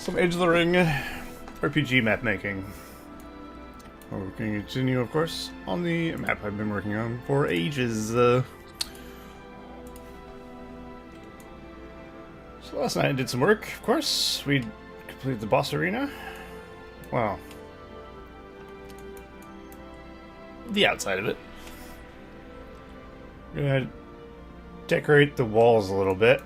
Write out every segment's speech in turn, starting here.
Some Age of the Ring RPG map making. We're going to continue, of course, on the map I've been working on for ages. So last night I did some work, of course. We completed the boss arena. Well, the outside of it. We're going to decorate the walls a little bit.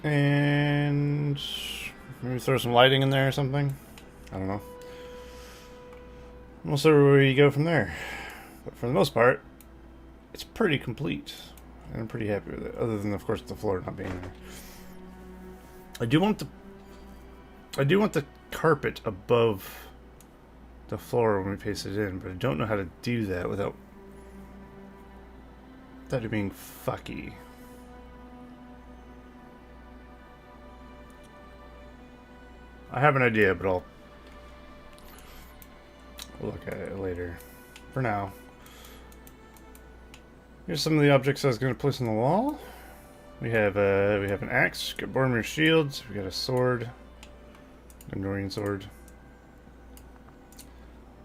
And maybe throw some lighting in there or something. I don't know. We'll see where we go from there. But for the most part, it's pretty complete. And I'm pretty happy with it. Other than, of course, the floor not being there. I do want the carpet above the floor when we paste it in, but I don't know how to do that without it being fucky. I have an idea, but I'll look at it later. For now, here's some of the objects I was going to place on the wall. We have an axe, got Boromir shields, we got a sword, a Norian sword.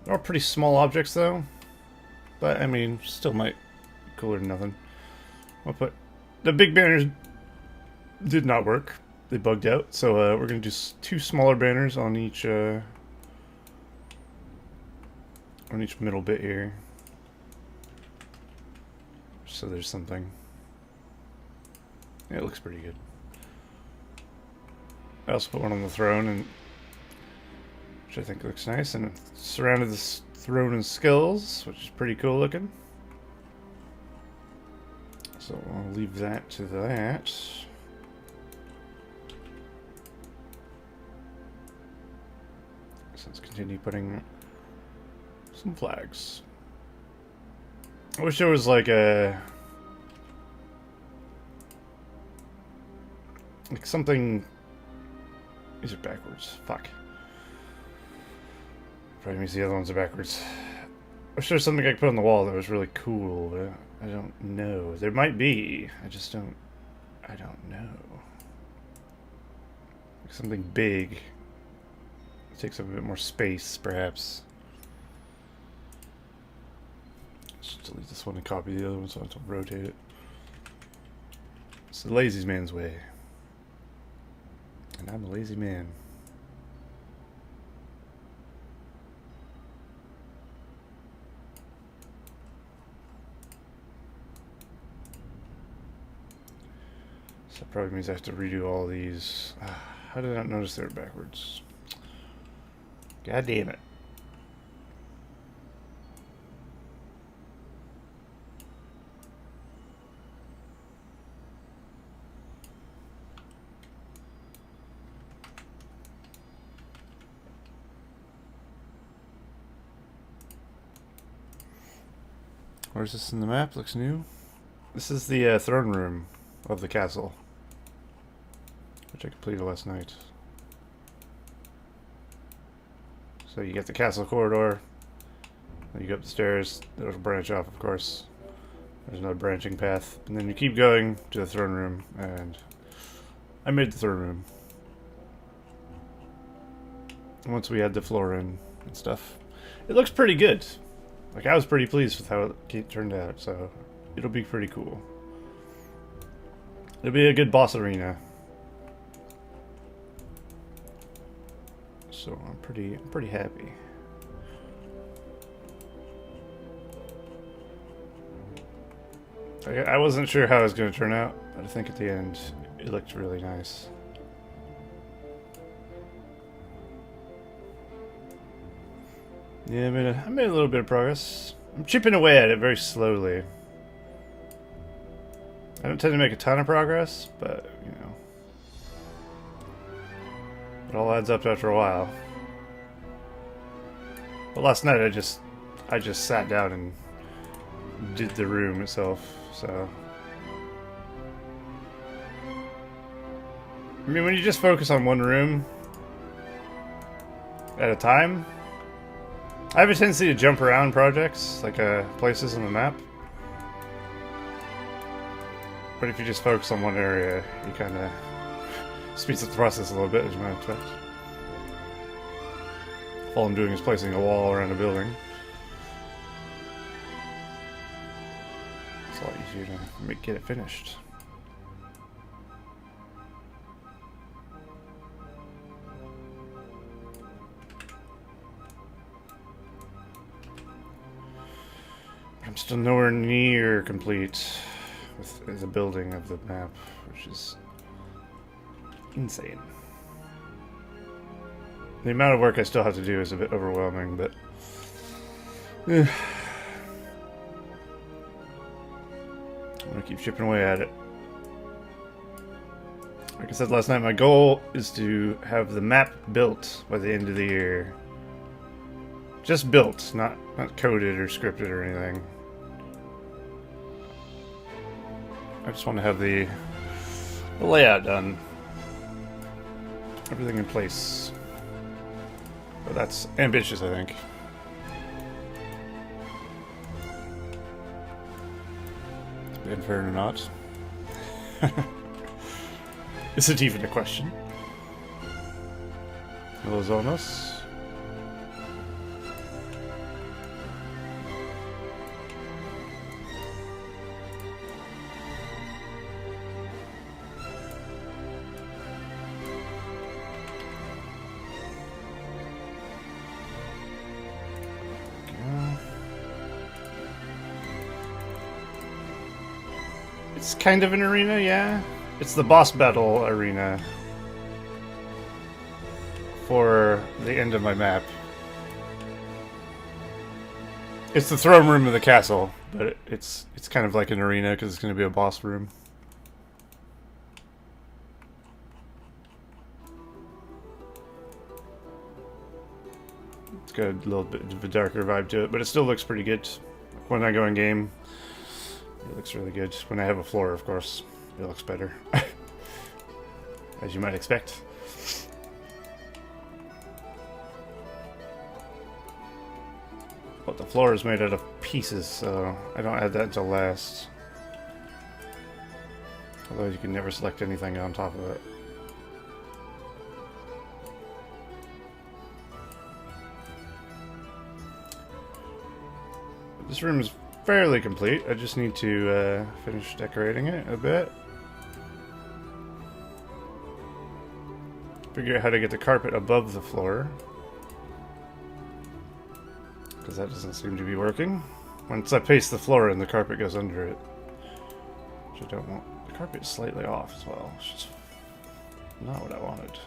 They're all pretty small objects, though, but I mean, still might be cooler than nothing. I'll put the big banners did not work. They bugged out, so we're going to do two smaller banners on each middle bit here. So there's something. Yeah, it looks pretty good. I also put one on the throne, and which I think looks nice, and it surrounded this throne in skulls, which is pretty cool looking. So I'll leave that to that. So let's continue putting some flags. I wish there was like something. These are backwards. Fuck. Probably means the other ones are backwards. I wish there was something I could put on the wall that was really cool, but I don't know. There might be. I don't know. Like something big. Takes up a bit more space, perhaps. Let's delete this one and copy the other one so I don't rotate it. It's the lazy man's way. And I'm a lazy man. So that probably means I have to redo all these. How did I not notice they were backwards? God damn it. Where's this in the map? Looks new. This is the throne room of the castle, which I completed last night. So you get the castle corridor, then you go up the stairs, it'll branch off, of course. There's another branching path, and then you keep going to the throne room, and I made the throne room. Once we had the floor in and stuff. It looks pretty good. Like, I was pretty pleased with how it turned out, so it'll be pretty cool. It'll be a good boss arena. So I'm pretty happy. I wasn't sure how it was going to turn out, but I think at the end it looked really nice. Yeah, I made a little bit of progress. I'm chipping away at it very slowly. I don't tend to make a ton of progress, but you know. It all adds up after a while. But last night I just sat down and did the room itself, so. I mean, when you just focus on one room at a time, I have a tendency to jump around projects, like places on the map. But if you just focus on one area, you kind of Speeds up the process a little bit, as you might expect. All I'm doing is placing a wall around a building. It's a lot easier to get it finished. I'm still nowhere near complete with the building of the map, which is insane. The amount of work I still have to do is a bit overwhelming, but I'm gonna keep chipping away at it. Like I said last night, my goal is to have the map built by the end of the year. Just built, not coded or scripted or anything. I just want to have the layout done. Everything in place. But that's ambitious, I think. Is fair or not? Is it even a question? Hello, Zonos. It's kind of an arena, yeah. It's the boss battle arena for the end of my map. It's the throne room of the castle, but it's kind of like an arena because it's going to be a boss room. It's got a little bit of a darker vibe to it, but it still looks pretty good. When I go in game, it looks really good. When I have a floor, of course, it looks better. As you might expect. But the floor is made out of pieces, so I don't add that until last. Although you can never select anything on top of it. This room is fairly complete. I just need to finish decorating it a bit. Figure out how to get the carpet above the floor. Because that doesn't seem to be working. Once I paste the floor in, the carpet goes under it. Which I don't want. The carpet is slightly off as well. Which is not what I wanted.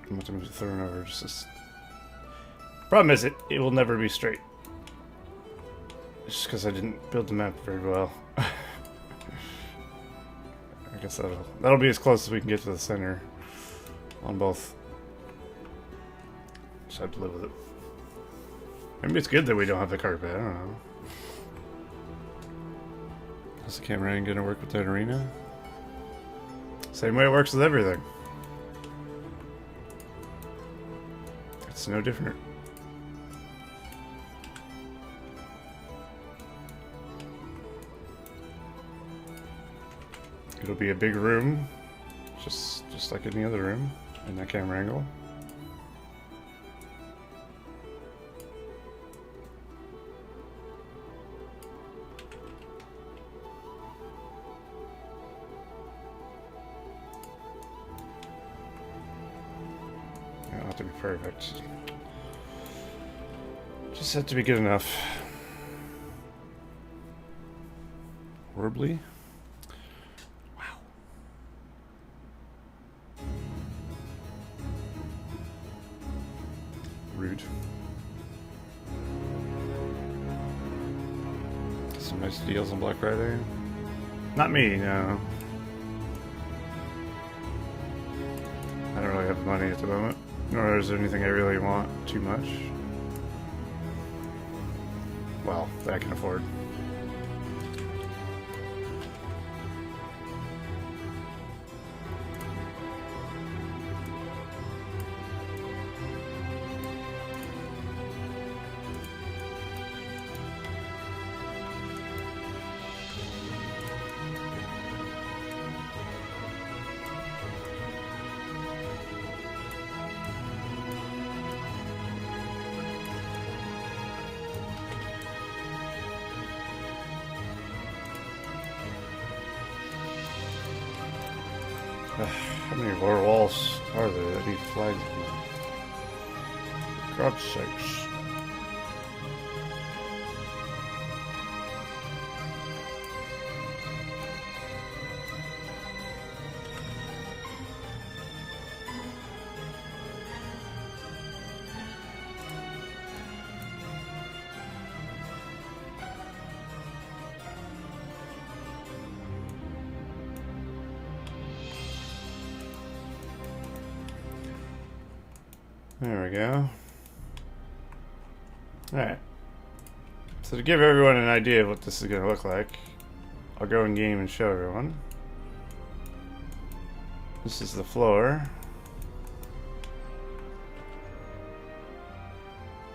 I'm going to move the throne over just this. Problem is, it will never be straight. It's just because I didn't build the map very well. I guess that'll be as close as we can get to the center on both. Just have to live with it. Maybe it's good that we don't have the carpet. I don't know. Is the camera ain't gonna work with that arena? Same way it works with everything. It's no different. It'll be a big room, just like any other room, in that camera angle. It don't have to be perfect. Just have to be good enough. Horribly. Rude. Some nice deals on Black Friday. Not me, no. I don't really have money at the moment. Nor is there anything I really want too much. Well, that I can afford. How many lower walls are there that need flags? God's sakes. There we go. Alright. So to give everyone an idea of what this is going to look like, I'll go in game and show everyone. This is the floor.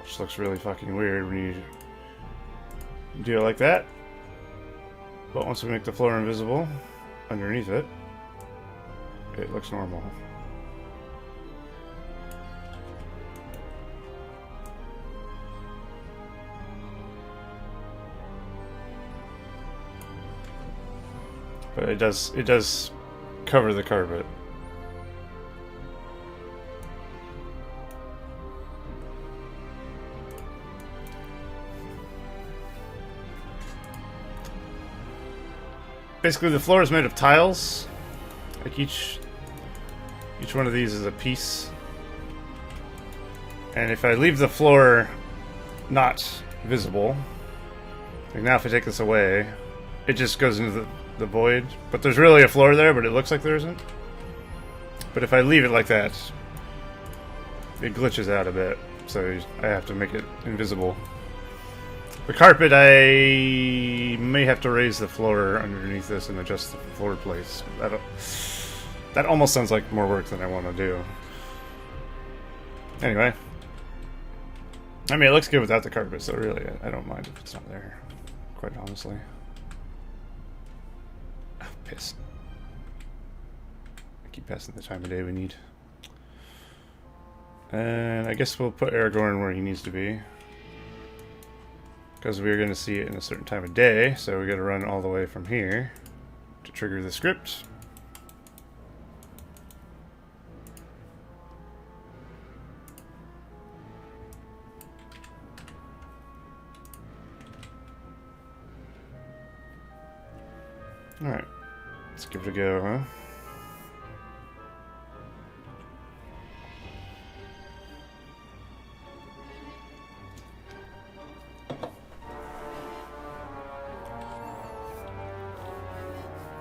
Which looks really fucking weird when you do it like that. But once we make the floor invisible underneath it, it looks normal. But it does cover the carpet. Basically, the floor is made of tiles. Like each one of these is a piece. And if I leave the floor not visible, like now if I take this away, it just goes into the void. But there's really a floor there, but it looks like there isn't. But if I leave it like that, it glitches out a bit. So I have to make it invisible. The carpet, I may have to raise the floor underneath this and adjust the floor plates. That almost sounds like more work than I want to do. Anyway. I mean, it looks good without the carpet, so really, I don't mind if it's not there. Quite honestly. Oh, piss. I keep passing the time of day we need. And I guess we'll put Aragorn where he needs to be. Because we're going to see it in a certain time of day, so we got to run all the way from here to trigger the script. Alright, let's give it a go, huh?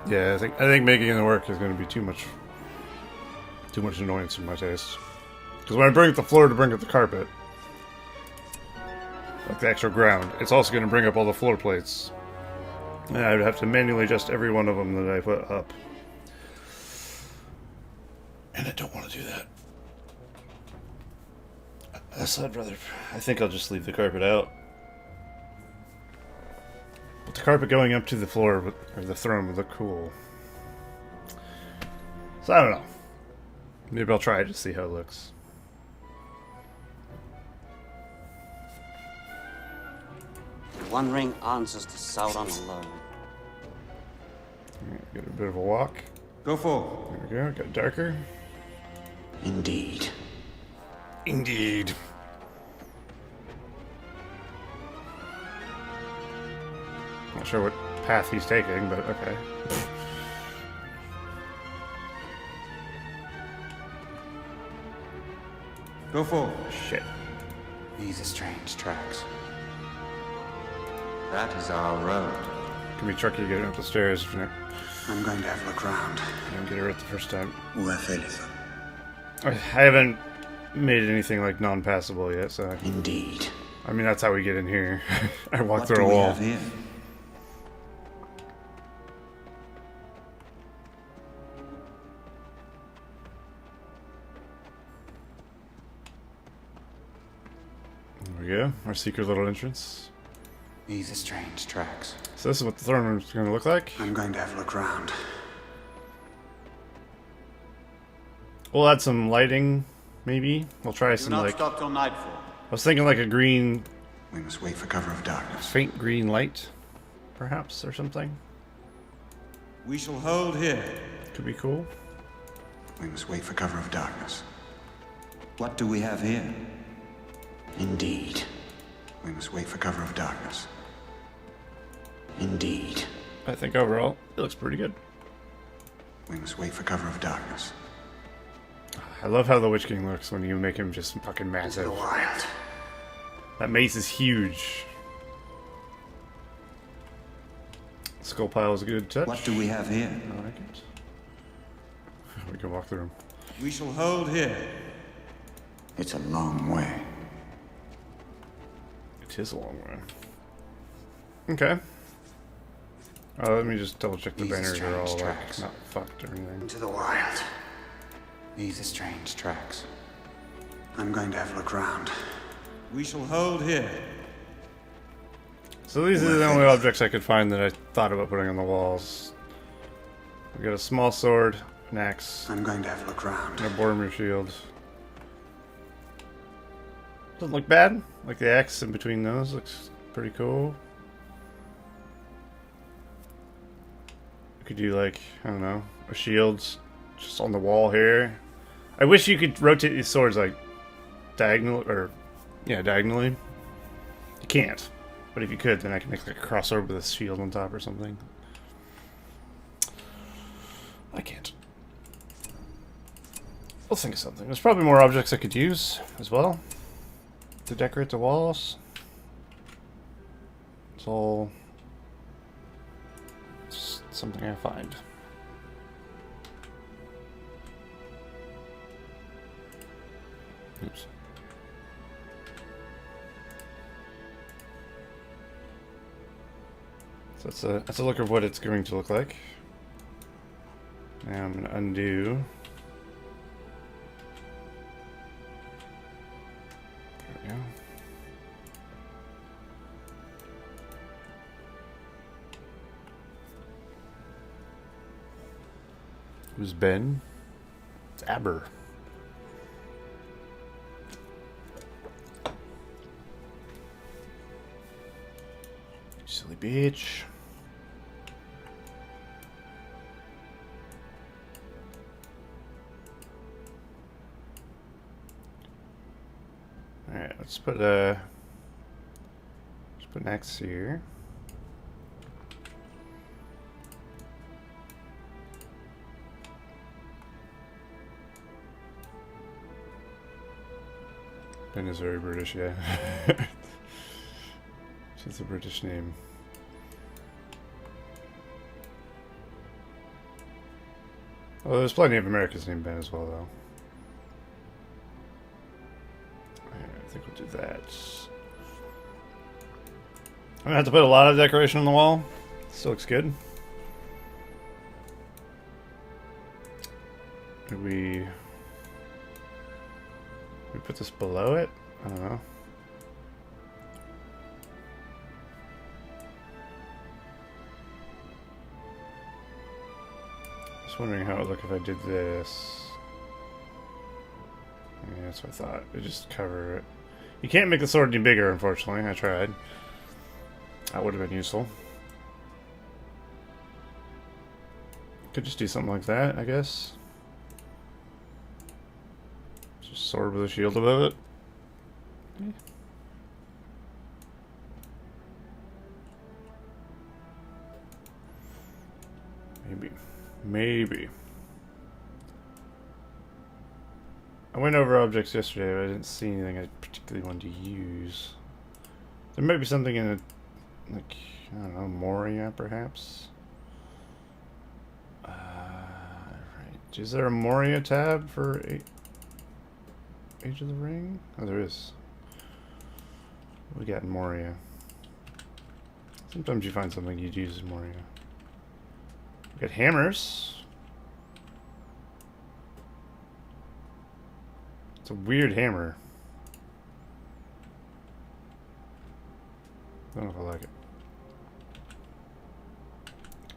Yeah, I think making it work is going to be too much annoyance in my taste. Because when I bring up the floor to bring up the carpet, like the actual ground, it's also going to bring up all the floor plates. And I would have to manually adjust every one of them that I put up. And I don't want to do that. So I think I'll just leave the carpet out. But the carpet going up to the floor, or the throne, would look cool. So I don't know. Maybe I'll try it to see how it looks. The One Ring answers to Sauron alone. Right, got a bit of a walk. Go forward. There we go. Got darker. Indeed. Indeed. Not sure what path he's taking, but okay. Go forward. Shit. These are strange tracks. That is our road. Can be tricky getting up the stairs if you I'm going to have a look around. don't get it right the first time. Where Felith? I haven't made anything like non-passable yet, so Indeed. I mean that's how we get in here. I walk What through do a we wall. have here? There we go. Our secret little entrance. These are strange tracks. So this is what the throne room is going to look like. I'm going to have a look around. We'll add some lighting, maybe. We'll try Do some not like. stop till nightfall. I was thinking like a green, We must wait for cover of darkness. faint green light, perhaps, or something. We shall hold here. Could be cool. We must wait for cover of darkness. What do we have here? Indeed. We must wait for cover of darkness. Indeed. I think overall, it looks pretty good. We must wait for cover of darkness. I love how the Witch King looks when you make him just fucking Into massive. the wild. That mace is huge. Skull pile is a good touch. What do we have here? I like it. We can walk through them. We shall hold here. It's a long way. It is a long way. Okay. Let me just double check the These are banners are all strange like tracks. not fucked or anything. Into the wild. These are strange tracks. I'm going to have a look round. We shall hold here. So these are the only objects I could find that I thought about putting on the walls. We got a small sword, an axe, I'm going to have a look round. and a Boromir shield. Doesn't look bad. Like the axe in between those looks pretty cool. You could do like, I don't know, a shield just on the wall here. I wish you could rotate these swords like diagonal or diagonally. You can't. But if you could, then I could make like a crossover with a shield on top or something. I can't. I'll think of something. There's probably more objects I could use as well to decorate the walls. It's all just something I find. Oops. So that's a look of what it's going to look like. Now I'm going to undo. There we go. Who's Ben? It's Aber. Silly bitch. Alright, let's put an X here. Ben is very British, yeah. It's a British name. Well, there's plenty of Americans named Ben as well, though. I think we'll do that. I'm gonna have to put a lot of decoration on the wall. Still looks good. Could we put this below it? I don't know. Just wondering how it would look if I did this. Yeah, that's what I thought. It just cover it. You can't make the sword any bigger, unfortunately. I tried. That would have been useful. Could just do something like that, I guess. Just sword with a shield above it. Yeah. Maybe. I went over objects yesterday, but I didn't see anything I particularly wanted to use. There might be something in it, like, I don't know, Moria, perhaps? Right. Is there a Moria tab for Age of the Ring? Oh, there is. What we got in Moria? Sometimes you find something you'd use in Moria. We got hammers. It's a weird hammer. I don't know if I like it.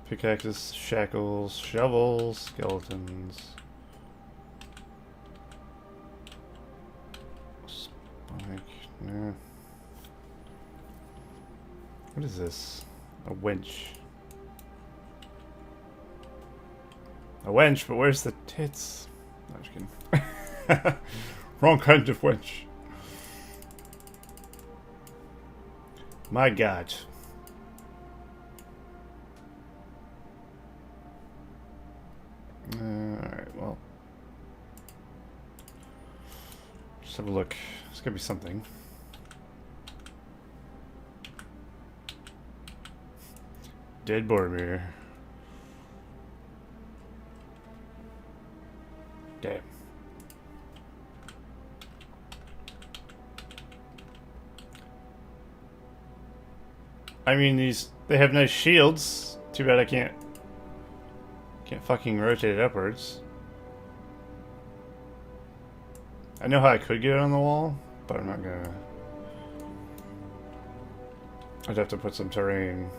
Pickaxes, shackles, shovels, skeletons. Spike, nah. What is this? A wench. A wench, but where's the tits? I'm just kidding. Wrong kind of wench. My God. Alright, well. Just have a look. It's gonna be something. Dead Boromir. Damn. I mean, they have nice shields. Too bad I can't fucking rotate it upwards. I know how I could get it on the wall, but I'm not gonna. I'd have to put some terrain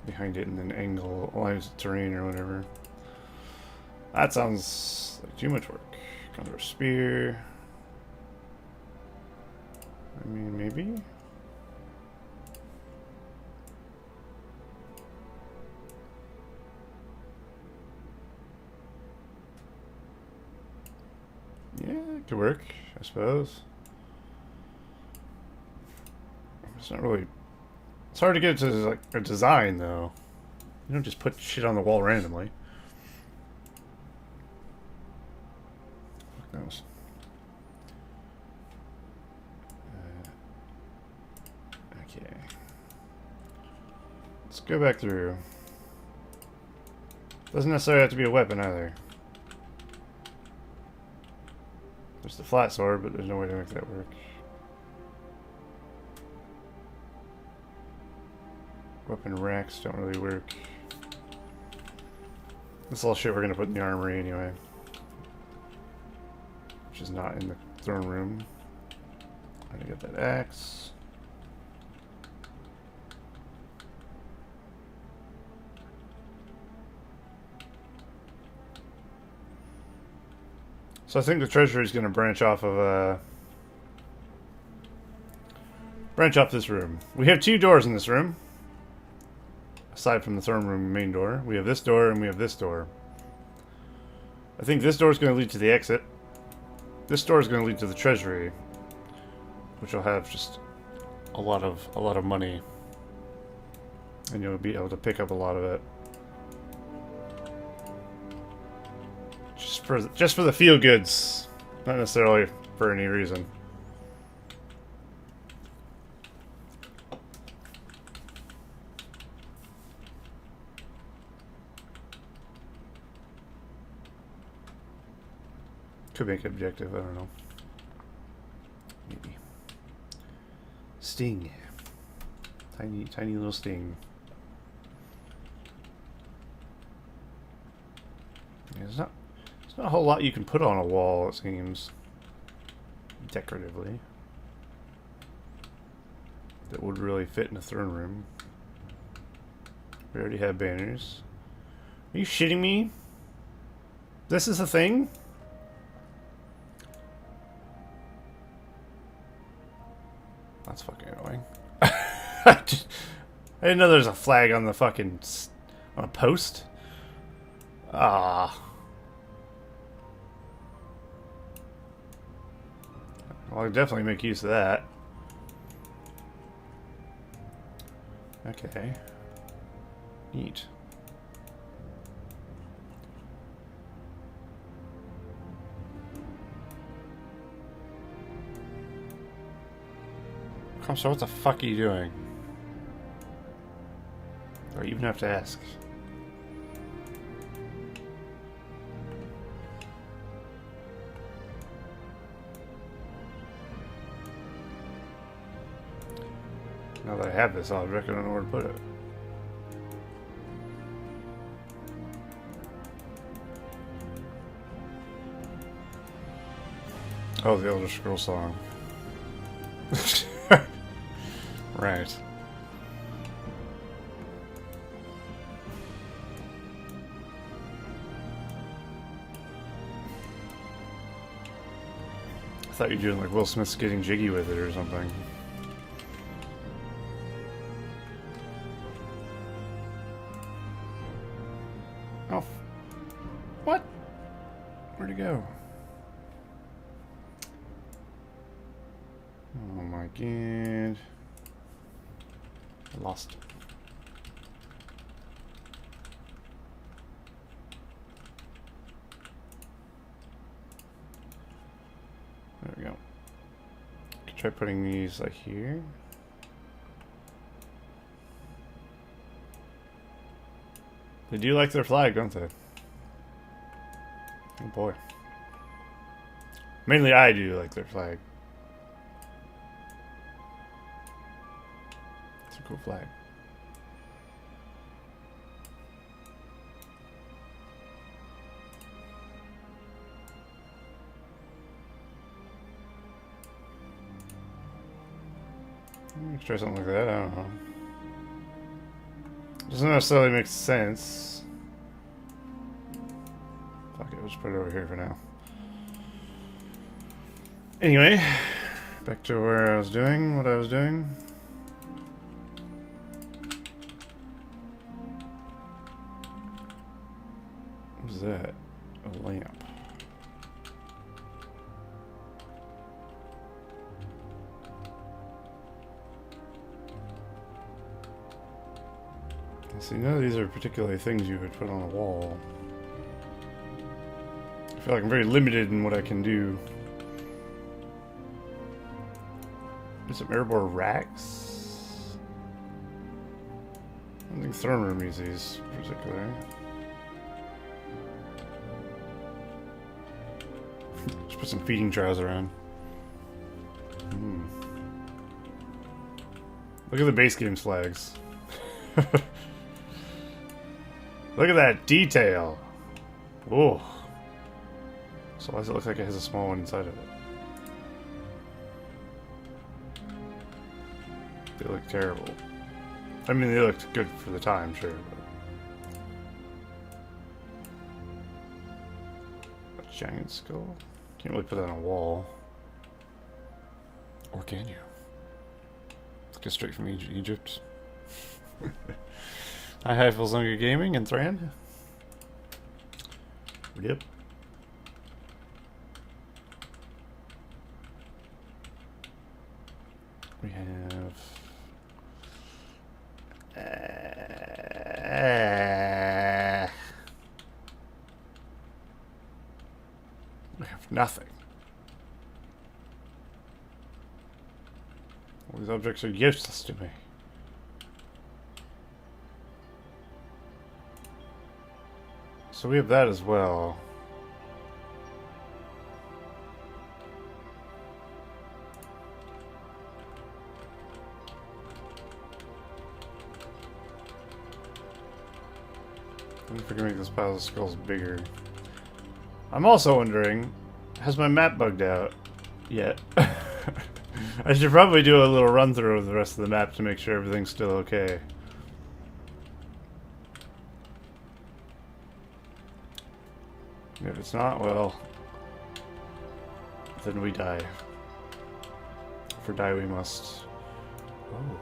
behind it and then angle lines of terrain or whatever. That sounds like too much work. Condor Spear. I mean, maybe? Yeah, it could work, I suppose. It's not really... It's hard to get to like a design, though. You don't just put shit on the wall randomly. Fuck knows. Okay. Let's go back through. Doesn't necessarily have to be a weapon either. There's the flat sword, but there's no way to make that work. Weapon racks don't really work. This is all shit we're gonna put in the armory anyway. Which is not in the throne room. I'm gonna get that axe. So I think the treasury is gonna branch off of branch off this room. We have 2 doors in this room. Aside from the throne room main door. We have this door and we have this door. I think this door is going to lead to the exit. This door is going to lead to the treasury. Which will have just a lot of money. And you'll be able to pick up a lot of it. Just for the feel goods. Not necessarily for any reason. Could make it objective, I don't know. Maybe. Sting. Tiny little sting. Yeah, there's not a whole lot you can put on a wall, it seems. Decoratively. That would really fit in a throne room. We already have banners. Are you shitting me? This is a thing? That's fucking annoying. I didn't know there's a flag on the fucking... on a post. Ah. Well, I'll definitely make use of that. Okay. Neat. Come, so what the fuck are you doing? Do I even have to ask? Now that I have this object, I don't know where to put it. Oh, the Elder Scrolls song. Right. I thought you were doing like Will Smith's Getting Jiggy with it or something. Oh. What? Where'd it go? Oh my god. I lost it. There we go. Could try putting these like here. They do like their flag, don't they? Oh boy. Mainly I do like their flag. It's a cool flag. Let's try something like that, I don't know. Doesn't necessarily make sense. Fuck it, we'll just put it over here for now. Anyway, back to where I was doing, what I was doing. What is that? A lamp. See, none of these are particularly things you would put on a wall. I feel like I'm very limited in what I can do. There's some airborne racks. I don't think throne room uses these particularly. Just put some feeding trials around. Look at the base game's flags. Look at that detail. Oh. So why does it look like it has a small one inside of it? They look terrible. I mean, they looked good for the time, sure. But... a giant skull? Can't really put that on a wall. Or can you? Let's get straight from Egypt. Hi, Filzunga Gaming and Thran. Yep. We have... we have nothing. All these objects are useless to me. So we have that as well. I wonder if we can make this pile of skulls bigger. I'm also wondering, has my map bugged out yet? I should probably do a little run through of the rest of the map to make sure everything's still okay. If it's not, well, then we die. For die we must. Oh.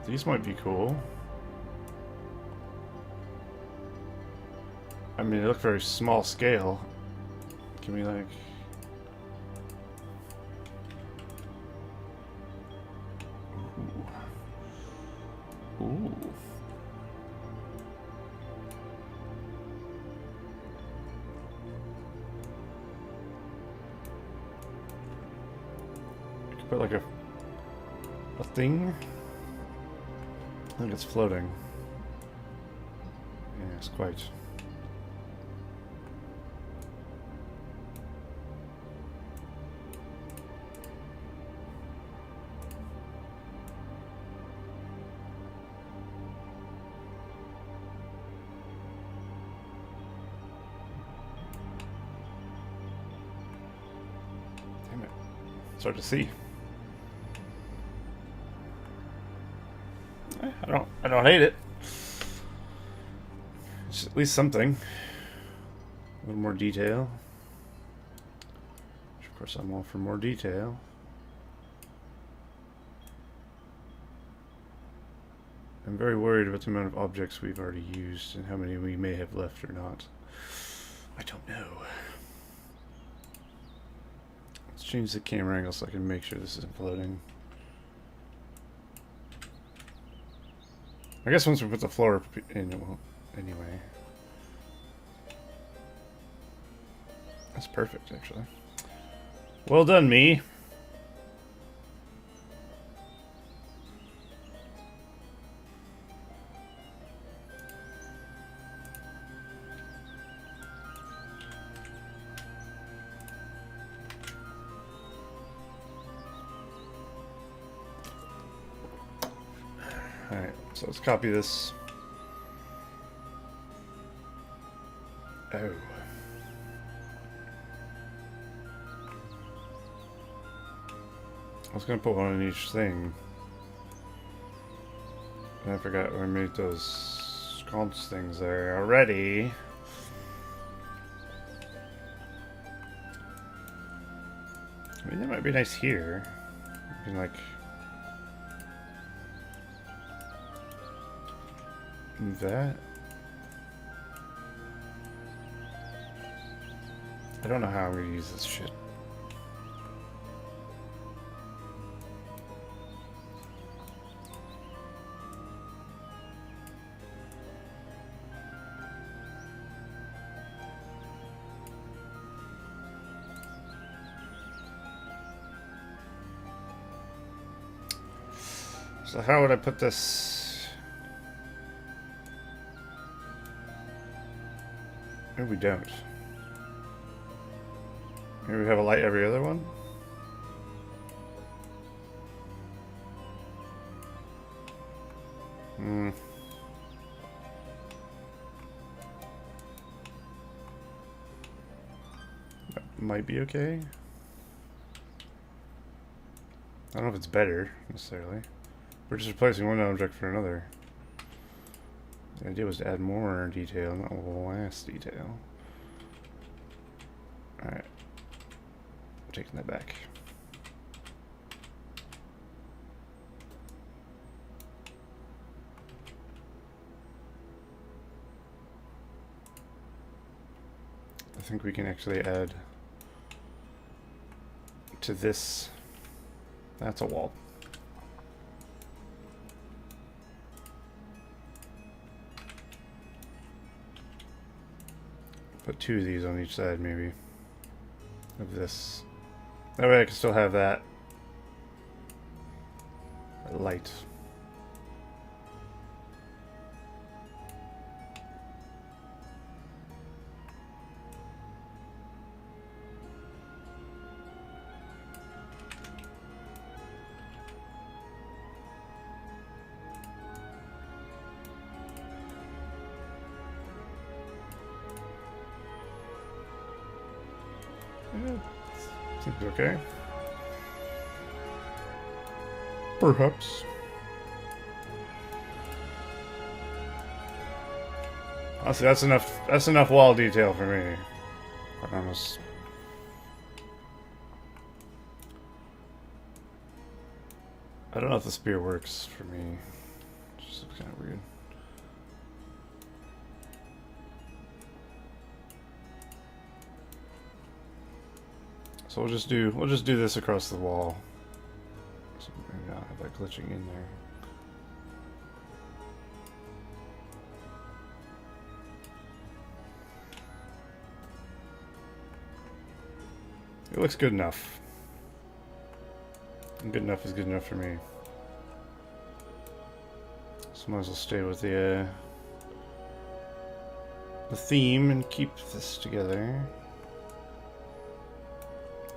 These might be cool. I mean, they look very small scale. Give me like... Ooh. Ooh. Put like a thing. I think it's floating. Yes, quite. Damn it. It's hard to see. I don't hate it. It's at least something. A little more detail. Which of course I'm all for more detail. I'm very worried about the amount of objects we've already used and how many we may have left or not. I don't know. Let's change the camera angle so I can make sure this isn't floating. I guess once we put the floor in, it won't anyway. That's perfect, actually. Well done, me. Alright, so let's copy this. Oh. I was gonna put one in each thing. And I forgot I made those sconce things there already. I mean, that might be nice here. You can, like, move that. I don't know how I'm gonna use this shit. So how would I put this? Maybe we don't. Maybe we have a light every other one? Hmm. That might be okay. I don't know if it's better, necessarily. We're just replacing one object for another. The idea was to add more detail, not less detail. Alright. I'm taking that back. I think we can actually add to this. That's a wall. Put two of these on each side, maybe, of this. That way I can still have that light. Seems okay. Perhaps. Honestly, that's enough. That's enough wall detail for me. I promise. I don't know if the spear works for me. It just looks kind of weird. So we'll just do this across the wall. So maybe I'll have that glitching in there. It looks good enough. And good enough is good enough for me. So might as well stay with the theme and keep this together.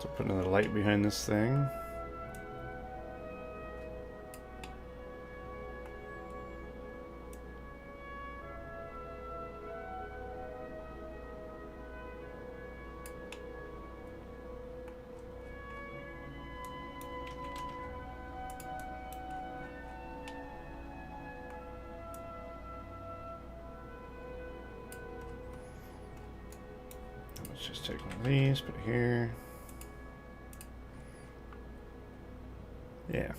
So put another light behind this thing. Let's just take one of these, put it here. Yeah.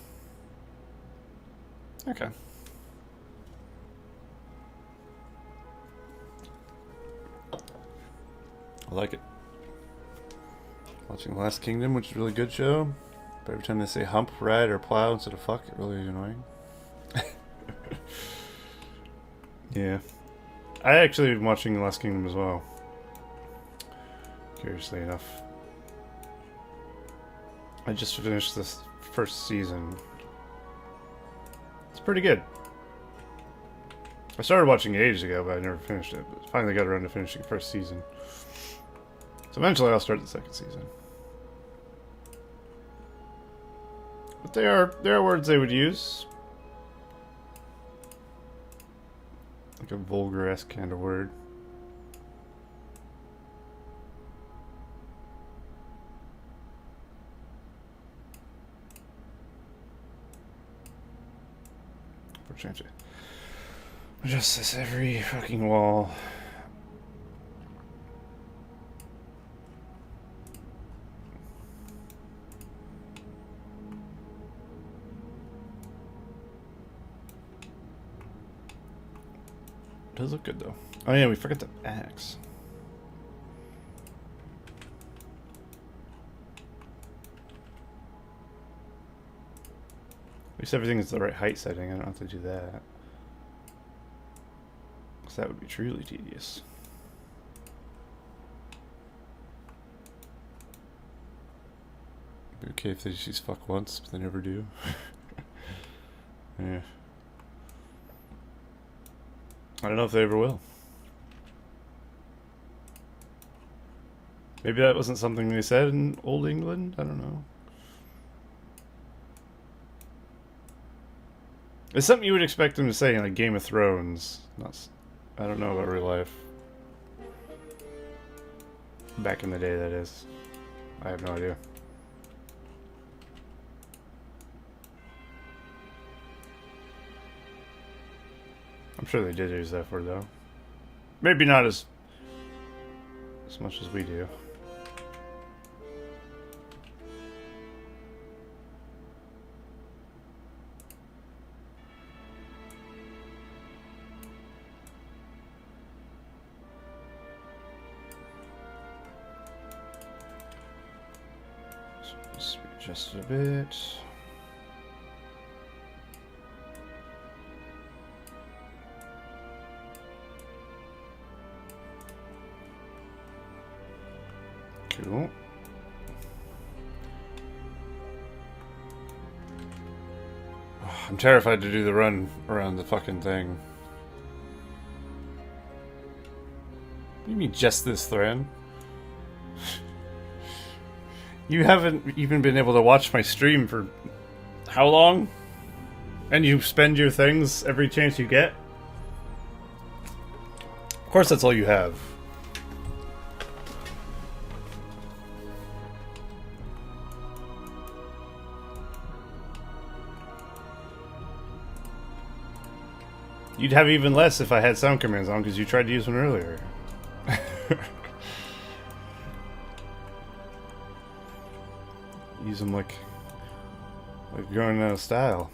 Okay. I like it. Watching Last Kingdom, which is a really good show. But every time they say hump, ride, or plow instead of fuck, it really is annoying. Yeah. I actually been watching The Last Kingdom as well. Curiously enough. I just finished this first season. It's pretty good. I started watching it ages ago, but I never finished it. But finally got around to finishing the first season. So eventually I'll start the second season. But there are words they would use. Like a vulgar-esque kind of word. We're trying to adjust this every fucking wall. It does look good though. Oh yeah, we forgot the axe. At least everything is the right height setting. I don't have to do that. Because that would be truly tedious. Be okay if they just use fuck once, but they never do. Yeah. I don't know if they ever will. Maybe that wasn't something they said in Old England? I don't know. It's something you would expect them to say in like Game of Thrones. I don't know about real life. Back in the day, that is. I have no idea. I'm sure they did use that word though. Maybe not as much as we do. Just a bit. Cool. I'm terrified to do the run around the fucking thing. What do you mean just this thread? You haven't even been able to watch my stream for how long? And you spend your things every chance you get? Of course that's all you have. You'd have even less if I had sound commands on because you tried to use one earlier. Use them like going out of style.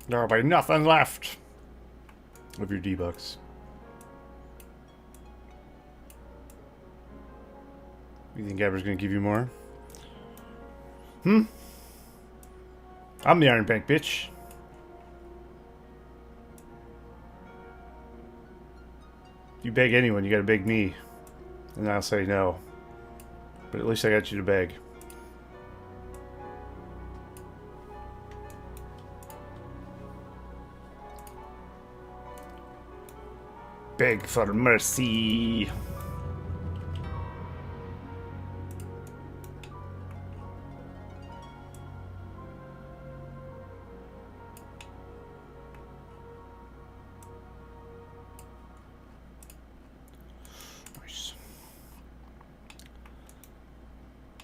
There'll be nothing left of your D-Bucks. You think Gabber's gonna give you more? I'm the Iron Bank, bitch. You beg anyone, you gotta beg me. And I'll say no. But at least I got you to beg. Beg for mercy.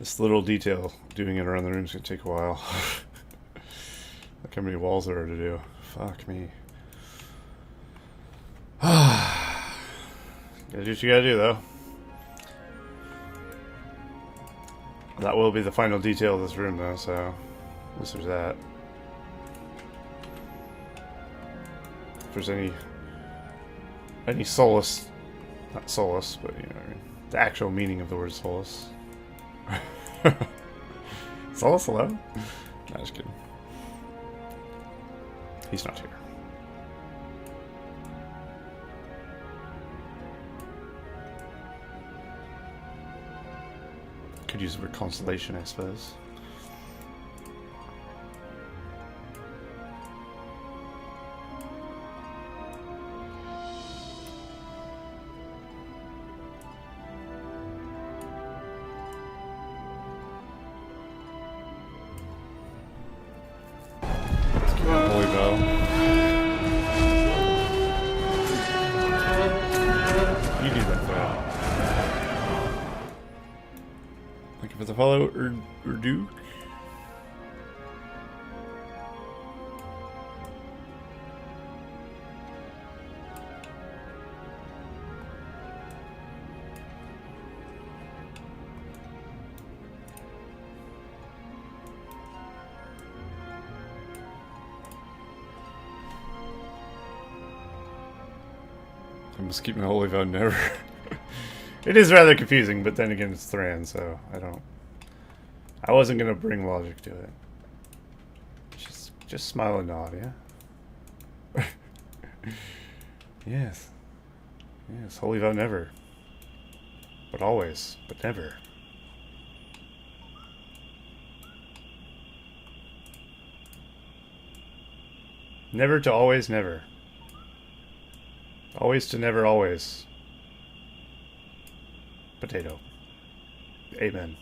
This little detail, doing it around the room is going to take a while. Look how many walls there are to do. Fuck me. Gotta do what you gotta do, though. That will be the final detail of this room, though, so at least there's that. If there's any any solace. Not solace, but you know what I mean. The actual meaning of the word solace. Solace alone? No, just kidding. He's not here. Could use it for consolation, I suppose. Holy bow. You do that, though. Looking for the follow Urdu. I must keep my holy vow never. It is rather confusing, but then again, it's Thran, so I wasn't gonna bring logic to it. Just smile and nod, yeah. Yes, yes, holy vow never, but always, but never. Never to always, never. Always to never, always. Potato. Amen.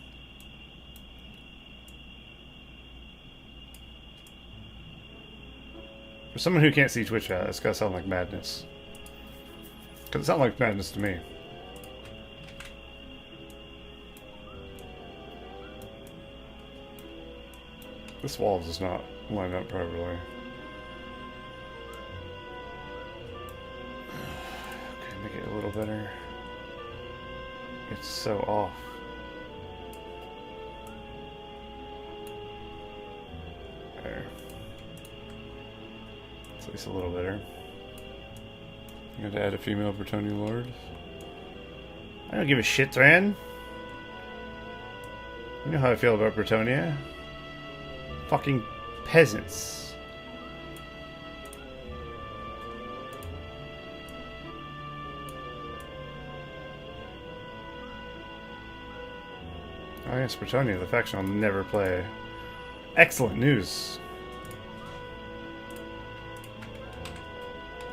For someone who can't see Twitch chat, it's gotta sound like madness. Cause it sounds like madness to me. This wall does not line up properly. Make it a little better. It's so off. There. It's at least a little better. You got to add a female Bretonnia Lord. I don't give a shit, Thran. You know how I feel about Bretonnia. Fucking peasants. Oh yes, Bretonnia, the faction I'll never play. Excellent news.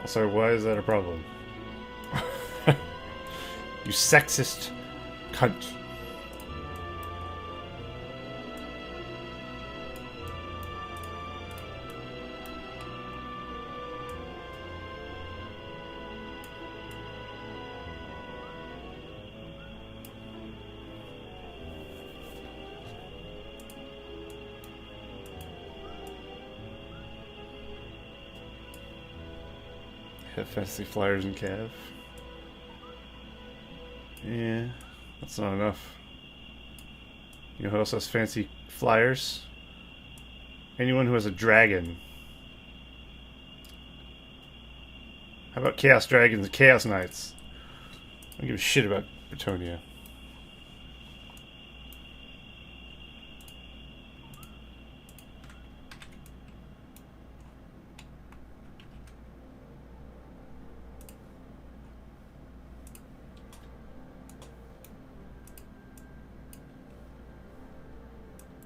Also, why is that a problem? You sexist cunt. Have fancy flyers and Cav. Yeah, that's not enough. You know who else has fancy flyers? Anyone who has a dragon. How about Chaos Dragons and Chaos Knights? I don't give a shit about Bretonnia.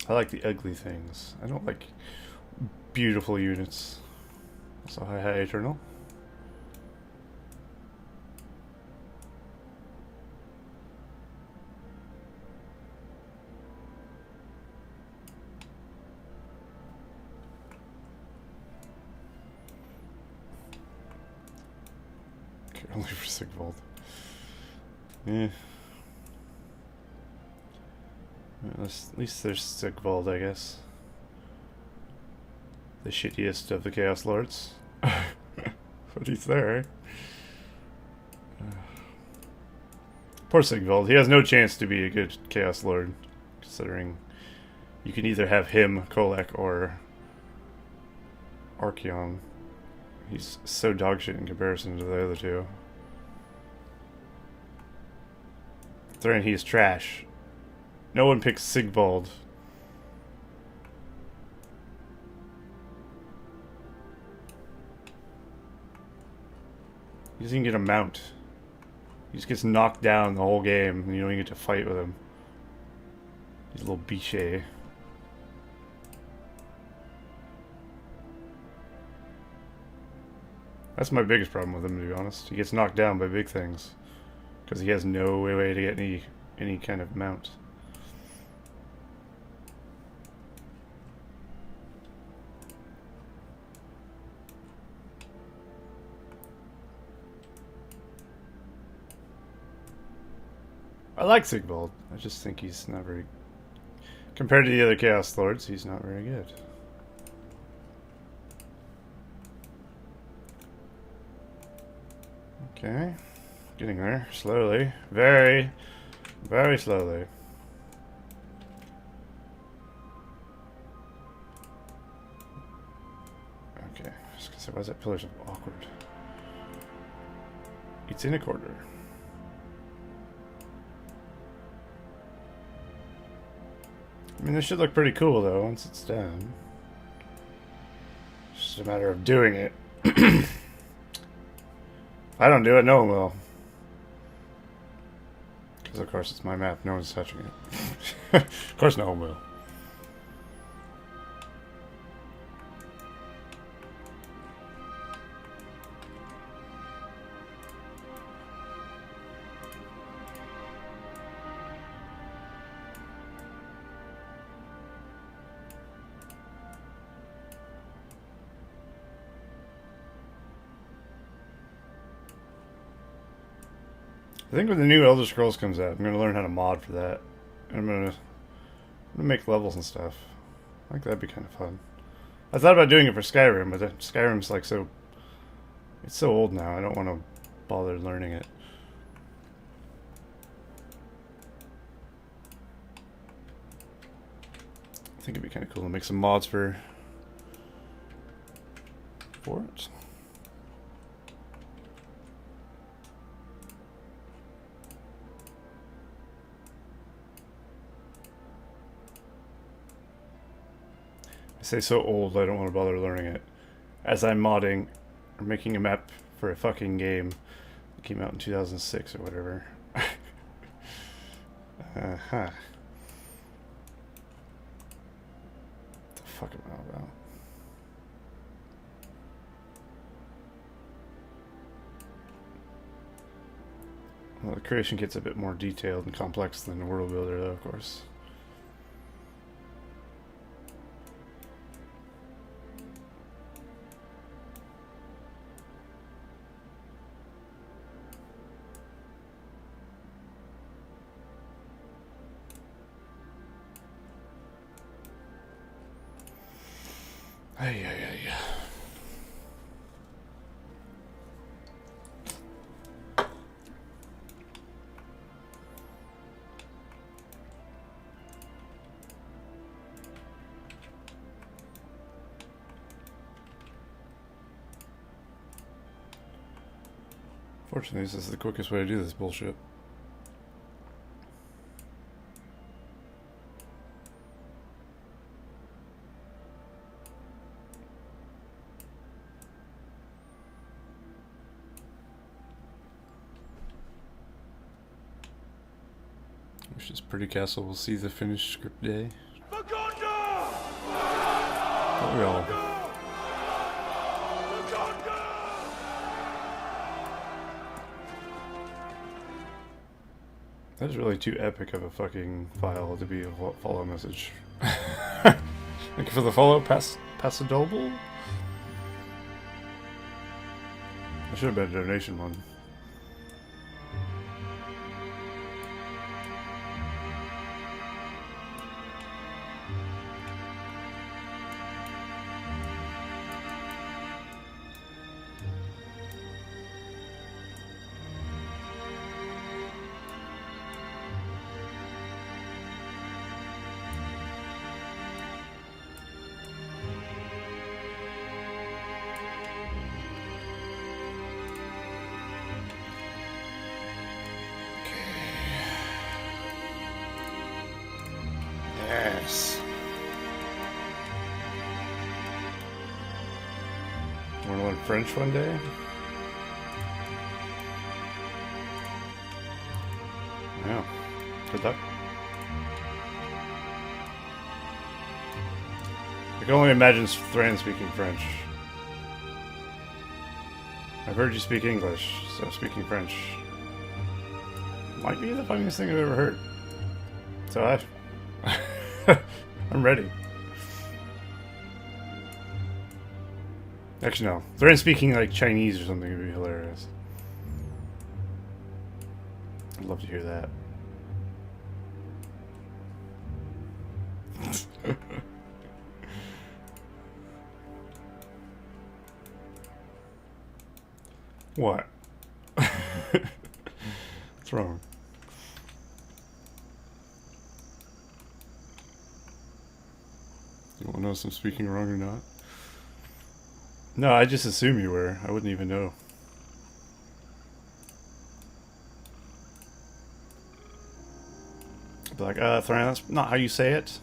I like the ugly things. I don't like beautiful units. So hi Eternal. Okay, only for Sigvald. Yeah. At least there's Sigvald, I guess. The shittiest of the Chaos Lords. But he's there. Poor Sigvald. He has no chance to be a good Chaos Lord, considering you can either have him, Kolek, or Archeon. He's so dogshit in comparison to the other two. Thrain, he's trash. No one picks Sigvald. He doesn't even get a mount. He just gets knocked down the whole game, and you don't even get to fight with him. He's a little biche. That's my biggest problem with him, to be honest. He gets knocked down by big things because he has no way to get any kind of mount. I like Sigvald. I just think he's not very... Compared to the other Chaos Lords, he's not very good. Okay. Getting there. Slowly. Very, very slowly. Okay. Just gonna say, why is that pillar so awkward? It's in a quarter. I mean, this should look pretty cool, though, once it's done. It's just a matter of doing it. If I don't do it, no one will. Because, of course, it's my map. No one's touching it. Of course, no one will. I think when the new Elder Scrolls comes out, I'm going to learn how to mod for that. And I'm going to make levels and stuff. I think that'd be kind of fun. I thought about doing it for Skyrim, but Skyrim's like so... It's so old now, I don't want to bother learning it. I think it'd be kind of cool to make some mods for it. I say so old, I don't want to bother learning it. As I'm modding, or making a map for a fucking game that came out in 2006 or whatever. What the fuck am I all about? Well, the creation gets a bit more detailed and complex than the World Builder, though, of course. Ay. Fortunately, this is the quickest way to do this bullshit. Wish this pretty castle will see the finished script day. But we all. That is really too epic of a fucking file to be a follow message. Thank you for the follow, Passadolable? That should have been a donation one. Want to learn French one day? Yeah. Good luck. I can only imagine Thran speaking French. I've heard you speak English, so speaking French might be the funniest thing I've ever heard. So I'm ready. Actually, no. Thran speaking like Chinese or something would be hilarious. I'd love to hear that. What? What's wrong? You want to know if I'm speaking wrong or not? No, I just assume you were. I wouldn't even know. I'd be like, Thran, that's not how you say it.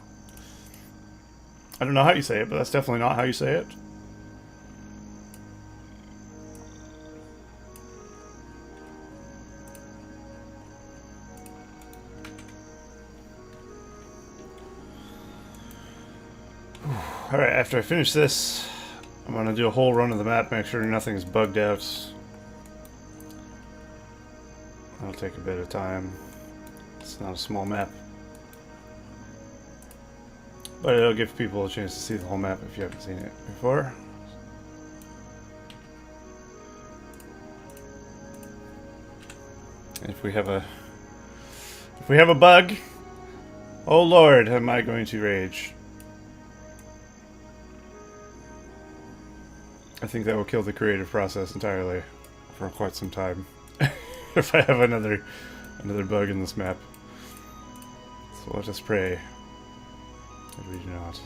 I don't know how you say it, but that's definitely not how you say it. Alright, after I finish this, I'm going to do a whole run of the map, make sure nothing's bugged out. That'll take a bit of time. It's not a small map. But it'll give people a chance to see the whole map if you haven't seen it before. And if we have a bug, oh lord, am I going to rage. I think that will kill the creative process entirely for quite some time. If I have another bug in this map. So let us pray that we do not.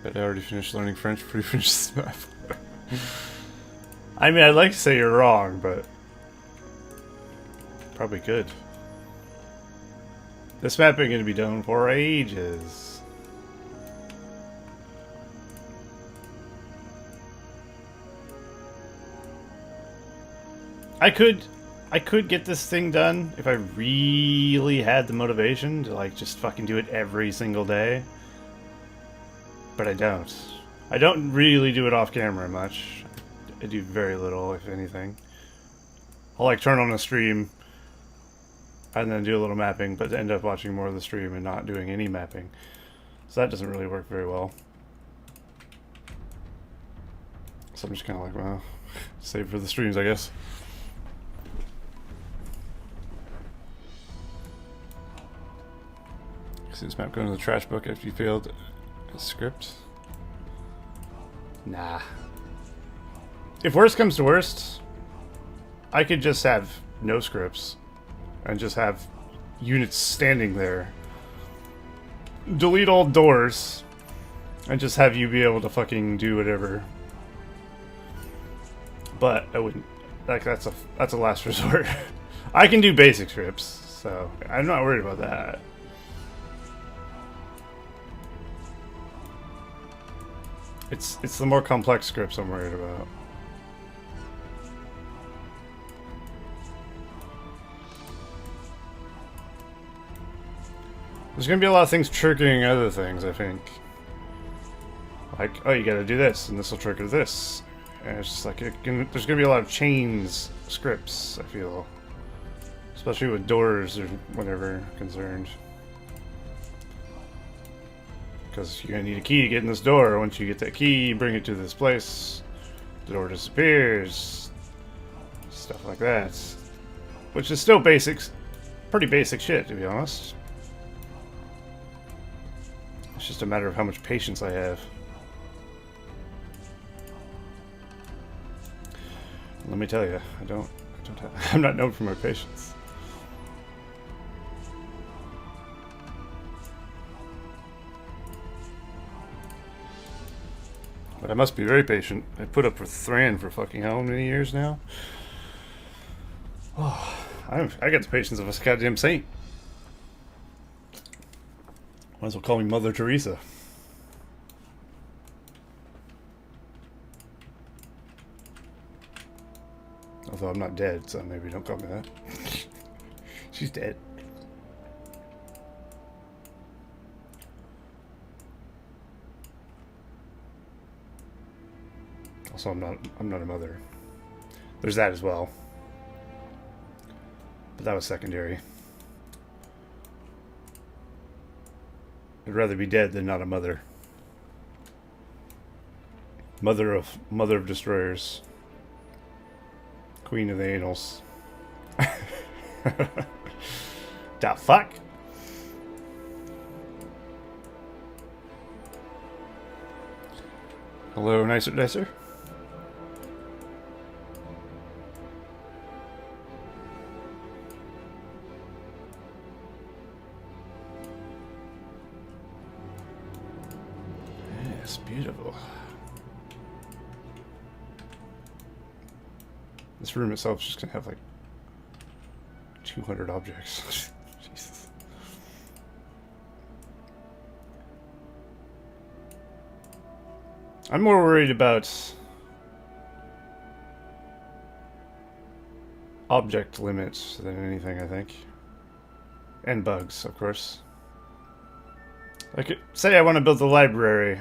But I already finished learning French before you finish this map. I mean, I'd like to say you're wrong, but probably could. This map ain't gonna be done for ages. I could get this thing done if I really had the motivation to like just fucking do it every single day. But I don't. I don't really do it off camera much. I do very little, if anything. I'll like turn on a stream and then do a little mapping, but end up watching more of the stream and not doing any mapping. So that doesn't really work very well. So I'm just kind of like, well, save for the streams, I guess. See this map going to the trash book after you failed a script? Nah. If worst comes to worst, I could just have no scripts and just have units standing there. Delete all doors and just have you be able to fucking do whatever. But I wouldn't. Like that's a last resort. I can do basic scripts, so I'm not worried about that. It's the more complex scripts I'm worried about. There's gonna be a lot of things triggering other things, I think. Like, oh, you gotta do this, and this will trigger this. And it's just like, there's gonna be a lot of chains scripts, I feel. Especially with doors or whatever concerned. Because you're gonna need a key to get in this door. Once you get that key, you bring it to this place. The door disappears. Stuff like that. Which is still basics. Pretty basic shit, to be honest. It's just a matter of how much patience I have. Let me tell you, I'm not known for my patience. But I must be very patient. I put up with Thran for fucking how many years now? Oh, I got the patience of a goddamn saint. Might as well call me Mother Teresa. Although I'm not dead, so maybe don't call me that. She's dead. Also, I'm not a mother. There's that as well. But that was secondary. I'd rather be dead than not a mother. Mother of destroyers. Queen of the anals. Da fuck? Hello, nicer. Yes, beautiful. This room itself is just gonna have like 200 objects. Jesus. I'm more worried about object limits than anything, I think. And bugs, of course. I could say I want to build a library,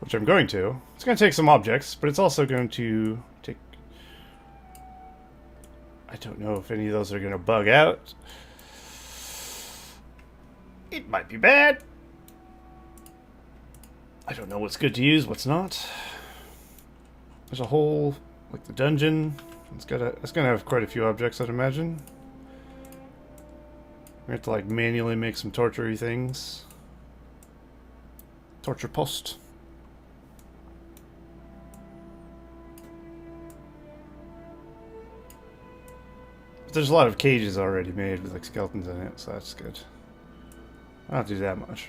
which I'm going to. It's going to take some objects, but it's also going to take... I don't know if any of those are going to bug out. It might be bad. I don't know what's good to use, what's not. There's a whole, like the dungeon. It's gonna have quite a few objects, I'd imagine. We have to like manually make some torture-y things. Torture post. But there's a lot of cages already made with like skeletons in it, so that's good. I don't have to do that much.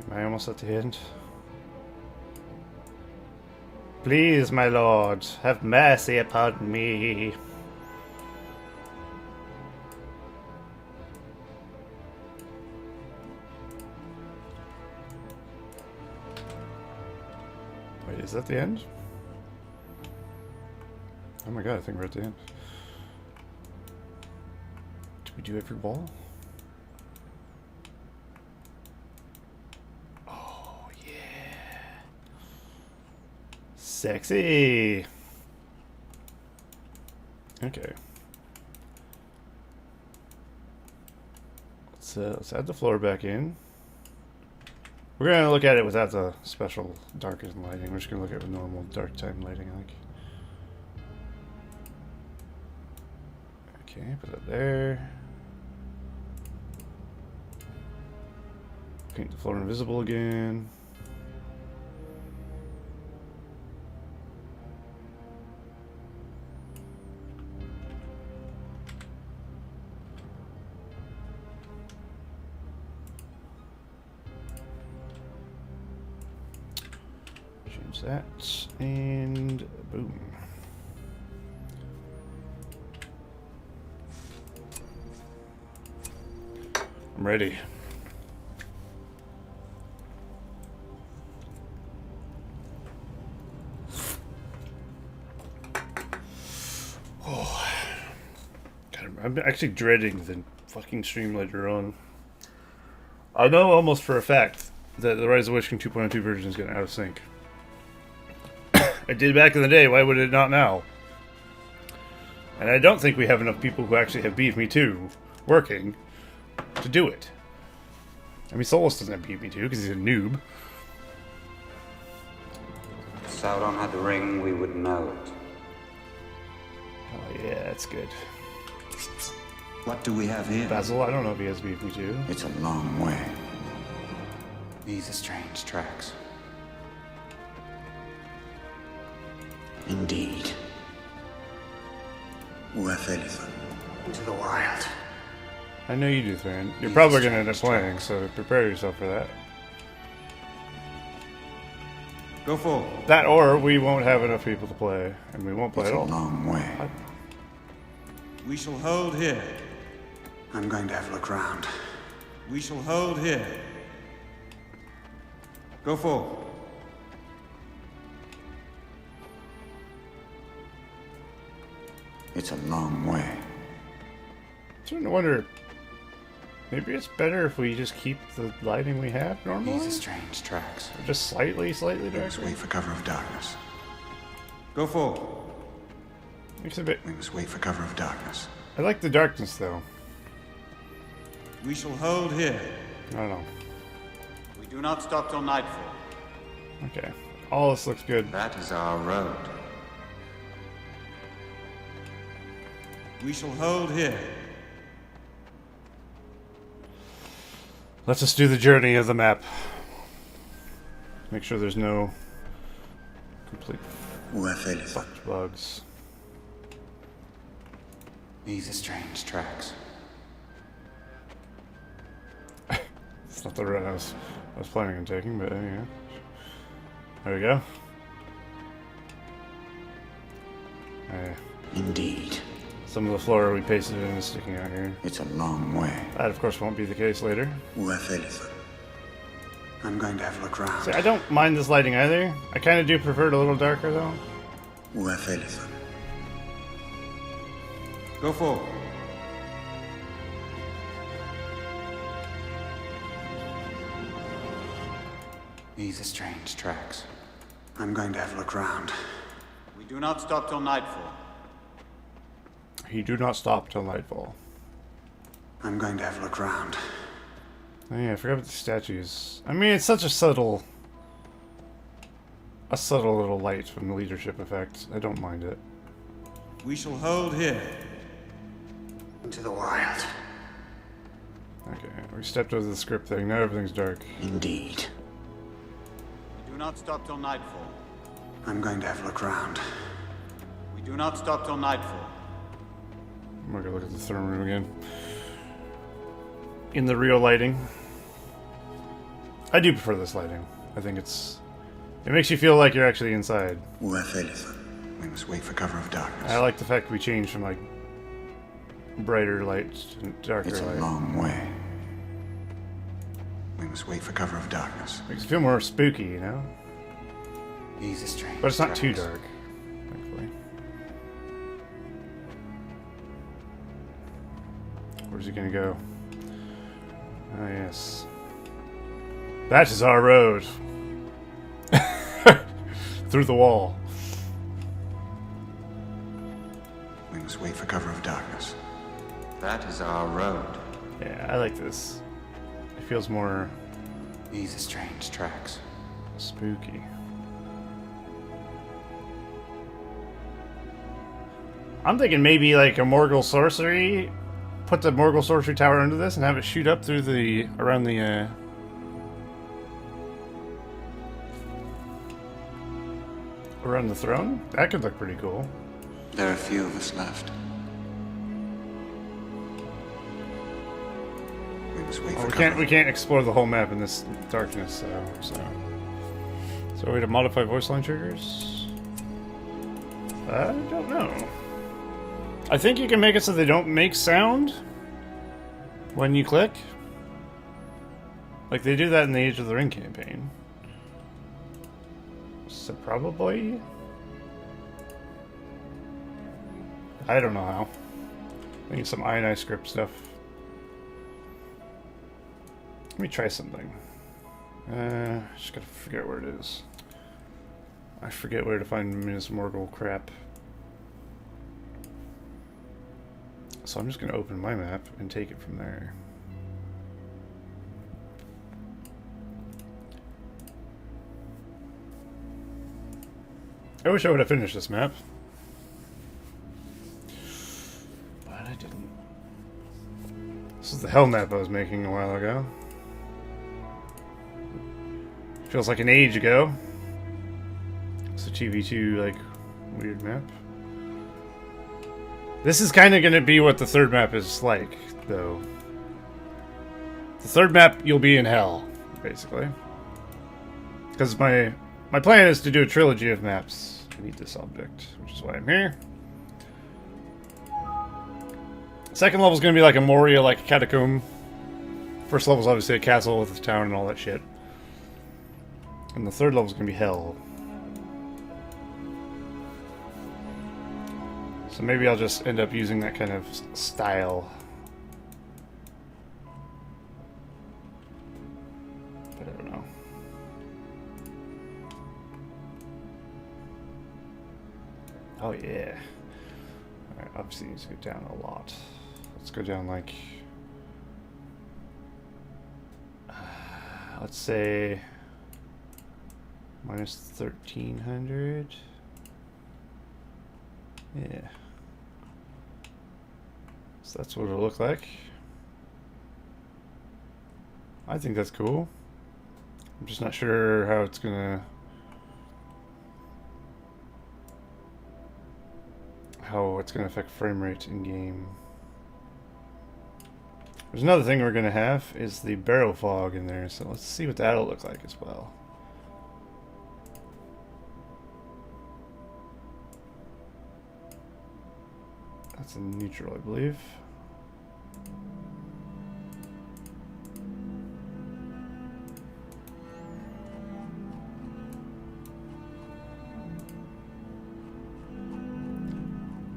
Am I almost at the end? Please, my lord, have mercy upon me. Wait, is that the end? Oh my god, I think we're at the end. Did we do every wall? Sexy. Okay. Let's add the floor back in. We're gonna look at it without the special darkened lighting. We're just gonna look at it with normal dark time lighting, I think. Okay, put that there. Paint the floor invisible again. That and boom. I'm ready. Oh, God, I'm actually dreading the fucking stream later on. I know almost for a fact that the Rise of the Witch King 2.02 version is getting out of sync. It did back in the day, why would it not now? And I don't think we have enough people who actually have Beat Me 2 working to do it. I mean, Solus doesn't have Beat Me 2 because he's a noob. If Sauron had the ring, we would know it. Oh yeah, that's good. What do we have here? Basil, I don't know if he has beef with you. It's a long way. These are strange tracks. Indeed. Uathelithon. Into the wild. I know you do, Thran. You're probably going to end up playing, so prepare yourself for that. Go forward. That or we won't have enough people to play, and we won't play It's at a all. long way. We shall hold here. I'm going to have a look round. We shall hold here. Go forward. It's a long way. I'm starting to wonder, maybe it's better if we just keep the lighting we have normally? These are strange tracks. Or just slightly We darker? must wait for cover of darkness. Go forward. Makes it a bit... We must wait for cover of darkness. I like the darkness, though. We shall hold here. I don't know. We do not stop till nightfall. Okay. All this looks good. That is our road. We shall hold here. Let's just do the journey of the map. Make sure there's no complete Uathelithon. bugs. These are strange tracks. It's not the route I was planning on taking, but yeah. There we go. Indeed. Some of the flora we pasted in is sticking out here. It's a long way. That, of course, won't be the case later. Uathelithon. I'm going to have a look round. See, I don't mind this lighting either. I kind of do prefer it a little darker, though. Uathelithon. Go forward. These are strange tracks. I'm going to have a look round. We do not stop till nightfall. You do not stop till nightfall. I'm going to have a look round. Oh yeah, I forgot about the statues. I mean, it's such a subtle little light from the leadership effect. I don't mind it. We shall hold here. Into the wild. Okay, we stepped over the script thing. Now everything's dark. Indeed. We do not stop till nightfall. I'm going to have a look round. We do not stop till nightfall. I'm gonna go look at the throne room again. In the real lighting. I do prefer this lighting. I think it makes you feel like you're actually inside. Uathelithon. We must wait for cover of darkness. I like the fact we changed from like brighter light to darker It's a light. long way. We must wait for cover of darkness. Makes it feel more spooky, you know? These are strange. But it's not too tracks. dark, thankfully. Where's he gonna go? Oh, yes. That is our road. Through the wall. We must wait for cover of darkness. That is our road. Yeah, I like this. It feels more These are strange tracks. spooky. I'm thinking maybe like a Morgul sorcery. Put the Morgul sorcery tower under this and have it shoot up through the around the around the throne. That could look pretty cool. There are a few of us left. We must wait for We cover. can't explore the whole map in this darkness, so a way to modify voice line triggers? I don't know. I think you can make it so they don't make sound when you click. Like they do that in the Age of the Ring campaign. So probably. I don't know how. I think it's some INI script stuff. Let me try something. Just gotta forget where it is. I forget where to find Minas Morgul crap. So I'm just gonna open my map and take it from there. I wish I would have finished this map. But I didn't. This is the hell map I was making a while ago. Feels like an age ago. It's a 2v2 like weird map. This is kind of going to be what the third map is like, though. The third map, you'll be in hell, basically. Because my plan is to do a trilogy of maps to meet this object, which is why I'm here. Second level is going to be like a Moria, like a catacomb. First level is obviously a castle with a town and all that shit. And the third level is going to be hell. So maybe I'll just end up using that kind of style. But I don't know. Oh yeah. Alright, obviously it needs to go down a lot. Let's go down like... let's say... minus 1300. Yeah. So that's what it'll look like. I think that's cool. I'm just not sure how it's gonna... how it's gonna affect frame rate in game. There's another thing we're gonna have is the barrel fog in there, so let's see what that'll look like as well. That's a neutral, I believe.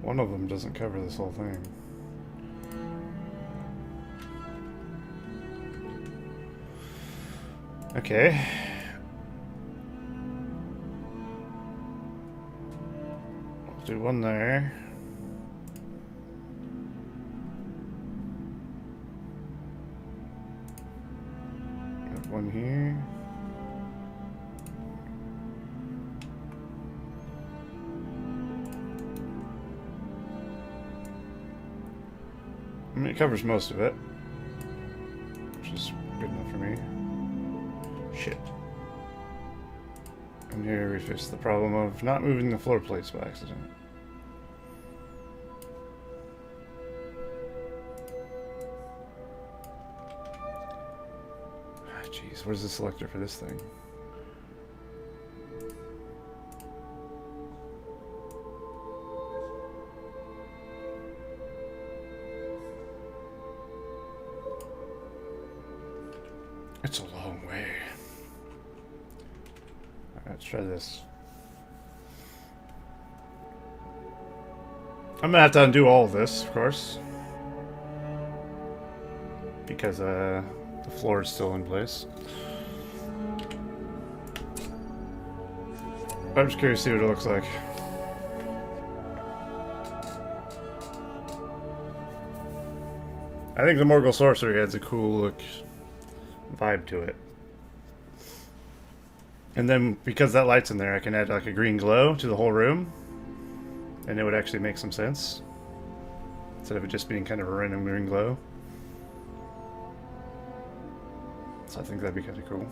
One of them doesn't cover this whole thing. Okay. I'll do one there. Got one here. I mean, it covers most of it, which is good enough for me. Shit. And here we face the problem of not moving the floor plates by accident. Jeez, where's the selector for this thing? It's a long way. Alright, let's try this. I'm gonna have to undo all of this, of course. Because the floor is still in place. I'm just curious to see what it looks like. I think the Morgul Sorcery adds a cool look vibe to it. And then because that light's in there, I can add like a green glow to the whole room, and it would actually make some sense instead of it just being kind of a random green glow. So I think that'd be kind of cool.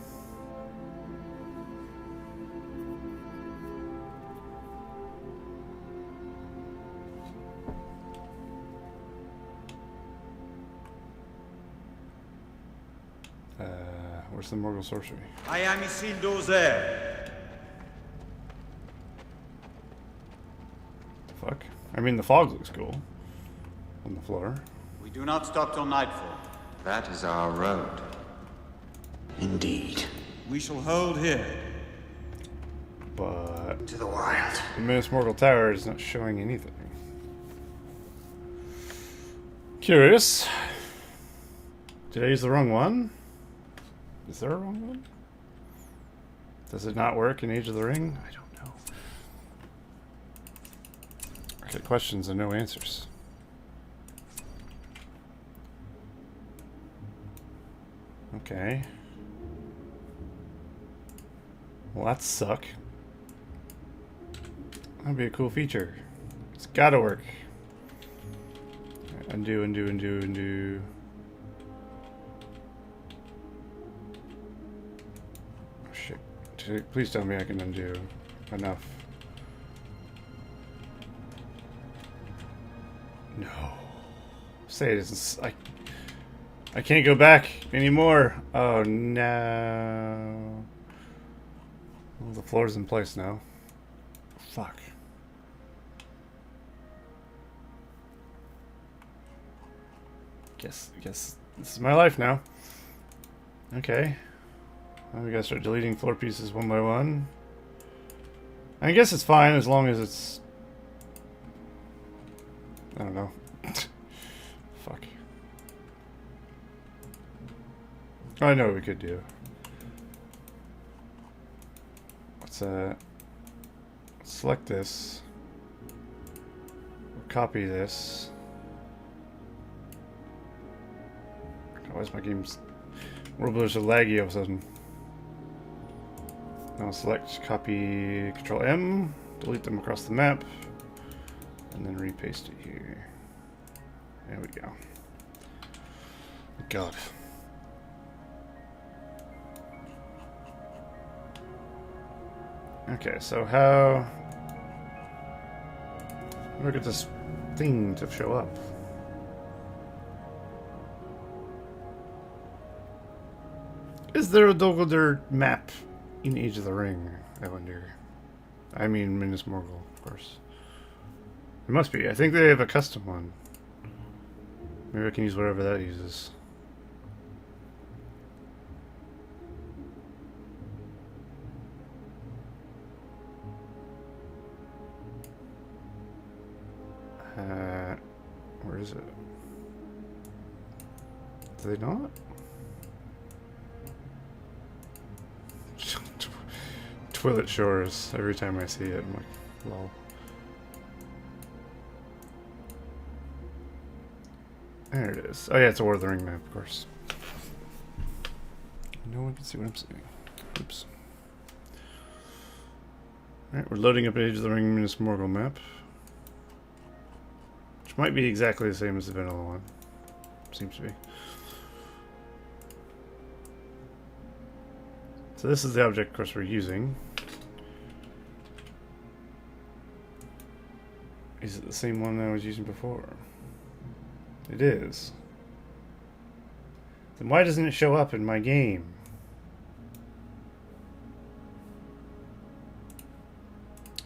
Where's the Morgul Sorcery? I am Isildur there. Fuck. I mean, the fog looks cool on the floor. We do not stop till nightfall. That is our road. Indeed. We shall hold here. But To the wild. the Minas Morgul Tower is not showing anything. Curious. Did I use the wrong one? Is there a wrong one? Does it not work in Age of the Ring? I don't know. I get questions and no answers. Okay. Well, that suck. That'd be a cool feature. It's gotta work. Alright, Undo, undo, undo, undo. Oh, shit. Please tell me I can undo. Enough. No. Say it isn't. I can't go back anymore. Oh no. Well, the floor's in place now. Fuck. Guess this is my life now. Okay. Well, we gotta start deleting floor pieces one by one. I guess it's fine as long as it's... I don't know. Fuck. I know what we could do. Let's select this. We'll copy this. Why is my game's World so laggy all of a sudden? Now select, copy, Control M, delete them across the map, and then repaste it here. There we go. God. Okay, so how do I get this thing to show up? Is there a Dol map in Age of the Ring, I wonder? I mean, Minas Morgul, of course. It must be. I think they have a custom one. Maybe I can use whatever that uses. Where is it? Do they not? Twilight Shores. Every time I see it, I'm like, lol. There it is. Oh yeah, it's a War of the Ring map, of course. No one can see what I'm saying. Oops. Alright, we're loading up Age of the Ring Minas Morgul map. Which might be exactly the same as the vanilla one. Seems to be. So this is the object, of course, we're using. Is it the same one that I was using before? It is. Then why doesn't it show up in my game?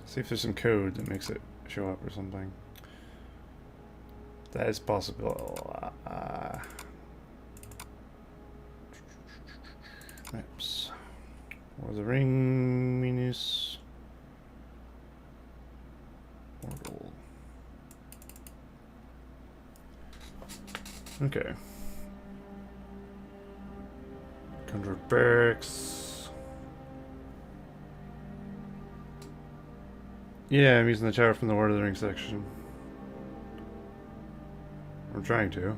See if there's some code that makes it show up or something. That is possible. Maps. Or the Ring Minas Morgul. Okay. Conjure Barracks. Yeah, I'm using the tower from the Lord of the Rings section. I'm trying to.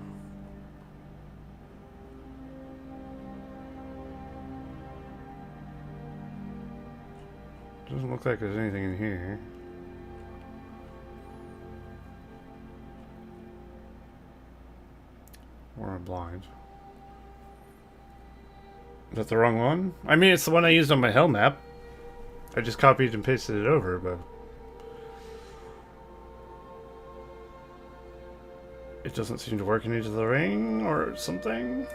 Doesn't look like there's anything in here. Or I'm blind. Is that the wrong one? I mean, it's the one I used on my hell map. I just copied and pasted it over, but... it doesn't seem to work in Age of the Ring or something.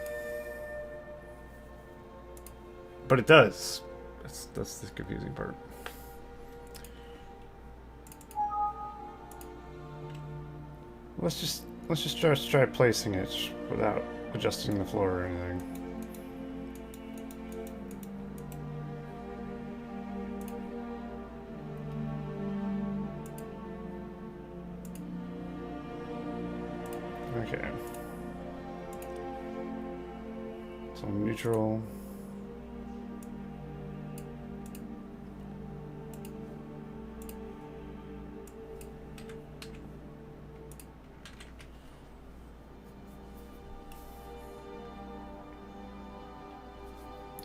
But it does. That's the confusing part. Let's just try placing it without adjusting the floor or anything. Okay. So neutral.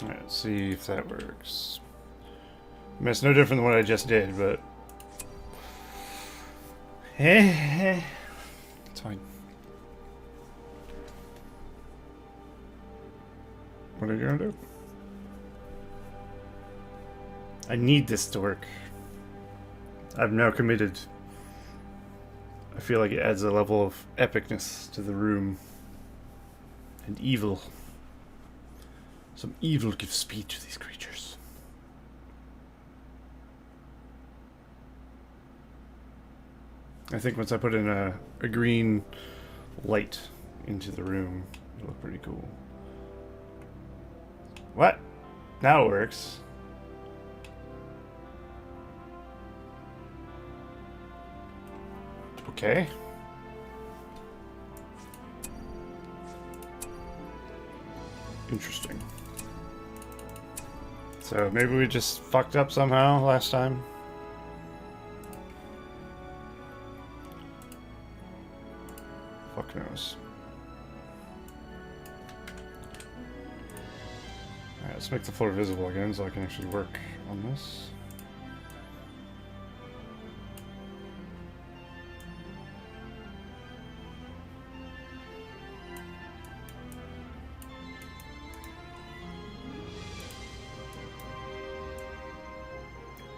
Alright, let's see if that works. I mean, it's no different than what I just did, but... it's fine. What are you gonna do? I need this to work. I've now committed. I feel like it adds a level of epicness to the room. And evil. Some evil gives speed to these creatures. I think once I put in a green light into the room, it'll look pretty cool. What? Now it works. Okay. Interesting. So maybe we just fucked up somehow last time. Fuck knows. Alright, let's make the floor visible again so I can actually work on this.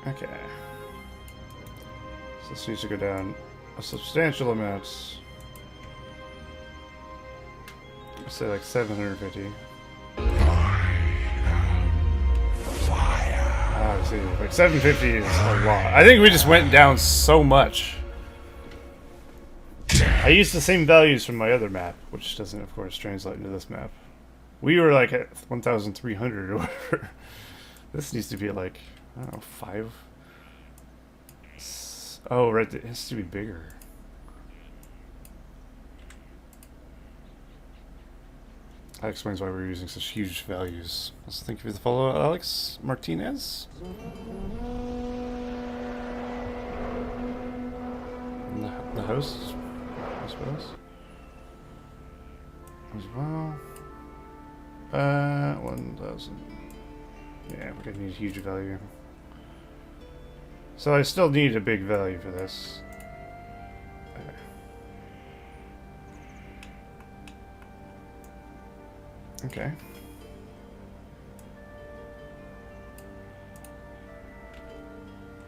Okay. So this needs to go down a substantial amount. Let's say like 750. Ah, I see. Like 750 is a lot. I think we just went down so much. I used the same values from my other map, which doesn't, of course, translate into this map. We were like at 1,300 or whatever. This needs to be like, I don't know, 5. Oh, right, it has to be bigger. That explains why we're using such huge values. Let's thank you for the follow, Alex Martinez. And the host, I suppose. As well. 1,000. Yeah, we're gonna need a huge value. So I still need a big value for this. Okay.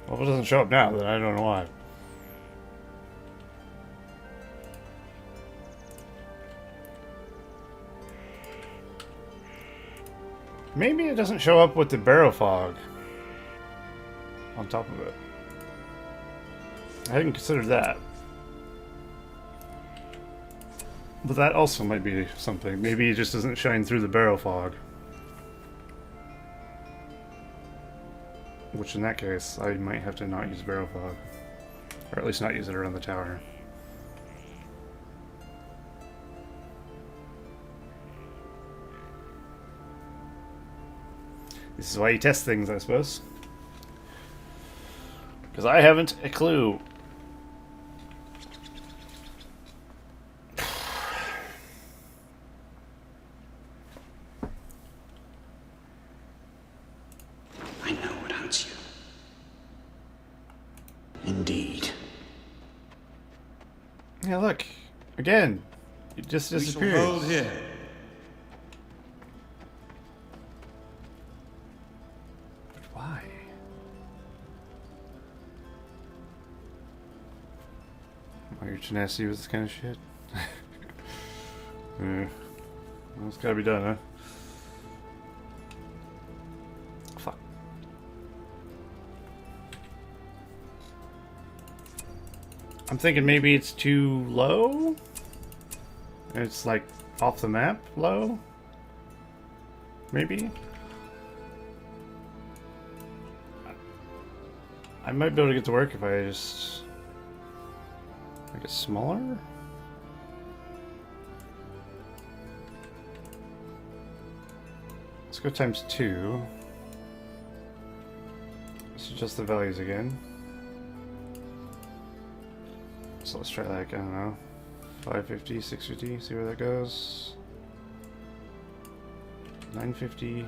Well, if it doesn't show up now, then I don't know why. Maybe it doesn't show up with the barrow fog on top of it. I hadn't considered that. But that also might be something. Maybe it just doesn't shine through the barrow fog. Which in that case, I might have to not use barrow fog. Or at least not use it around the tower. This is why you test things, I suppose. Because I haven't a clue. I know what hunts you. Indeed. Yeah, look. Again. It just We shall disappears. hold here. But why? Why you're too nasty with this kind of shit? Yeah. Well, it's gotta be done, huh? Fuck. I'm thinking maybe it's too low? It's like off the map low? Maybe? I might be able to get to work if I just make it smaller? Let's go times 2. Let's adjust the values again. So let's try like, I don't know, 550, 650, see where that goes. 950.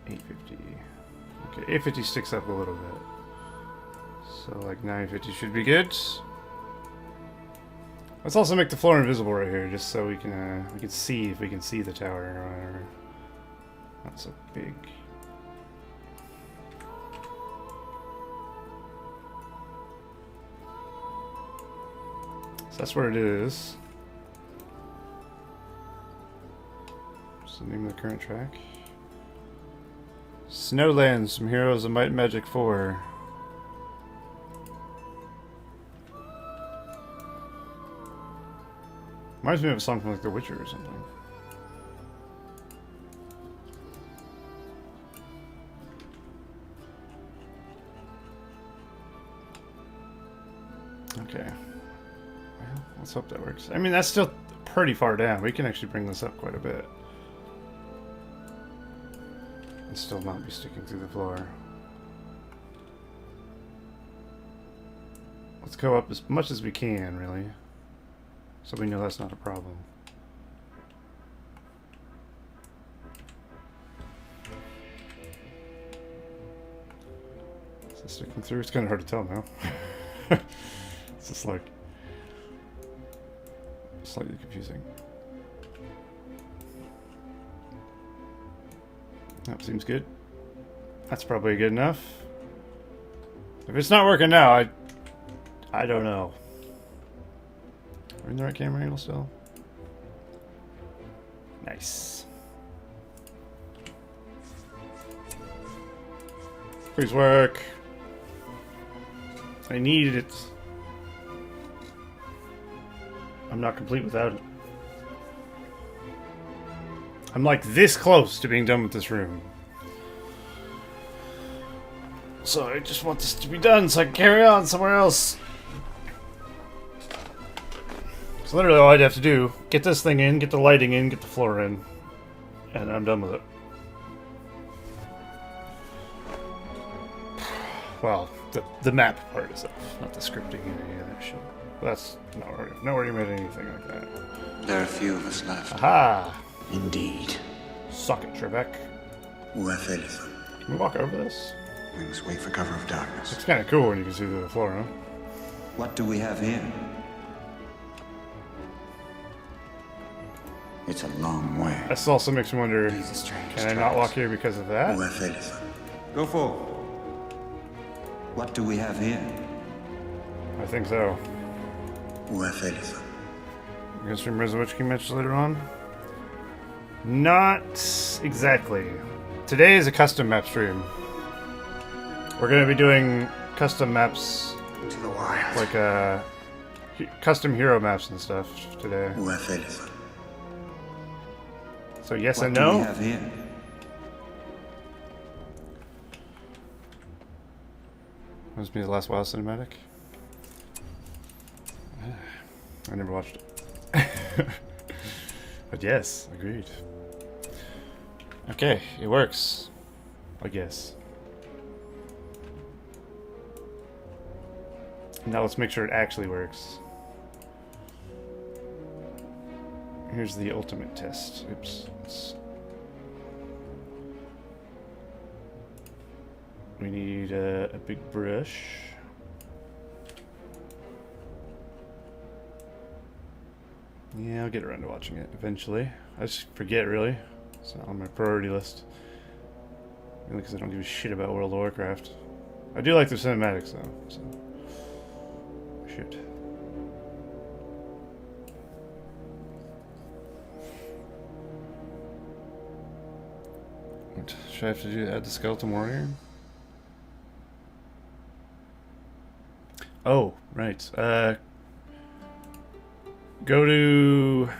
850. Okay, 850 sticks up a little bit. So like 950 should be good. Let's also make the floor invisible right here, just so we can see if we can see the tower or whatever. Not so big. So that's where it is. What's the name of the current track? Snowlands from Heroes of Might and Magic 4. Reminds me of a song from like The Witcher or something. Okay. Well, let's hope that works. I mean, that's still pretty far down. We can actually bring this up quite a bit. And still not be sticking through the floor. Let's go up as much as we can, really. So we know that's not a problem. Is it sticking through? It's kind of hard to tell now. It's just like slightly confusing. That seems good. That's probably good enough. If it's not working now, I don't know. Are we in the right camera angle still? Nice. Please work. I needed it. I'm not complete without it. I'm like this close to being done with this room. So I just want this to be done so I can carry on somewhere else. So literally all I'd have to do, get this thing in, get the lighting in, get the floor in, and I'm done with it. Well, the map part is not the scripting and any of that shit. That's not worrying about anything like that. There are few of us left. Aha! Indeed. Suck it, Trebek. Uathelithon. Can we walk over this? We must wait for cover of darkness. It's kind of cool when you can see the floor, huh? What do we have here? It's a long way. This also makes me wonder, These are strange can I not walk here because of that? Uathelithon. Go forward. What do we have here? I think so. Uathelithon. We're gonna stream Resurrection match later on? Not exactly. Today is a custom map stream. We're gonna be doing custom maps, To the wild. like custom hero maps and stuff today. Uathelithon. So yes What and do we no. have here? Must be the last WoW cinematic. I never watched it. But yes, agreed. Okay, it works. I guess. Now let's make sure it actually works. Here's the ultimate test. Oops. We need a big brush. Yeah, I'll get around to watching it eventually. I just forget, really. It's not on my priority list. Mainly because I don't give a shit about World of Warcraft. I do like the cinematics, though, so... Shit. What should I have to do to add the Skeleton Warrior? Oh, right. Go to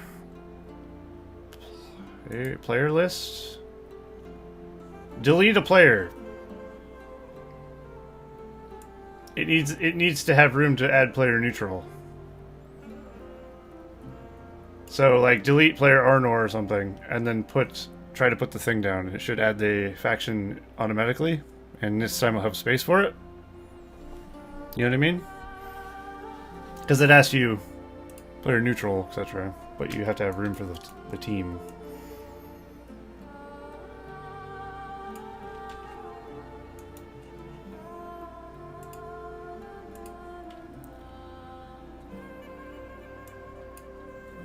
player list. Delete a player. It needs to have room to add player neutral. So like delete player Arnor or something, and then try to put the thing down. It should add the faction automatically, and this time I'll have space for it. You know what I mean? Because it asks you player neutral, etc. But you have to have room for the team.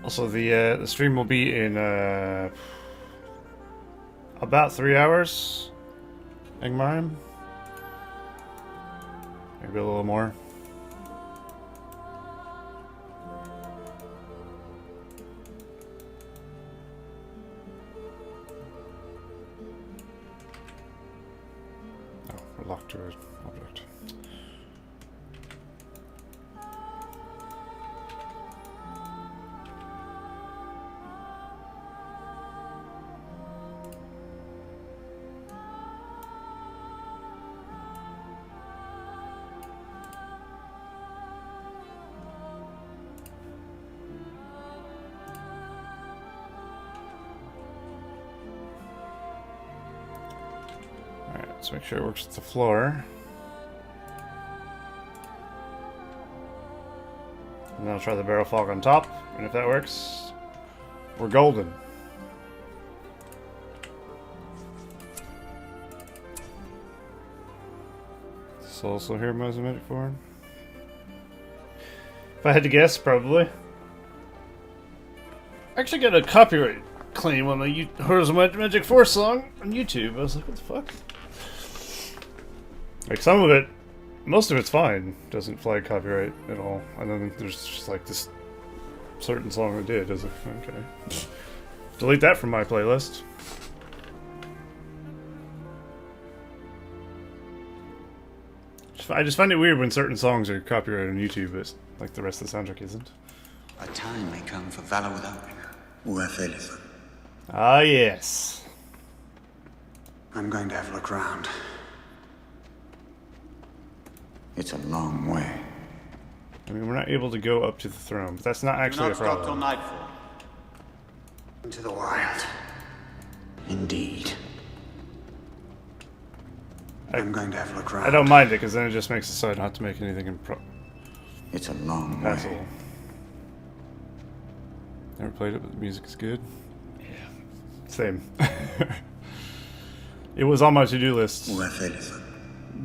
Also, the stream will be in about 3 hours. Angmar, maybe a little more. Oh, we're locked to an object. Let's make sure it works with the floor. And then I'll try the barrel fog on top, and if that works, we're golden. So also here Mesomatic form. If I had to guess, probably. I actually got a copyright claim on the Horrors Magic 4 song on YouTube. I was like, what the fuck? Like, some of it, most of it's fine. Doesn't flag copyright at all. And then there's just like this certain song that did. I was like, okay. Delete that from my playlist. I just find it weird when certain songs are copyrighted on YouTube, but like the rest of the soundtrack isn't. A time may come for valor without me. Ah, yes. I'm going to have a look round. It's a long way. I mean, we're not able to go up to the throne, but that's not Do actually not a stop till problem. nightfall. Into the wild. Indeed. I'm going to have a look round. I don't mind it, because then it just makes it so I don't have to make anything in It's a long That's way. all. Never played it, but the music is good. Yeah. Same. It was on my to-do list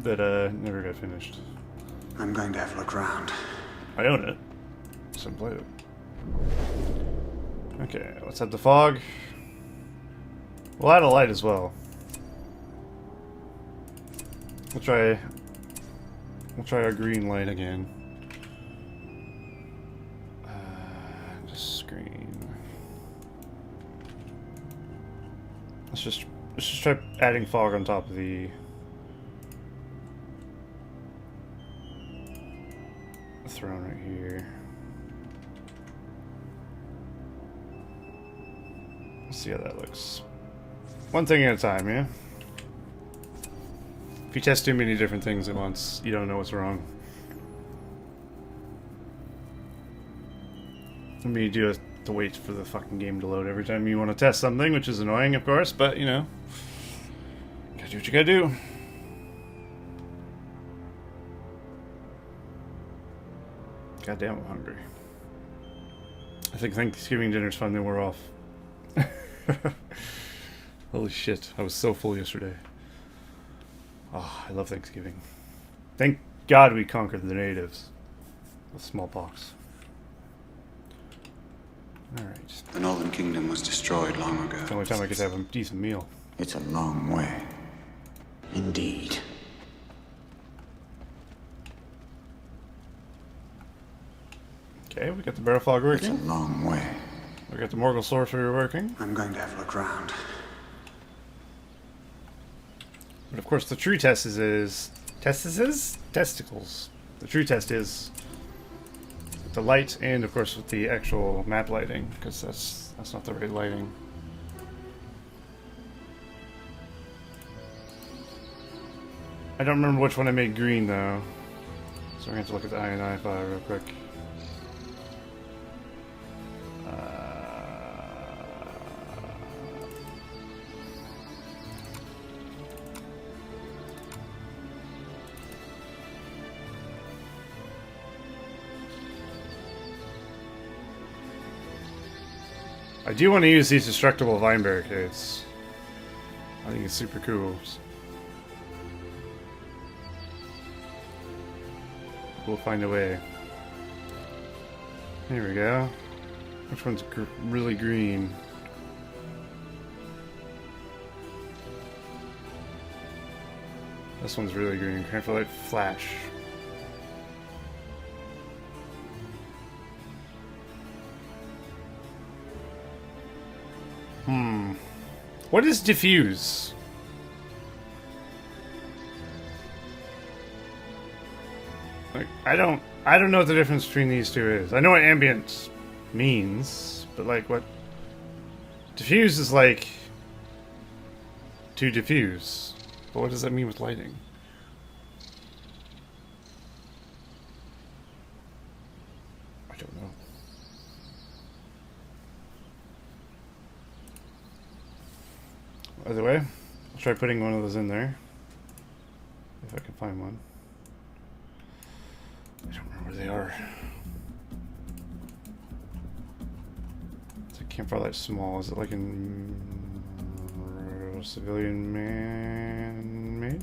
that never got finished. I'm going to have a look round. I own it. Just haven't played it. Okay, let's have the fog. We'll add a light as well. We'll try our green light again. Just screen. Let's just try adding fog on top of the throne right here. Let's see how that looks. One thing at a time, yeah? If you test too many different things at once, you don't know what's wrong. I mean, you do have to wait for the fucking game to load every time you want to test something, which is annoying, of course, but, you know. Gotta do what you gotta do. Goddamn, I'm hungry. I think Thanksgiving dinner's finally wore off. Holy shit, I was so full yesterday. Oh, I love Thanksgiving. Thank God we conquered the natives with smallpox. Alright. The Northern Kingdom was destroyed long ago. It's the only time I could have a decent meal. It's a long way. Indeed. Okay, we got the barrel fog It's a working. long way. We got the Morgul sorcery working. I'm going to have a look round. But of course the true test is... Testicles. The true test is the light and of course with the actual map lighting, because that's not the right lighting. I don't remember which one I made green though. So we're going to have to look at the INI file real quick. I do want to use these destructible vine barricades. I think it's super cool. We'll find a way. Here we go. Which one's really green? This one's really green. Crampolite Flash. What is diffuse? Like, I don't know what the difference between these two is. I know what ambient means, but like what diffuse is like to diffuse. But what does that mean with lighting? I don't know. Either way, I'll try putting one of those in there. If I can find one. I don't remember where they are. It's a campfire light small. Is it like in civilian man-made?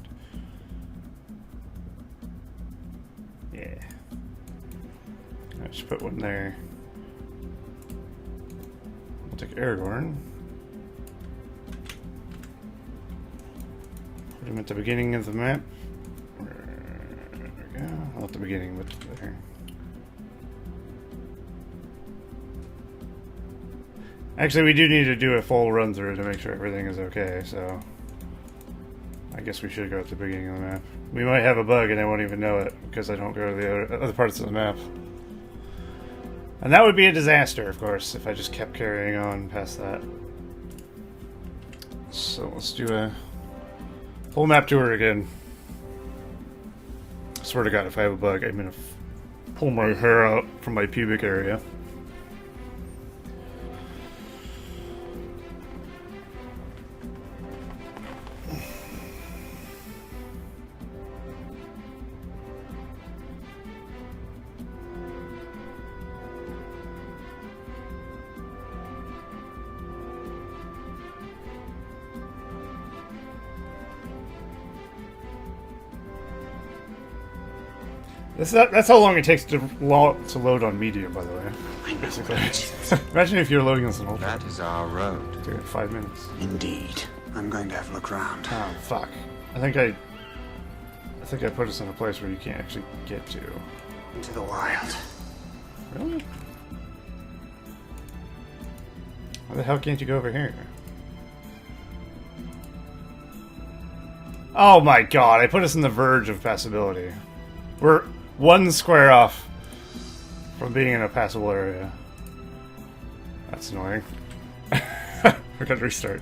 Yeah. I just put one there. I'll take Aragorn. Put him at the beginning of the map. There we go. Not at the beginning, but there. Actually, we do need to do a full run through to make sure everything is okay, so I guess we should go at the beginning of the map. We might have a bug and I won't even know it because I don't go to the other parts of the map. And that would be a disaster, of course, if I just kept carrying on past that. So let's do a full map tour again. I swear to God, if I have a bug, I'm gonna pull my hair out from my pubic area. That's how long it takes to load on Medium, by the way. Basically. Imagine if you're loading this in Ultra. That is our road. It's like 5 minutes. Indeed. I'm going to have a look around. Oh fuck! I think I put us in a place where you can't actually get to. Into the wild. Really? Why the hell can't you go over here? Oh my God! I put us in the verge of passability. We're 1 square off from being in a passable area. That's annoying. We gotta restart.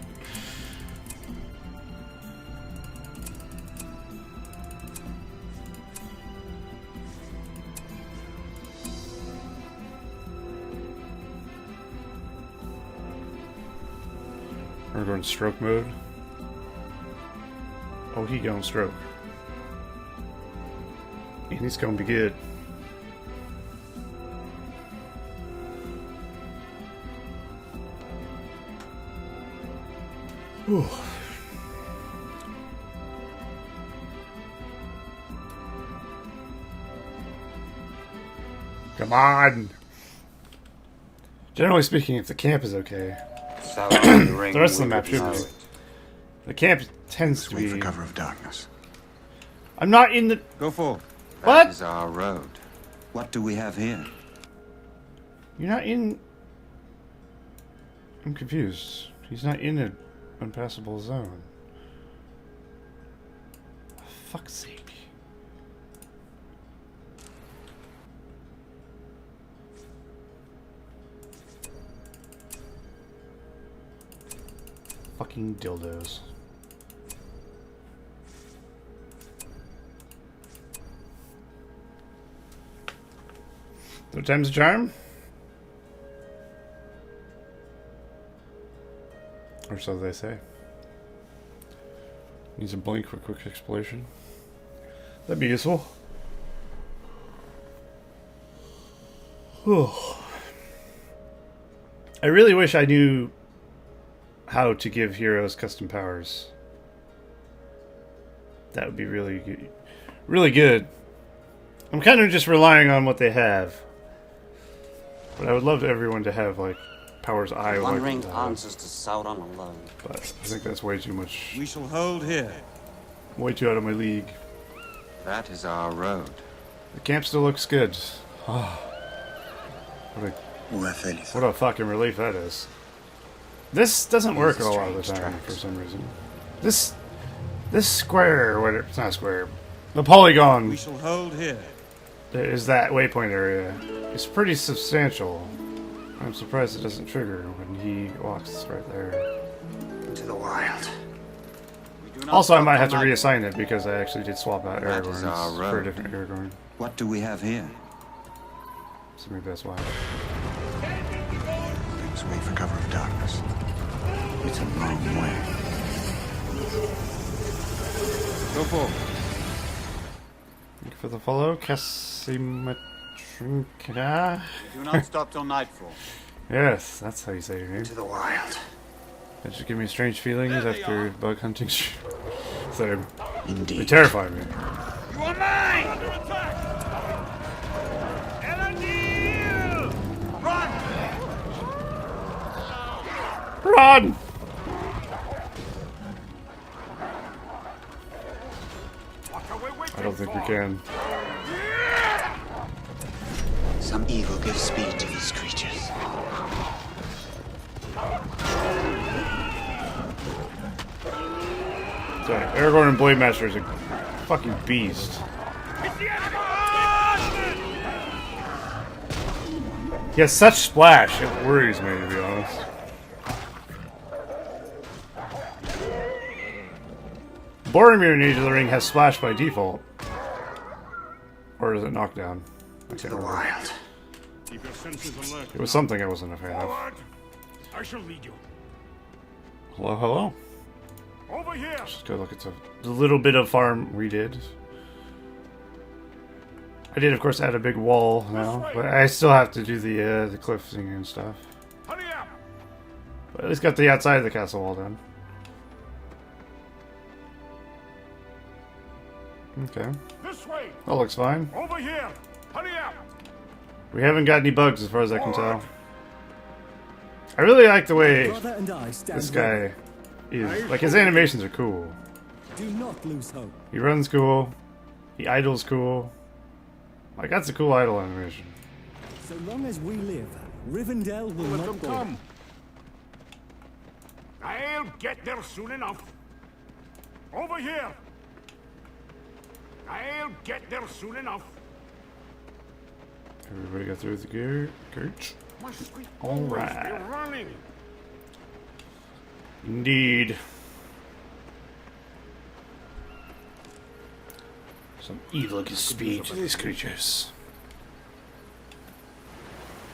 We're going stroke mode. Oh, he going stroke. And he's gonna be good. Whew. Come on! Generally speaking, if the camp is okay, the rest of the map should be. The camp tends to Wait for be. cover of darkness. I'm not in the. Go for. What? That is our road. What do we have here? You're not in. I'm confused. He's not in an unpassable zone. For fuck's sake. Fucking dildos. Third time's a charm? Or so they say. Needs a blink for quick exploration. That'd be useful. Whew. I really wish I knew how to give heroes custom powers. That would be really good. Really good. I'm kind of just relying on what they have. But I would love everyone to have, like, Power's Eye. One like ring that. answers to Sauron alone. But I think that's way too much. We shall hold here. Way too out of my league. That is our road. The camp still looks good. Oh, what a fucking relief that is. This doesn't work a lot of the time for some reason. This square, whatever, it's not square. The polygon We shall hold here. is that waypoint area. It's pretty substantial. I'm surprised it doesn't trigger when he walks right there. To the wild. We do not Also, I stop might have to till reassign it because I actually did swap out That is our Aragorn for a road. different Aragorn. What do we have here? So maybe that's why. Swing for cover of darkness. It's a long way. Go forward. Thank you for the follow, Casimatrinka. We do not stop till nightfall. Yes, that's how you say your name. To the wild. That should give me strange feelings after bug hunting. So they Indeed. terrify me. You are mine! Under attack! Elendil! Run! Run! What are we waiting I don't think we for? can. Some evil gives speed to these creatures. Sorry, Aragorn and Blade Master is a fucking beast. It's the enemy! He has such splash, it worries me to be honest. Boromir in Age of the Ring has splash by default. Or is it knockdown? I can't To the remember. wild. Keep your senses alert. It was something I wasn't a fan of. Forward! I shall lead you. Hello, hello. Over here! Just go look at the little bit of farm we did. I did, of course, add a big wall now, but I still have to do the cliff thing and stuff. Hurry up! But at least got the outside of the castle wall done. Okay, This way! that looks fine. Over here! Hurry up! We haven't got any bugs as far as I can tell. I really like the way Brother and I stand this ready. guy is. Like, his animations are cool. Do not lose hope. He runs cool. He idles cool. Like, that's a cool idle animation. So long as we live, Rivendell will Let not them go. come. I'll get there soon enough. Over here! I'll get there soon enough. Everybody got through the Gurch. Must we All always right. be running? Indeed. Some evil gives speed to these creatures.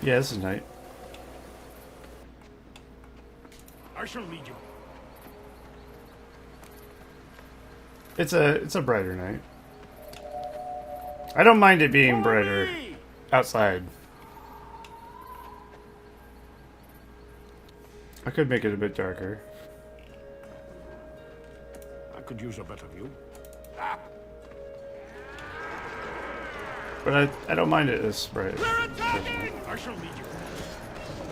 Yeah, this is night. I shall lead you. It's a brighter night. I don't mind it being brighter Me! outside. I could make it a bit darker. I could use a better view. But I don't mind it this bright. We're attacking! I shall lead you.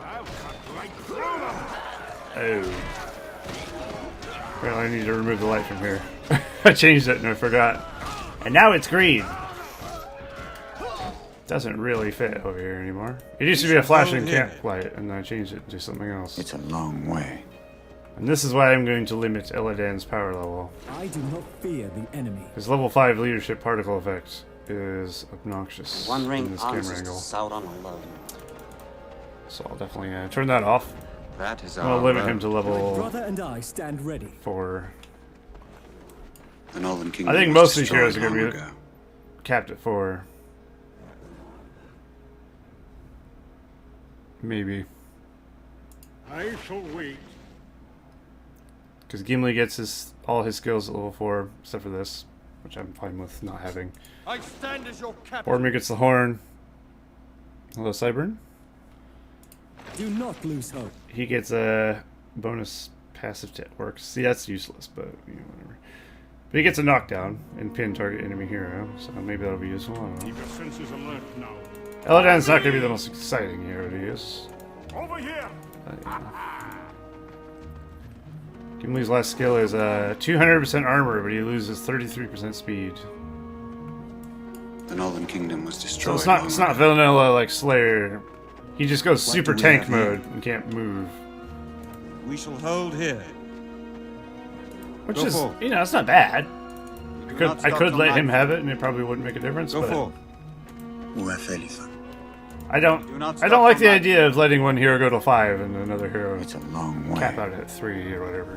I'll cut right through them. Oh. Well, I need to remove the light from here. I changed it and I forgot. And now it's green. Doesn't really fit over here anymore. It used to be a flashing camp light, and I changed it to something else. It's a long way. And this is why I'm going to limit Eladan's power level. I do not fear the enemy. His level 5 leadership particle effect is obnoxious One in ring this camera answers to angle. Sauron alone. So I'll definitely turn that off. That is I'll our limit road. him to level Brother and I stand ready. 4. The Northern Kingdom I think was most of these heroes destroyed are going long to be ago. capped at 4. Maybe. I shall wait. Because Gimli gets all his skills at level 4, except for this, which I'm fine with not having. I stand as your captain. Boromir gets the horn. Hello, Cyburn. Do not lose hope. He gets a bonus passive works. See, that's useless, but you know, whatever. But he gets a knockdown and pin target enemy hero, so maybe that'll be useful. I don't know. Keep your senses alert now. Elladan's not going to be the most exciting hero to use. Over here! Gimli's last skill is 200% armor, but he loses 33% speed. The Northern Kingdom was So destroyed. it's not vanilla like Slayer. He just goes What super do we tank have here? mode and can't move. We shall hold here. Which Go is, for. you know, it's not bad. Do I not stop could till let him nightfall. have it and it probably wouldn't make a difference, Go but for. Uafelitha. I don't Do not I stop don't like till the night. idea of letting one hero go to 5 and another hero It's a long way. cap out at 3 or whatever.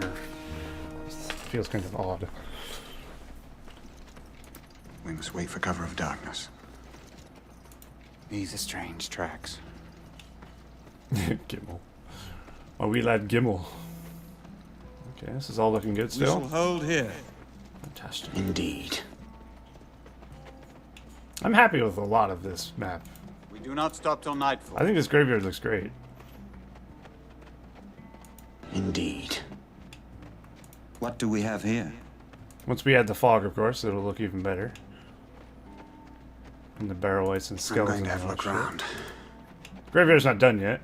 It feels kind of odd. We must wait for cover of darkness. These are strange tracks. Gimel. My wee lad Gimel. Okay, this is all looking good We shall still. hold here. Fantastic. Indeed. I'm happy with a lot of this map. We do not stop till nightfall. I think this graveyard looks great. Indeed. What do we have here? Once we add the fog, of course, it'll look even better. And the barrel whites and I'm skeletons. going to have a and all look that shit. around. Graveyard's not done yet.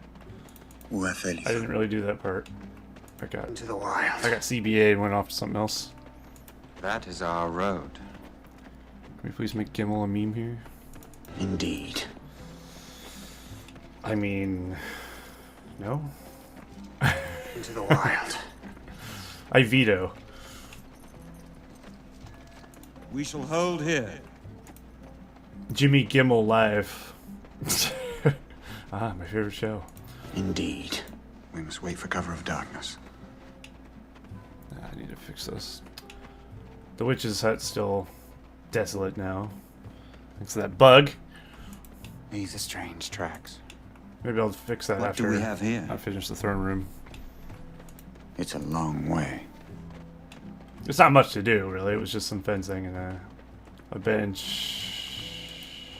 I Uafelitha. didn't really do that part. I got Into the wild. CBA and went off to something else. That is our road. Can we please make Gimel a meme here? Indeed. I mean, no. Into the wild. I veto. We shall hold here. Jimmy Kimmel live. My favorite show. Indeed. We must wait for cover of darkness. I need to fix this. The witch's hut's still desolate now. Thanks to that bug. These are strange tracks. Maybe I'll fix that What after do we have here? I finish the throne room. It's a long way. It's not much to do, really. It was just some fencing and a bench.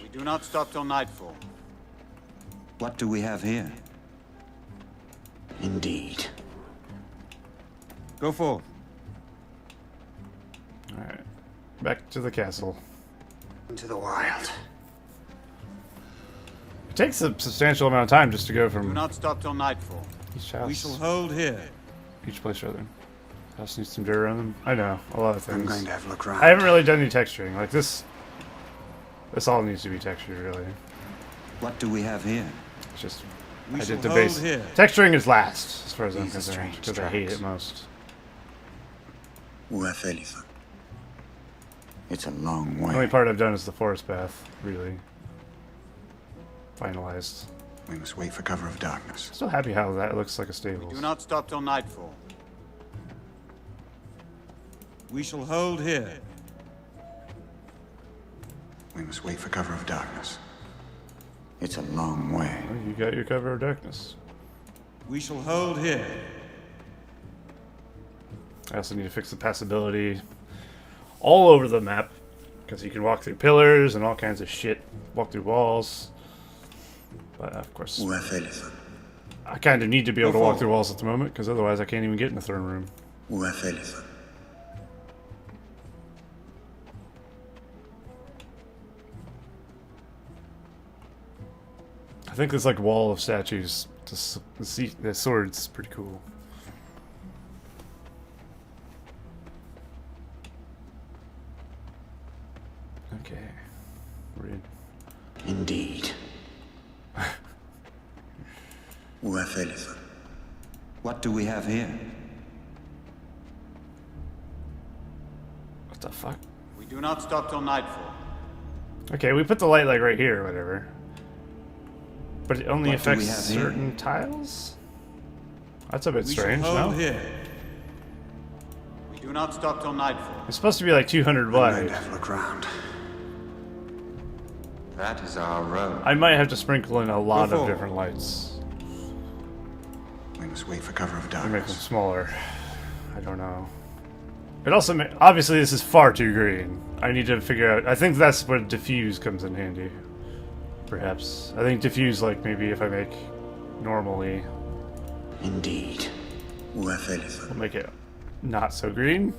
We do not stop till nightfall. What do we have here? Indeed. Go for. Alright. Back to the castle. Into the wild. It takes a substantial amount of time just to go Do from not stop till nightfall. each house. We shall hold here. Each place, rather. House needs some dirt on them. I know, a lot of I'm things. going to have a look around. I haven't really done any texturing. Like this all needs to be textured, really. What do we have here? It's just We I shall did the hold base. here. Texturing is last, as far as I'm These are concerned, strange because I hate tracks. it most. Uafelitha. It's a long The only way. part I've done is the forest path, really. Finalized. We must wait for cover of darkness. Still happy how that looks like a Do stables. not stop till nightfall. We shall hold here. We must wait for cover of darkness. It's a long way. Well, you got your cover of darkness. We shall hold here. I also need to fix the passability all over the map, because you can walk through pillars and all kinds of shit. Walk through walls. But of course, Uafelitha. I kind of need to be able to walk through walls at the moment, because otherwise I can't even get in the throne room. Uafelitha. I think this like wall of statues, the sword's pretty cool. Okay, we're in. Indeed. Uafelitha. What do we have here? What the fuck? We do not stop till nightfall. Okay, we put the light like right here or whatever. But it only What do we affects have here? certain tiles? That's a bit We strange, shall hold no? here. We do not stop till nightfall. It's supposed to be like 200 I'm going wide. to have a look around. That is our road. I might have to sprinkle in a lot Go of for it. different lights. We must wait for cover of To make them darkness. smaller. I don't know. It also obviously this is far too green. I need to figure out. I think that's where diffuse comes in handy. Perhaps. I think diffuse, like maybe if I make normally. Indeed. Où a fait les autres? We'll make it not so green.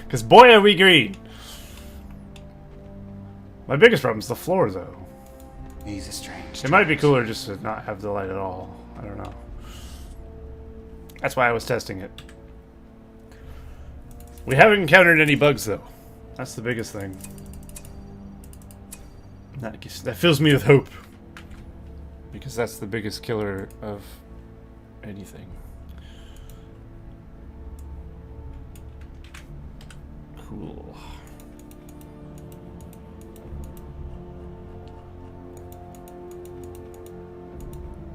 Because boy are we green! My biggest problem is the floor, though. These are strange. It might be cooler just to not have the light at all. I don't know. That's why I was testing it. We haven't encountered any bugs, though. That's the biggest thing. That fills me with hope. Because that's the biggest killer of anything. Cool.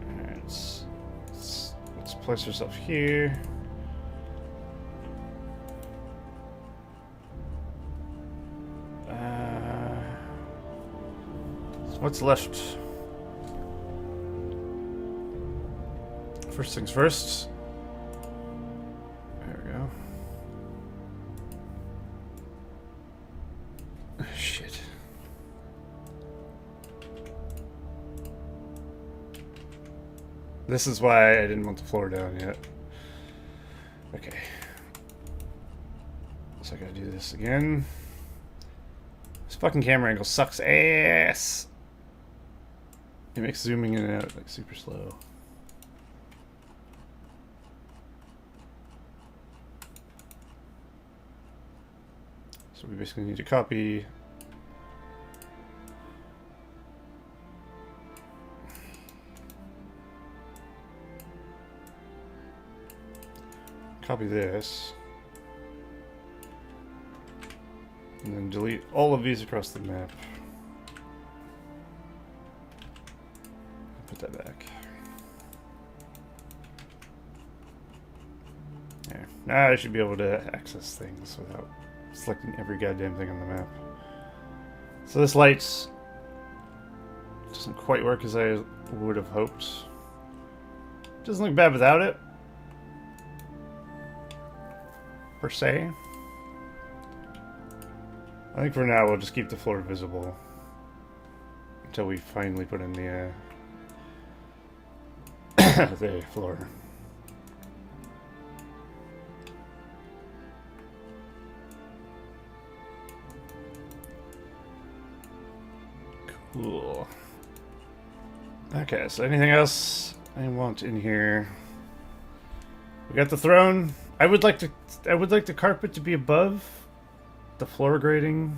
Alright, let's place ourselves here. So what's left? First things first. There we go. Shit. This is why I didn't want the floor down yet. Okay. So I gotta do this again. This fucking camera angle sucks ass. It makes zooming in and out like super slow. So we basically need to copy this and then delete all of these across the map. Put that back. There. Now I should be able to access things without selecting every goddamn thing on the map. So this light doesn't quite work as I would have hoped. Doesn't look bad without it, per se. I think for now we'll just keep the floor visible until we finally put in the the floor. Cool. Okay, so anything else I want in here? We got the throne. I would like the carpet to be above the floor grating.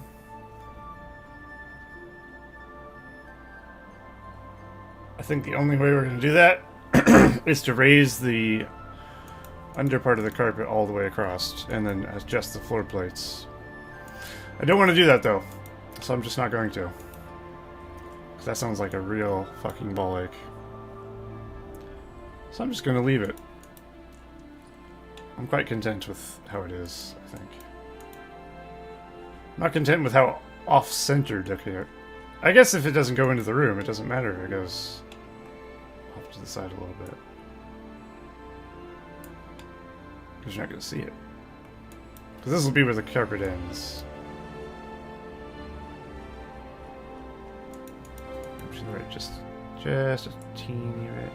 I think the only way we're going to do that is to raise the under part of the carpet all the way across and then adjust the floor plates. I don't want to do that though, so I'm just not going to. Because that sounds like a real fucking ball ache. So I'm just going to leave it. I'm quite content with how it is, I think. I'm not content with how off-centered, okay. I guess if it doesn't go into the room, it doesn't matter if it goes off to the side a little bit. Because you're not going to see it. Because this will be where the carpet ends. Right, just a teeny bit.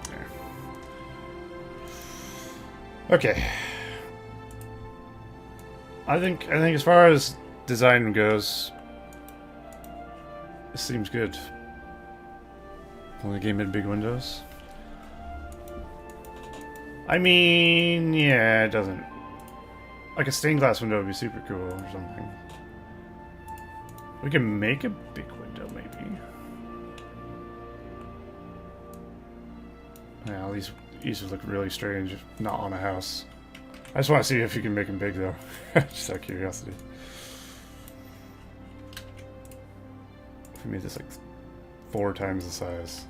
There. Okay. I think as far as design goes, this seems good. Only game had big windows. I mean, yeah, it doesn't. Like a stained glass window would be super cool or something. We can make a big window, maybe. Yeah, these would look really strange if not on a house. I just want to see if you can make them big, though. Just out of curiosity. If we made this like 4 times the size.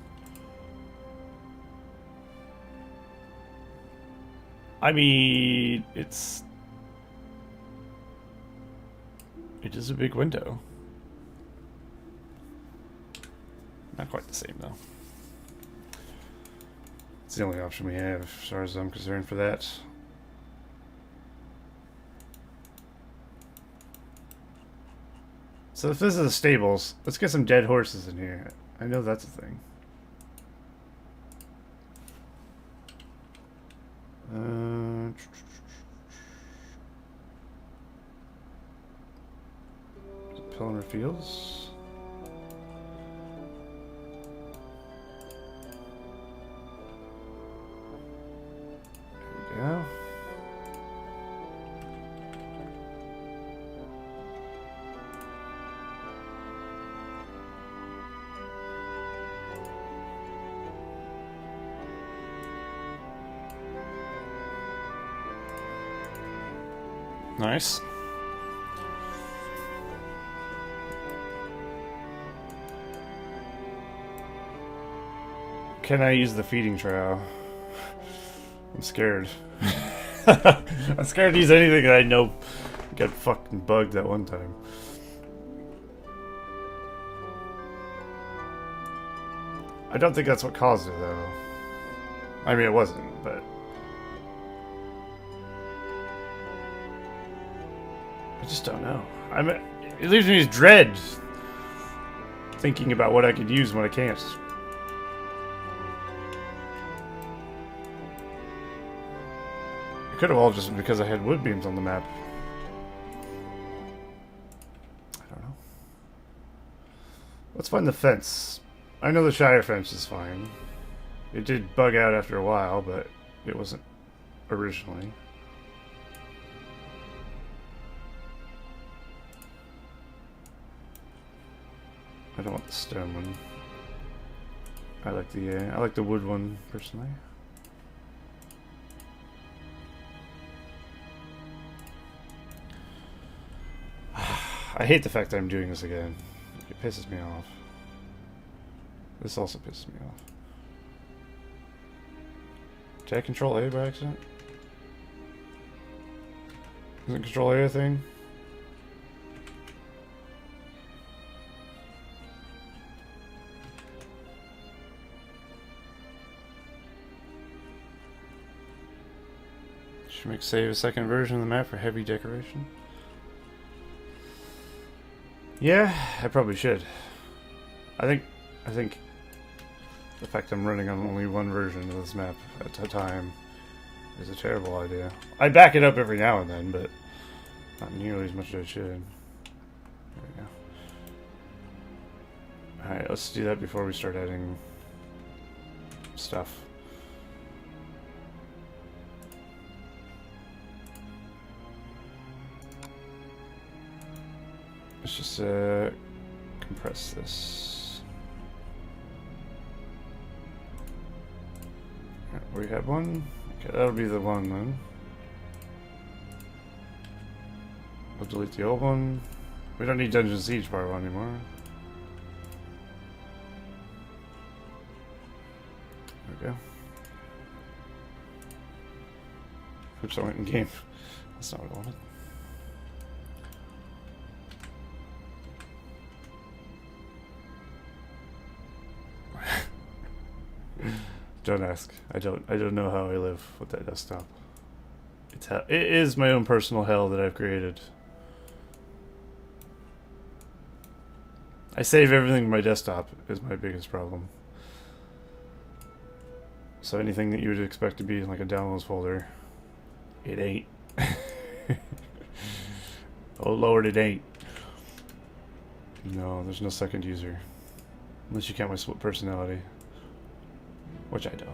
I mean, it is a big window. Not quite the same, though. It's the only option we have, as far as I'm concerned, for that. So if this is the stables, let's get some dead horses in here. I know that's a thing. Pillar Fields. There we go. Nice. Can I use the feeding trowel? I'm scared. I'm scared to use anything that I know got fucking bugged that one time. I don't think that's what caused it, though. I mean, it wasn't, but... I just don't know. It leaves me with dread. Thinking about what I could use when I can't. It could have all just been because I had wood beams on the map. I don't know. Let's find the fence. I know the Shire fence is fine. It did bug out after a while, but it wasn't originally. I don't want the stone one. I like the wood one personally. I hate the fact that I'm doing this again. It pisses me off. This also pisses me off. Did I control A by accident? Isn't control A a thing? Should make save a second version of the map for heavy decoration. Yeah, I probably should. I think the fact I'm running on only one version of this map at a time is a terrible idea. I back it up every now and then, but not nearly as much as I should. There we go. Alright, let's do that before we start adding stuff. Let's just compress this. We had one. Okay, that'll be the one then. We'll delete the old one. We don't need Dungeon Siege Part 1 anymore. There we go. Oops, I went in game. That's not what I wanted. Don't ask. I don't know how I live with that desktop. It is my own personal hell that I've created. I save everything on my desktop is my biggest problem. So anything that you would expect to be like a downloads folder, it ain't. Oh Lord, it ain't. No, there's no second user. Unless you count my split personality. Which I don't.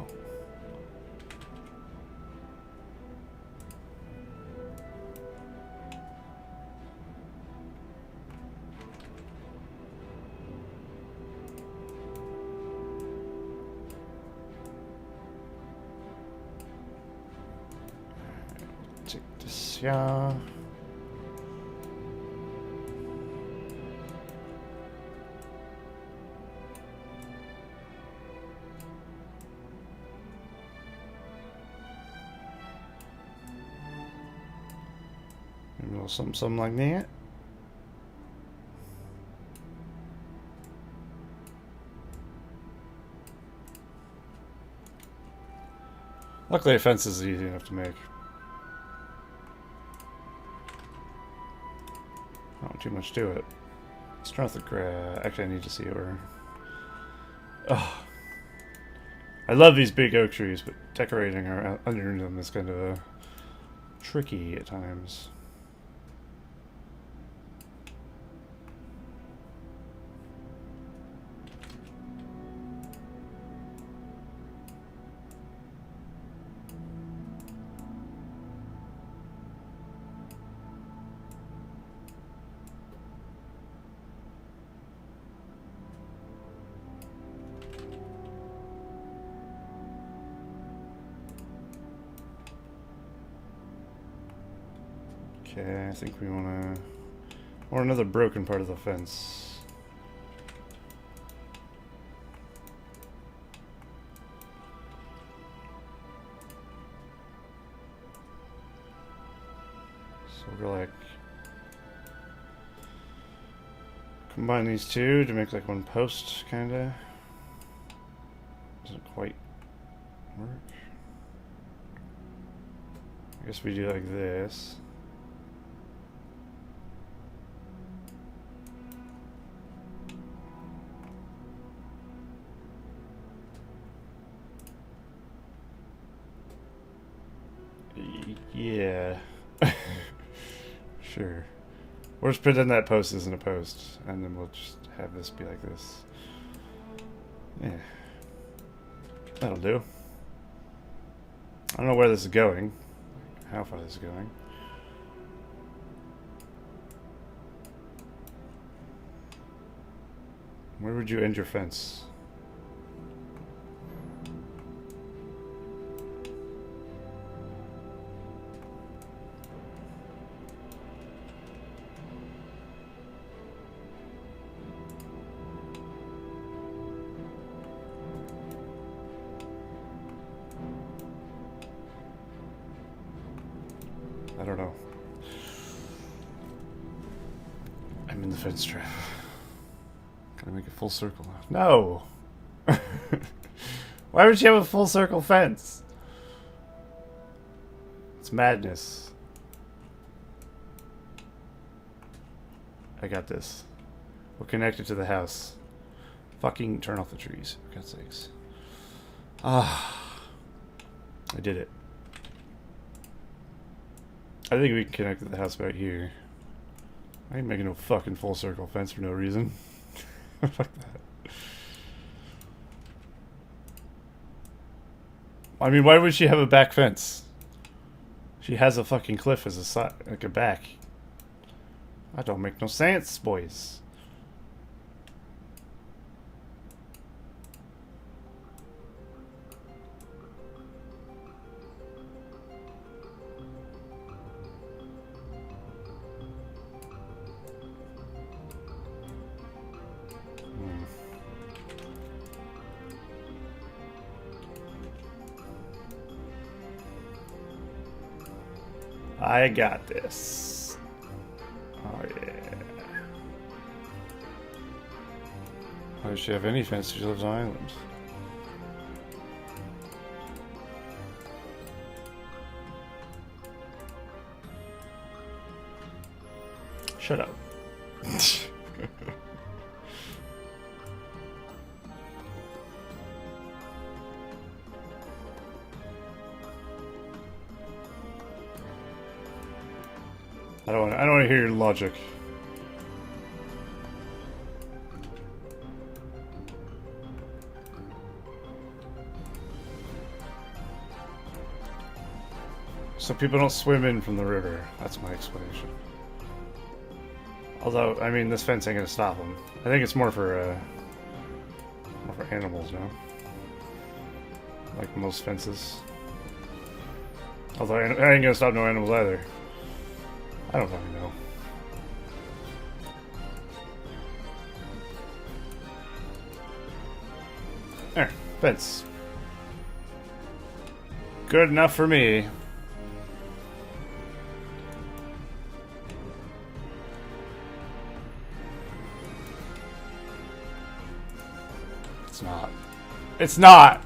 Take this, yeah. Maybe something like that. Luckily, a fence is easy enough to make. Not too much to it. Strength of actually, I need to see where. I love these big oak trees, but decorating under them is kind of tricky at times. Okay, I think we want to... Or another broken part of the fence. So we're like... Combine these two to make like one post, kinda. Doesn't quite work. I guess we do like this. Yeah. Sure. We'll just pretend that post isn't a post, and then we'll just have this be like this. Yeah. That'll do. I don't know where this is going. How far this is going. Where would you end your fence? I don't know. I'm in the fence trap. Gotta make a full circle now. No! Why would you have a full circle fence? It's madness. I got this. We're connected to the house. Fucking turn off the trees, for God's sakes. Ah. I did it. I think we can connect to the house right here. I ain't making no fucking full circle fence for no reason. Fuck that. I mean, why would she have a back fence? She has a fucking cliff as a side, like a back. That don't make no sense, boys. I got this. Oh yeah. Why does she have any fence? She lives on islands. Shut up. I don't want to hear your logic. So people don't swim in from the river. That's my explanation. Although, I mean, this fence ain't gonna stop them. I think it's more for animals now. Like most fences. Although I ain't gonna stop no animals either. I don't fucking know. There, fence. Good enough for me. It's not. It's not!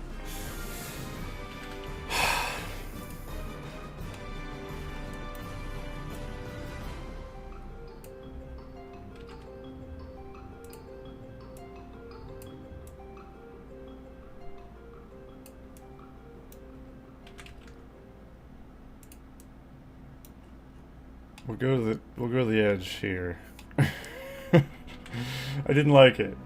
We'll go to the edge here. I didn't like it.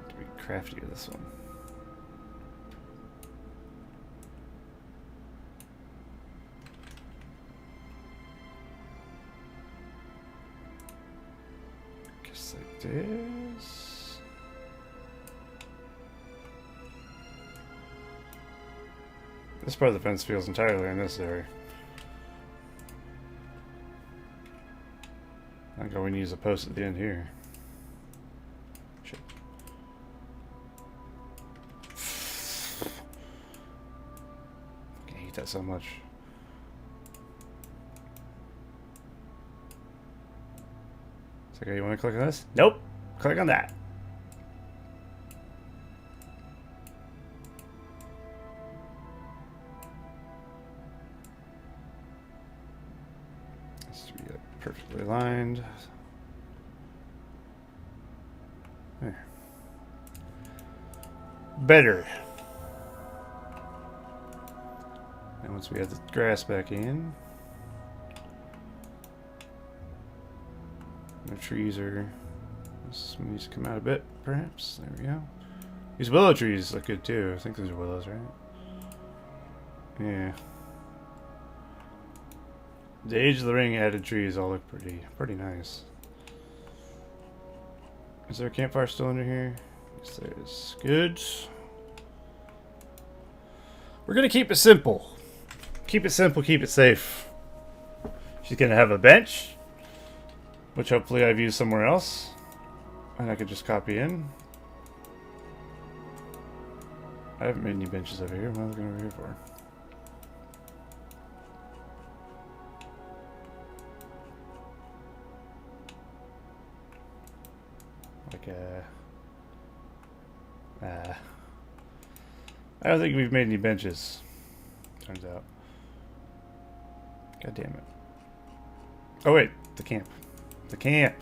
To be crafty with this one. Guess like this. This part of the fence feels entirely unnecessary. I think all we need is a post at the end here. Shit. I hate that so much. It's like, oh, you want to click on this? Nope. Click on that. Has to be perfectly aligned. There. Better. And once we have the grass back in, the trees are. This needs to come out a bit, perhaps. There we go. These willow trees look good too. I think those are willows, right? Yeah. The Age of the Ring added trees all look pretty nice. Is there a campfire still under here? Yes, there is. Good. We're gonna keep it simple. Keep it simple, keep it safe. She's gonna have a bench, which hopefully I've used somewhere else. And I could just copy in. I haven't made any benches over here. What am I looking over here for? Like I don't think we've made any benches. Turns out. God damn it. Oh wait, the camp. The camp.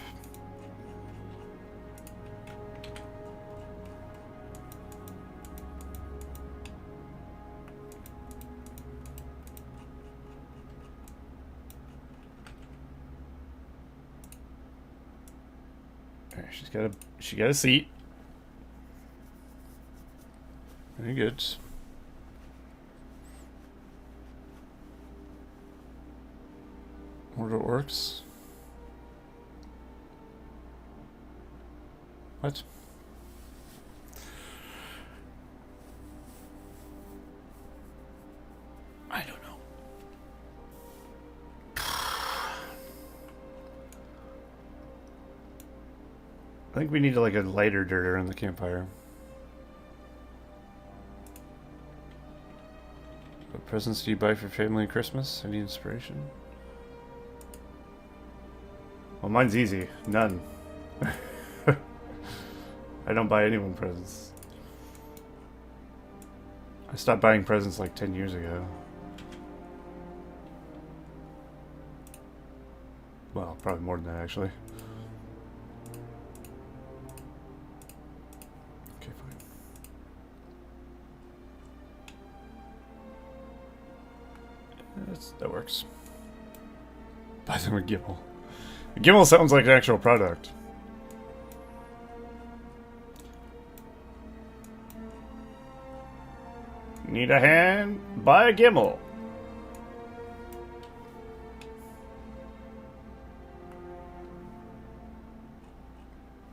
Alright, she got a seat. Very good. Wonder if it works. What? I don't know. I think we need like a lighter dirt around the campfire. What presents do you buy for family and Christmas? Any inspiration? Well, mine's easy. None. I don't buy anyone presents. I stopped buying presents like 10 years ago. Well, probably more than that, actually. Okay, fine. That works. Buy them a Gimel. A Gimel sounds like an actual product. Need a hand? Buy a Gimel.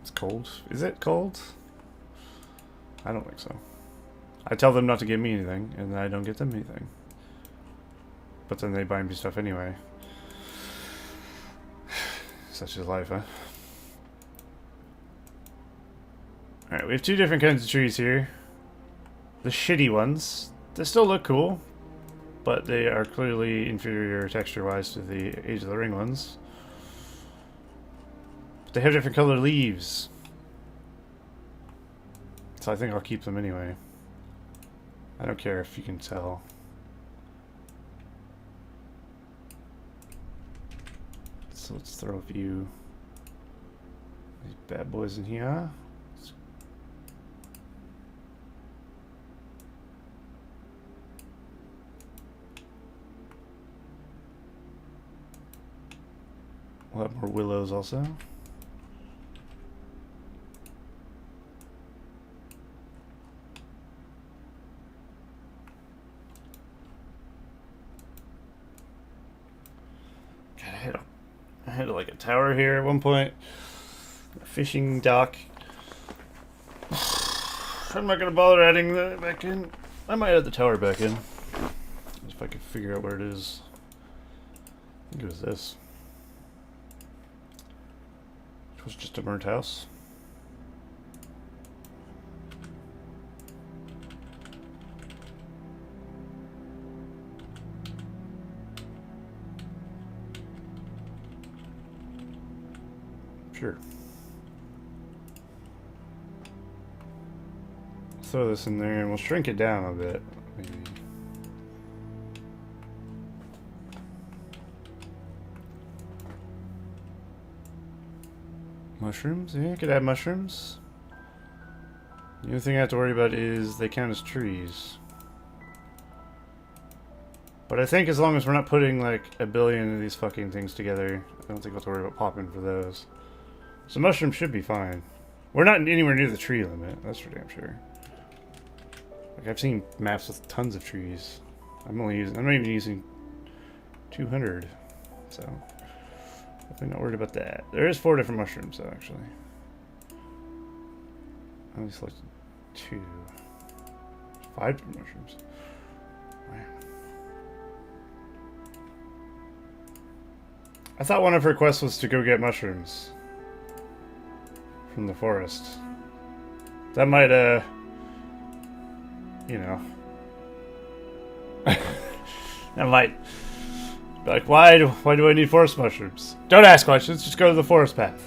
It's cold. Is it cold? I don't think so. I tell them not to give me anything, and then I don't get them anything. But then they buy me stuff anyway. Such is life, huh? Alright, we have two different kinds of trees here. The shitty ones. They still look cool, but they are clearly inferior texture-wise to the Age of the Ring ones. But They have different colored leaves. So I think I'll keep them anyway. I don't care if you can tell. So let's throw a few these bad boys in here. We'll have more willows also. God, I had like a tower here at one point. A fishing dock. I'm not gonna bother adding that back in. I might add the tower back in. If I can figure out where it is. I think it was this. Which was just a burnt house. Sure. Throw this in there and we'll shrink it down a bit, maybe. Mushrooms? Yeah, you could add mushrooms. The only thing I have to worry about is they count as trees. But I think as long as we're not putting like a billion of these fucking things together, I don't think we'll have to worry about popping for those. So mushrooms should be fine. We're not anywhere near the tree limit, that's for damn sure. Like I've seen maps with tons of trees. I'm not even using 200. So definitely not worried about that. There is 4 different mushrooms though, actually. I only selected 2. 5 different mushrooms. Wow. I thought one of her quests was to go get mushrooms from the forest. That might, you know. That might be like, why do I need forest mushrooms? Don't ask questions, just go to the forest path.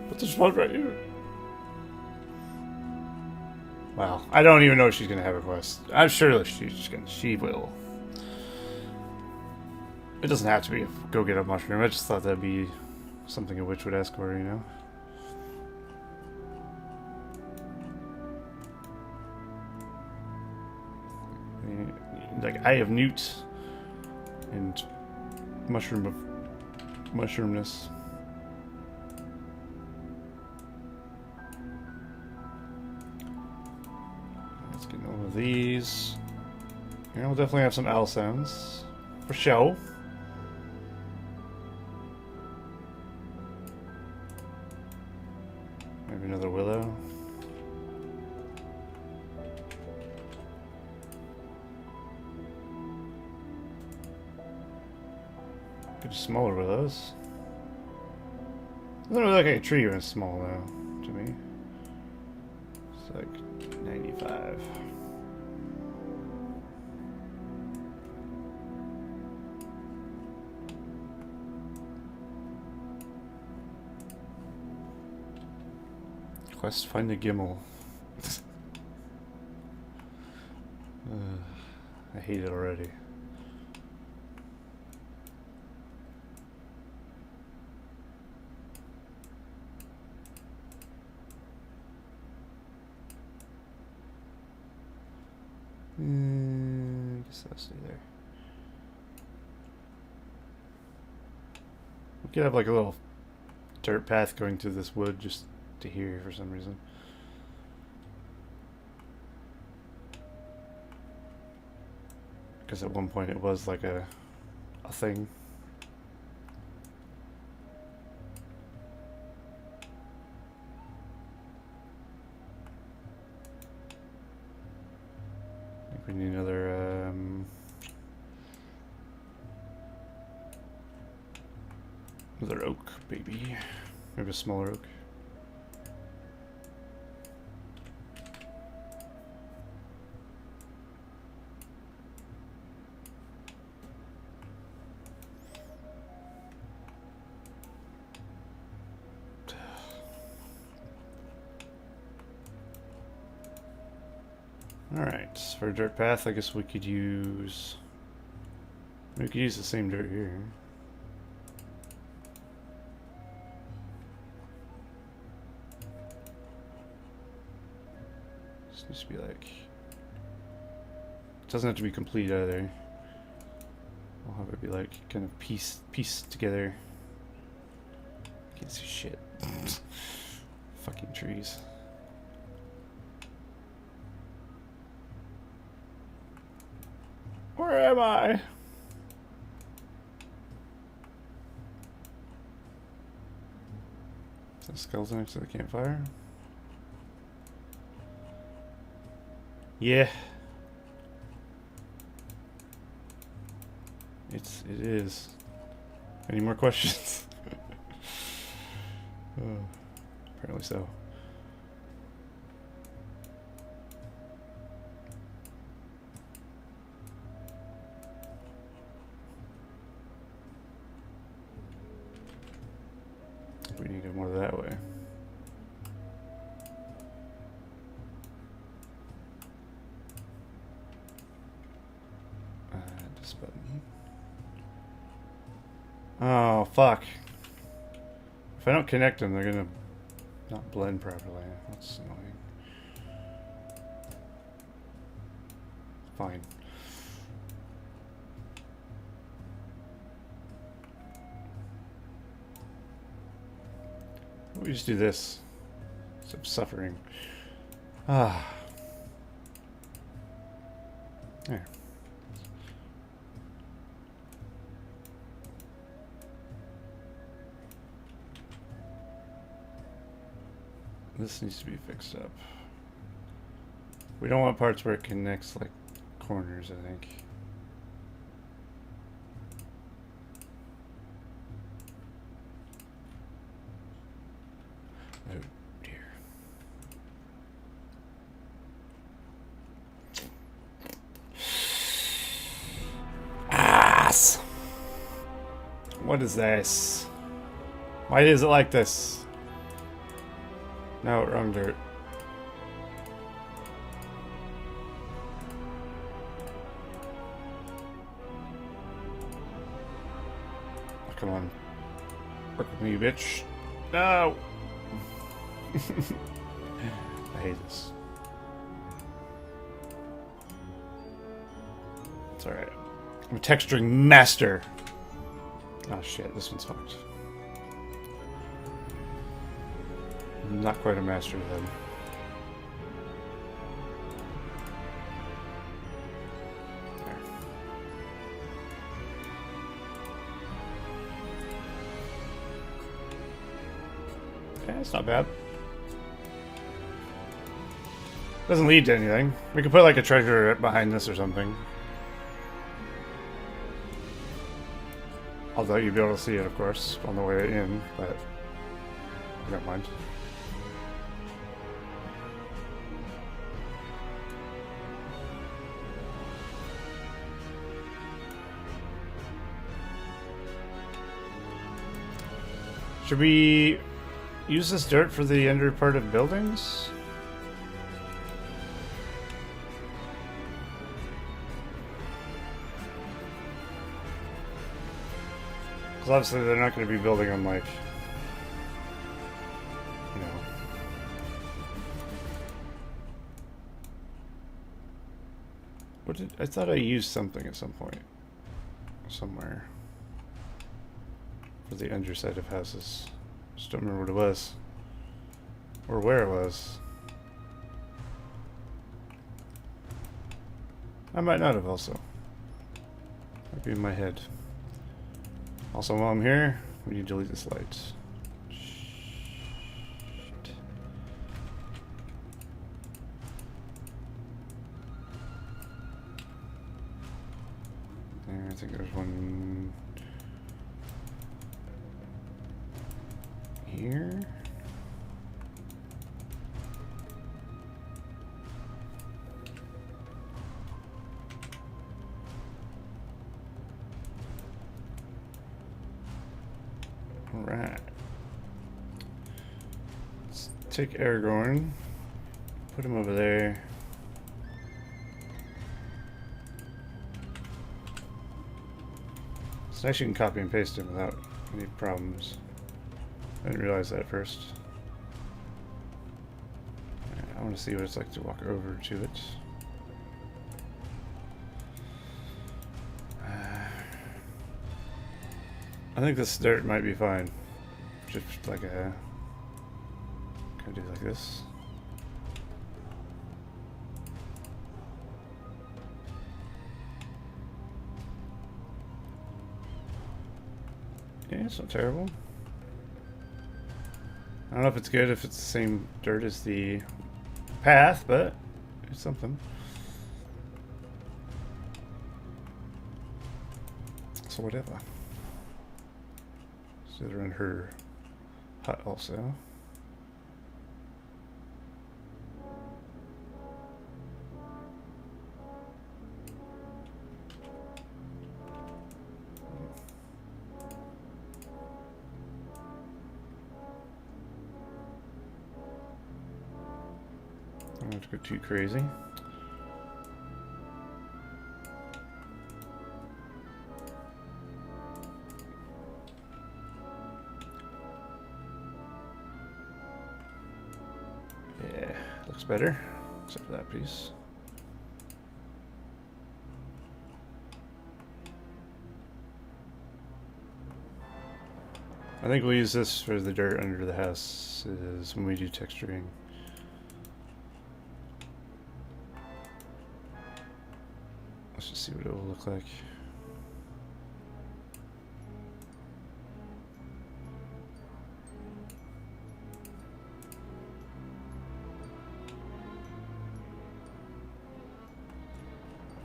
But there's one right here. Wow, I don't even know if she's gonna have a quest. I'm sure that she will. It doesn't have to be a go get a mushroom. I just thought that'd be something a witch would ask for, you know? Like, I have newt and mushroom of mushroomness. Let's get all of these. Yeah, we'll definitely have some owl sounds. For show. Maybe another willow. Good smaller willows. Doesn't really look like a tree when it's small though, to me. It's like 95. Quest find the Gimel. I hate it already. I guess I'll stay there. We could have like a little dirt path going through this wood just to here for some reason. Because at one point it was like a thing. I think we need another oak, maybe. Maybe a smaller oak. Alright, for a dirt path, I guess we could use... We could use the same dirt here. This needs to be like... It doesn't have to be complete either. I'll have it be like kind of pieced together. Can't see shit. Fucking trees. Where am I? Is that a skeleton next to the campfire? Yeah. It is. Any more questions? Oh, apparently so. We need to go more that way. This button. Oh, fuck. If I don't connect them, they're gonna not blend properly. That's annoying. Fine. We just do this. Stop suffering. Ah. There. This needs to be fixed up. We don't want parts where it connects like corners, I think. Oh dear. Ass! What is this? Why is it like this? No, wrong dirt. Oh, come on. Work with me, bitch. No! I hate this. It's alright. I'm a texturing master! Oh shit, this one's fucked. Not quite a master then. There. Okay, that's not bad. Doesn't lead to anything. We could put like a treasure behind this or something. Although you'd be able to see it, of course, on the way in, but I don't mind. Should we use this dirt for the under part of buildings? Because obviously they're not going to be building on, like, you know. What did I thought I used something at some point somewhere for the underside of houses. Just don't remember what it was or where it was. I might not have also. Might be in my head. Also, while I'm here, we need to delete this light. Shit. There, I think there's one here. Alright. Let's take Aragorn, put him over there. It's nice you can copy and paste it without any problems. I didn't realize that at first. Alright, I want to see what it's like to walk over to it. I think this dirt might be fine. Just like a... Can I do like this? Yeah, it's not terrible. I don't know if it's good if it's the same dirt as the path, but it's something. So whatever. So they're in her hut also. I don't have to go too crazy. Yeah, looks better, except for that piece. I think we'll use this for the dirt under the house is when we do texturing. Let's just see what it will look like.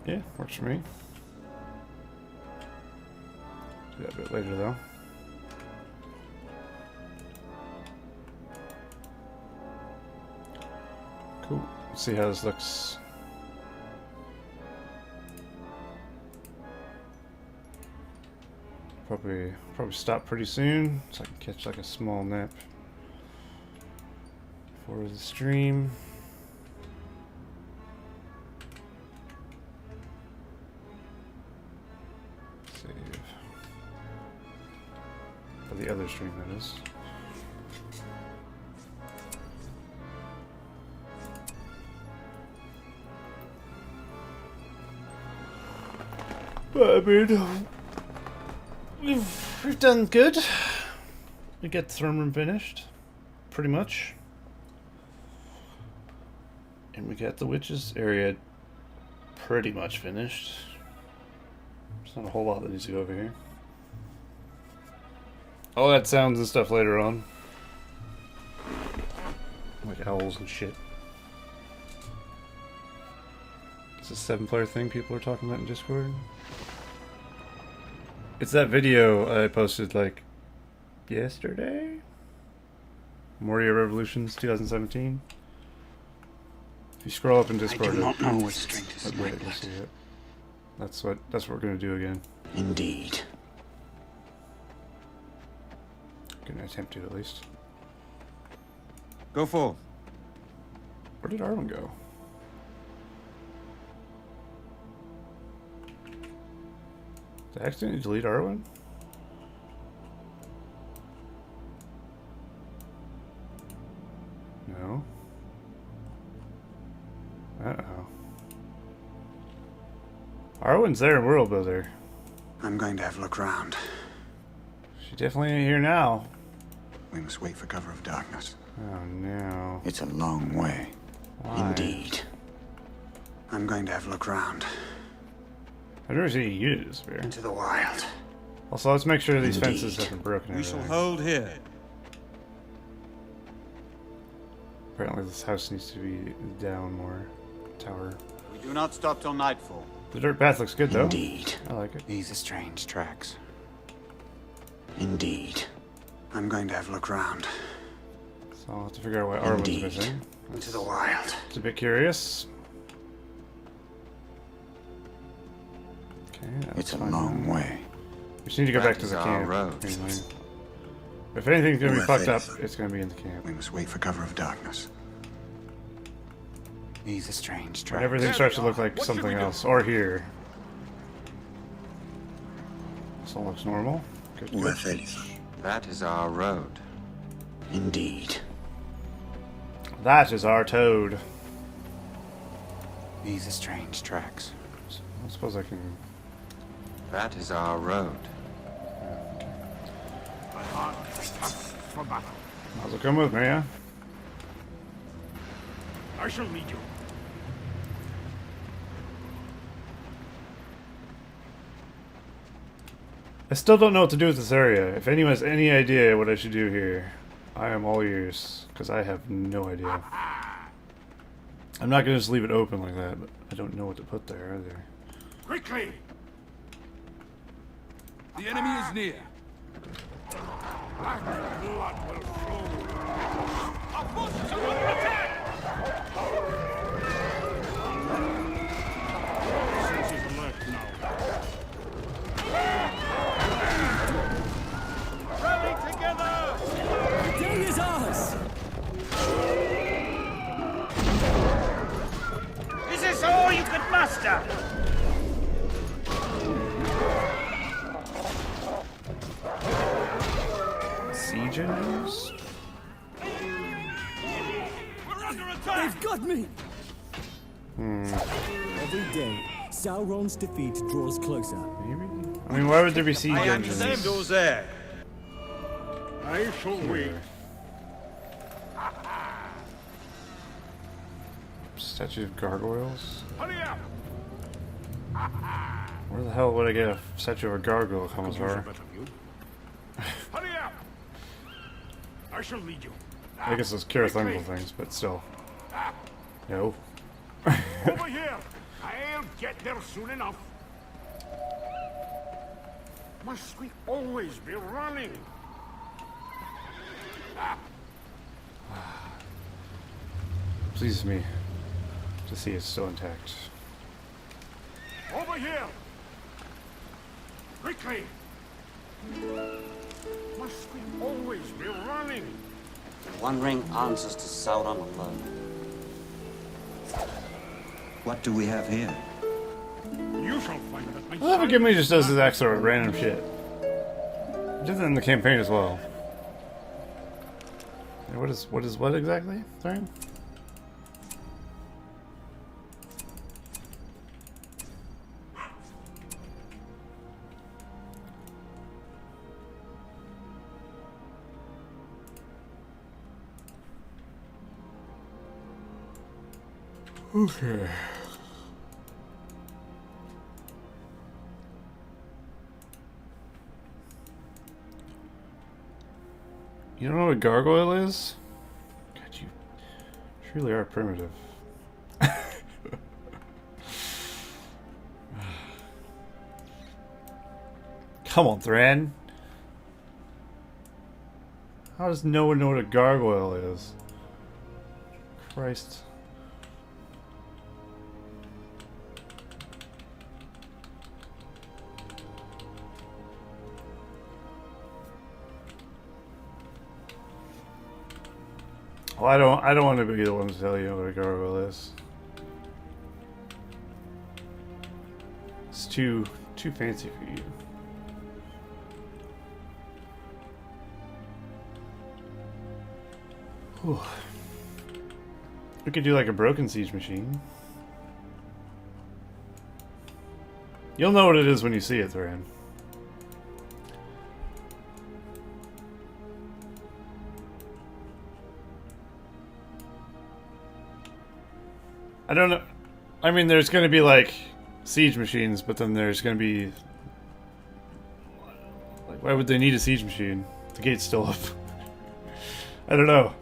Yeah, works for me. Do that a bit later though. Cool. Let's see how this looks. Probably stop pretty soon so I can catch like a small nap for the stream. Save. For the other stream, that is. But I mean, we've done good. We get the throne room finished, pretty much, and we got the witches area pretty much finished. There's not a whole lot that needs to go over here. All that sounds and stuff later on, like owls and shit. It's a 7-player thing people are talking about in Discord. It's that video I posted like yesterday? Moria Revolutions 2017. If you scroll up in Discord, I do not know what strength is in my you'll blood. see it. That's what we're gonna do again. Indeed. Gonna attempt to at least. Go for. Where did Arwen go? Did I accidentally delete Arwen? No. Uh-oh. Arwen's there in World Builder. I'm going to have a look round. She definitely ain't here now. We must wait for cover of darkness. Oh no. It's a long way. Why? Indeed. I'm going to have a look round. I've never seen you use this spear. Into the wild. Also, let's make sure these Indeed. fences haven't broken We shall everything. hold here. Apparently this house needs to be down more. Tower. We do not stop till nightfall. The dirt path looks good though. Indeed. I like it. These are strange tracks. Indeed. I'm going to have a look round. So I'll have to figure out why Arwen's Indeed. missing. Into the wild. It's a bit curious. Okay, that's It's a fine. long way. We just need to go back to the That is our camp. road. Anyway. If anything's gonna be With fucked up, faith. it's gonna be in the camp. We must wait for cover of darkness. These are strange When tracks. everything starts to look like What should something we do? else. Or here. It's This all looks normal. Good, Où good. va Felix? That is our road. Indeed. That is our toad. These are strange tracks. I suppose I can... That is our road. My heart thirsts for battle. Might as well come with me, yeah? I shall lead you. I still don't know what to do with this area. If anyone has any idea what I should do here, I am all ears, because I have no idea. I'm not going to just leave it open like that, but I don't know what to put there either. Quickly! The enemy is near. Black blood will flow. Our forces are under attack! Senses alert now. Rally together! The day is ours! Is this all you could muster? Siege engineers? We're under attack! They've got me! Every day, Sauron's defeat draws closer. Maybe? I mean, why would there be siege engines? there. I shall wait. Statue of gargoyles? Hurry up! Where the hell would I get a statue of a gargoyle come as Use a far? better view. Hurry up! I shall lead you. I guess those Kira Thungle things, but still. No. Over here! I'll get there soon enough. Must we always be running? Pleases me to see it's still intact. Over here! Quickly! Must we always be running? One ring answers to Sauron alone. What do we have here? You shall find that my I love how Gimli just does his axe sort of random shit. He did that in the campaign as well. Yeah, what is what exactly? Sorry? Okay. You don't know what a gargoyle is? God, you truly are primitive. Come on, Thran. How does no one know what a gargoyle is? Christ. Well, I don't want to be the one to tell you what a gargoyle is. It's too fancy for you. Whew. We could do like a broken siege machine. You'll know what it is when you see it, Thran. I don't know. I mean, there's going to be like siege machines, but then there's going to be like, why would they need a siege machine? The gate's still up. I don't know.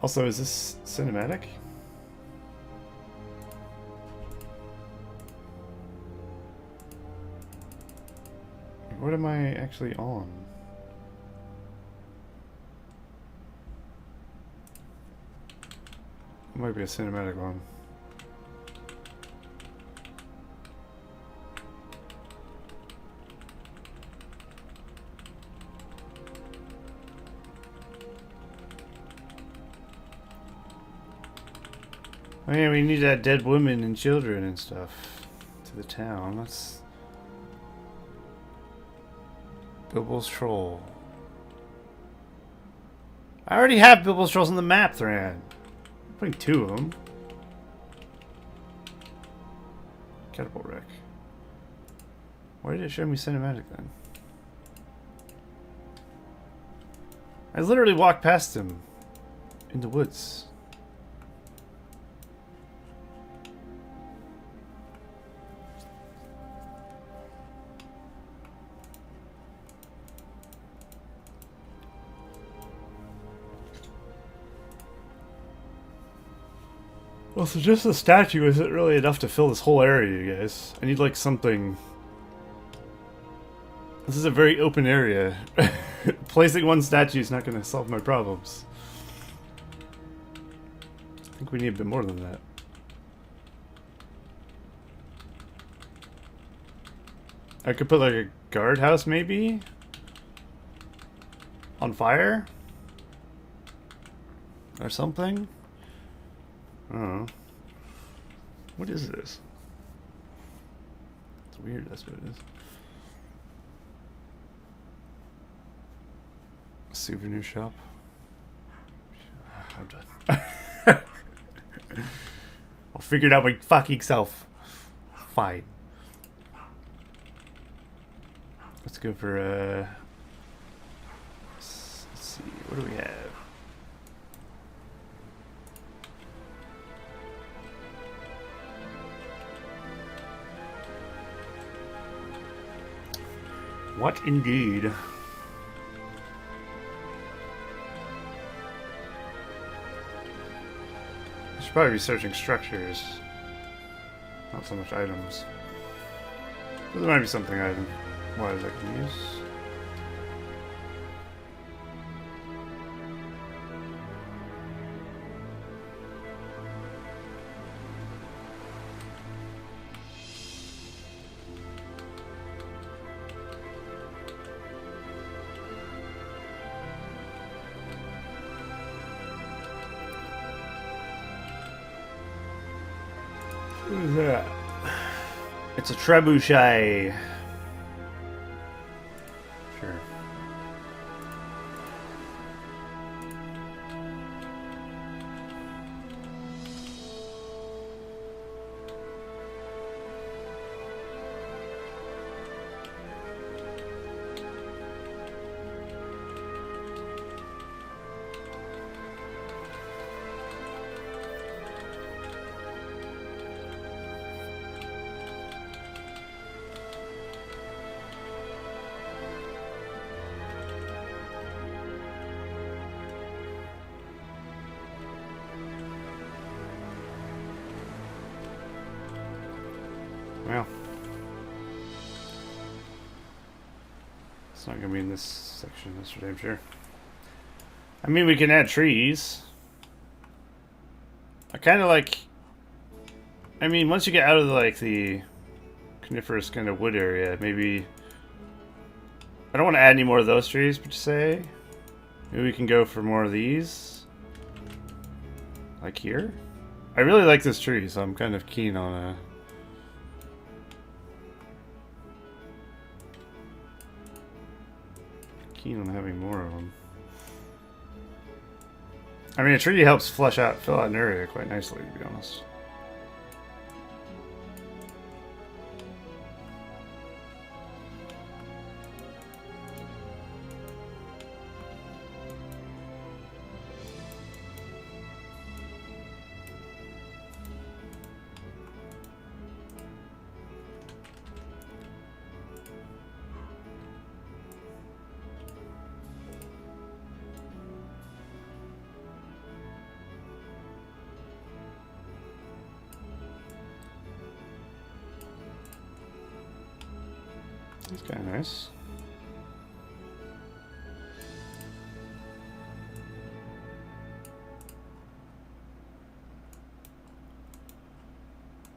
Also, is this cinematic? What am I actually on? It might be a cinematic one. Oh yeah, we need to add dead women and children and stuff to the town. That's Bilbo's Troll. I already have Bilbo's Trolls on the map, Thran. I'm putting 2 of them. Catapult wreck. Why did it show me cinematic then? I literally walked past him in the woods. Well, so just the statue isn't really enough to fill this whole area, you guys. I need like something. This is a very open area. Placing one statue is not going to solve my problems. I think we need a bit more than that. I could put like a guardhouse maybe? On fire? Or something? I don't know. What is this? It's weird, that's what it is. Souvenir shop. I'm done. I'll figure it out my fucking self. Fine. Let's go for let's see, what do we have? What indeed? I should probably be searching structures, not so much items. But there might be something item-wise I can use. What is that? It's a trebuchet. Sure. Well, it's not going to be in this section, that's for damn sure. I mean, we can add trees. I kind of like... I mean, once you get out of the coniferous kind of wood area, maybe... I don't want to add any more of those trees, per se. Maybe we can go for more of these. Like here. I really like this tree, so I'm kind of keen on a... Keen on having more of them. I mean, a tree helps fill out an area quite nicely, to be honest. That's kind of nice.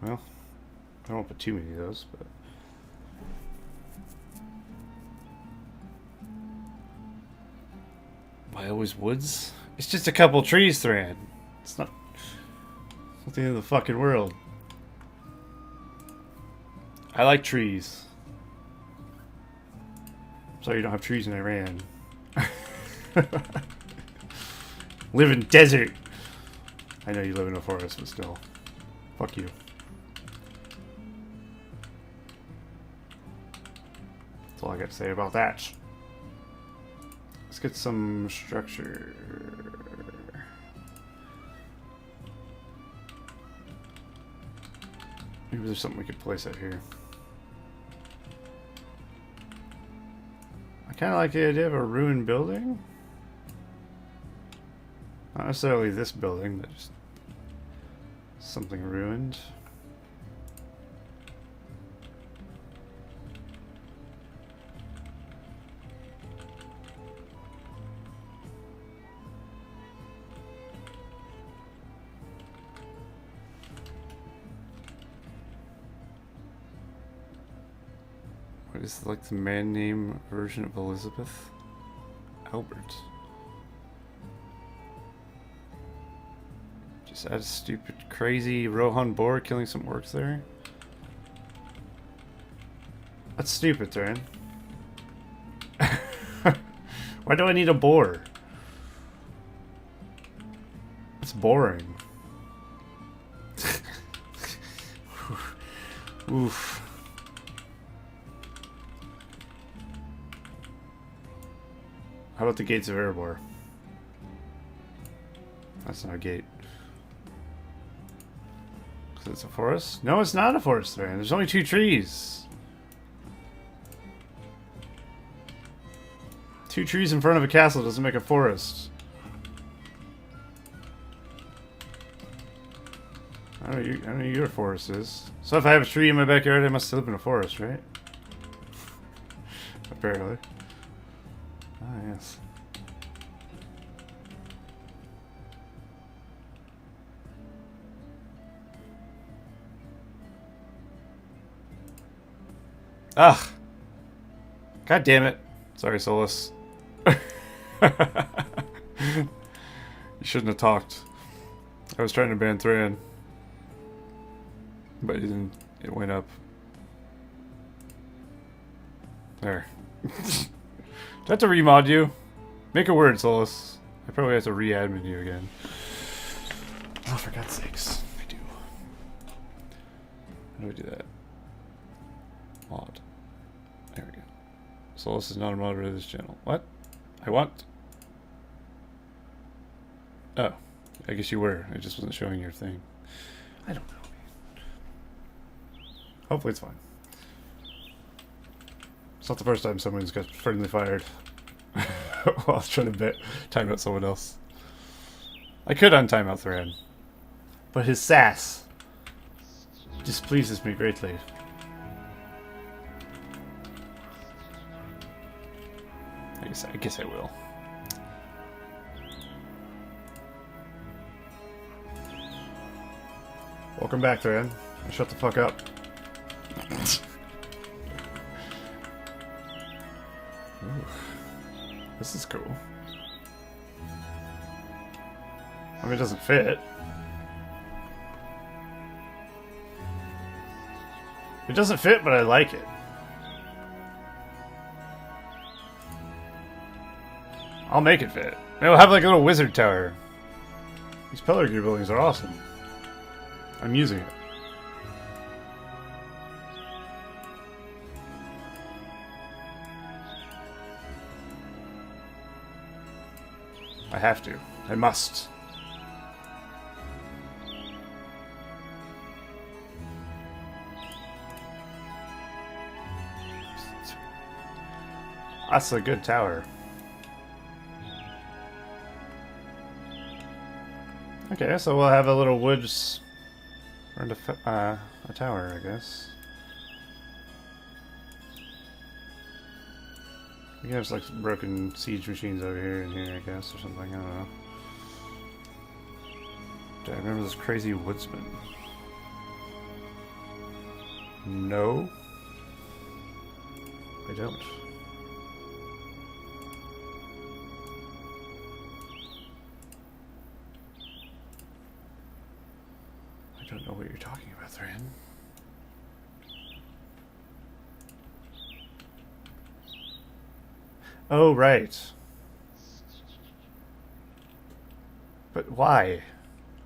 Well, I won't put too many of those, but... Why always woods? It's just a couple trees, Thran. It's not the end of the fucking world. I like trees. Sorry you don't have trees in Iran. Live in desert. I know you live in a forest, but still. Fuck you. That's all I got to say about that. Let's get some structure. Maybe there's something we could place out here. I kind of like the idea of a ruined building. Not necessarily this building, but just something ruined. What is like the man name version of Elizabeth? Albert. Just add a stupid, crazy Rohan boar killing some orcs there. That's stupid, Turin. Why do I need a boar? It's boring. Oof. How about the gates of Erebor? That's not a gate. Because it's a forest? No, it's not a forest, man. There's only 2 trees. 2 trees in front of a castle doesn't make a forest. I don't know your forest is. So if I have a tree in my backyard, I must live in a forest, right? Apparently. Ah, yes. Ugh. God damn it. Sorry, Solus. You shouldn't have talked. I was trying to ban Thran. But it didn't. It went up. There. Do I have to remod you? Make a word, Solus. I probably have to re-admin you again. Oh, for God's sakes. I do. How do I do that? Mod. There we go. Solus is not a moderator of this channel. What? I want... Oh. I guess you were. It just wasn't showing your thing. I don't know, man. Hopefully it's fine. It's not the first time someone's got friendly fired. While I was trying to time out someone else. I could untime out Thran. But his sass displeases me greatly. I guess I will. Welcome back, Thran. Shut the fuck up. Ooh, this is cool. I mean, it doesn't fit. It doesn't fit, but I like it. I'll make it fit. It'll have like a little wizard tower. These Pillar Gear buildings are awesome. I'm using it. I have to. I must. That's a good tower. Okay, so we'll have a little woods around a tower, I guess. We can have like some broken siege machines over here and here, I guess, or something. I don't know. Do I remember this crazy woodsman? No, I don't. I don't know what you're talking about, Thran. Oh, right. But why?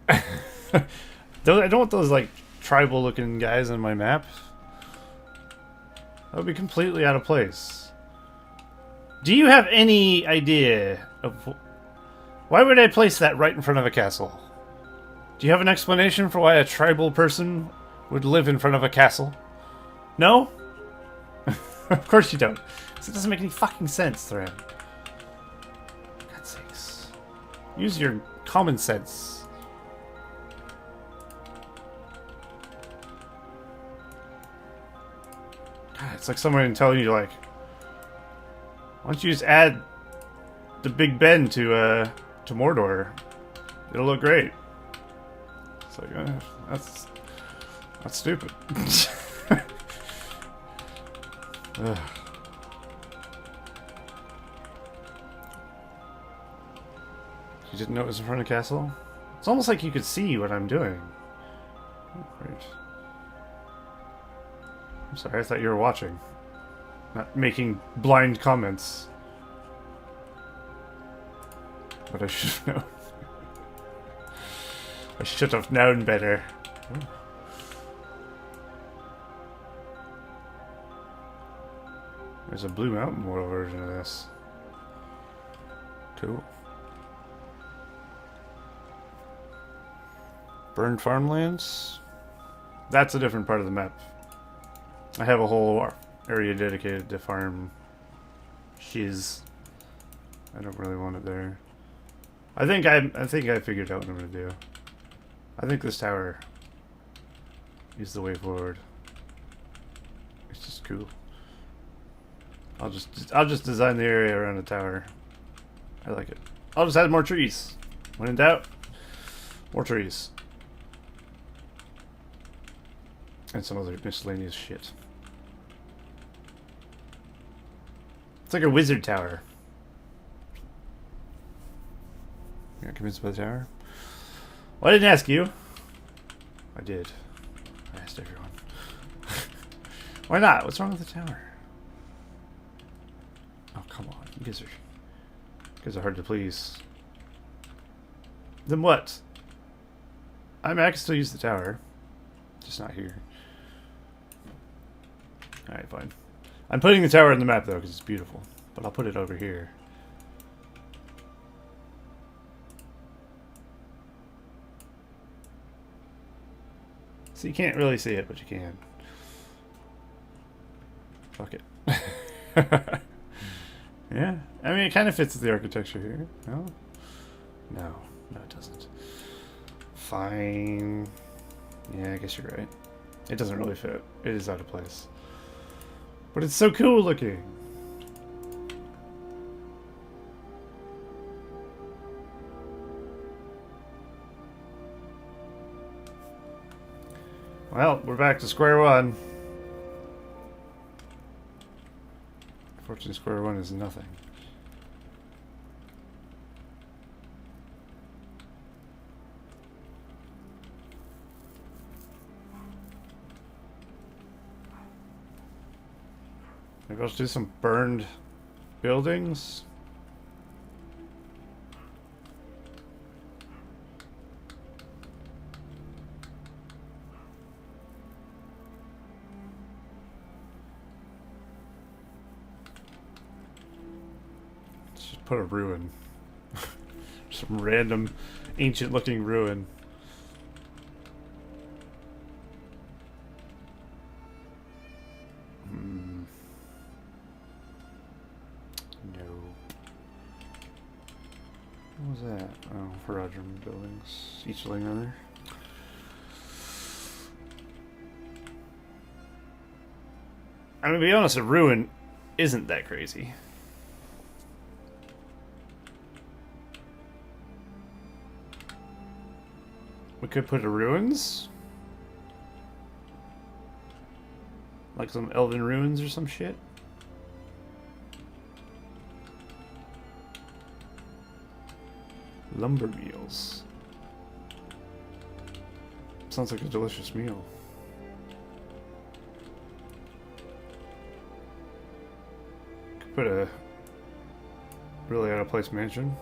I don't want those, like, tribal-looking guys on my map. That would be completely out of place. Do you have any idea of... Why would I place that right in front of a castle? Do you have an explanation for why a tribal person would live in front of a castle? No? Of course you don't. It doesn't make any fucking sense, Thran. For God's sakes. Use your common sense. God, it's like someone telling you, like, why don't you just add the Big Ben to Mordor? It'll look great. It's like, that's stupid. Ugh. You didn't know it was in front of the castle? It's almost like you could see what I'm doing. Oh, great. I'm sorry, I thought you were watching. Not making blind comments. But I should have known. I should have known better. Ooh. There's a Blue Mountain World version of this. Cool. Burned farmlands? That's a different part of the map. I have a whole area dedicated to farm shiz. I don't really want it there. I think I figured out what I'm gonna do. I think this tower is the way forward. It's just cool. I'll just design the area around the tower. I like it. I'll just add more trees. When in doubt, more trees. And some other miscellaneous shit. It's like a wizard tower. You not convinced by the tower? Well, I didn't ask you. I did. I asked everyone. Why not? What's wrong with the tower? Oh, come on. You guys are hard to please. Then what? I mean, I can still use the tower. Just not here. Alright, fine. I'm putting the tower in the map, though, because it's beautiful. But I'll put it over here. So you can't really see it, but you can. Fuck it. Yeah. I mean, it kind of fits with the architecture here. No? No. No, it doesn't. Fine. Yeah, I guess you're right. It doesn't really fit. It is out of place. But it's so cool looking. Well, we're back to square one. Unfortunately, square one is nothing. Maybe I'll just do some burned buildings. Just put a ruin. Some random ancient looking ruin. What was that? Oh, Haradrim buildings. Eachling Runner. I mean, to be honest, a ruin isn't that crazy. We could put a ruins? Like some elven ruins or some shit? Lumber meals. Sounds like a delicious meal. Could put a really out of place mansion.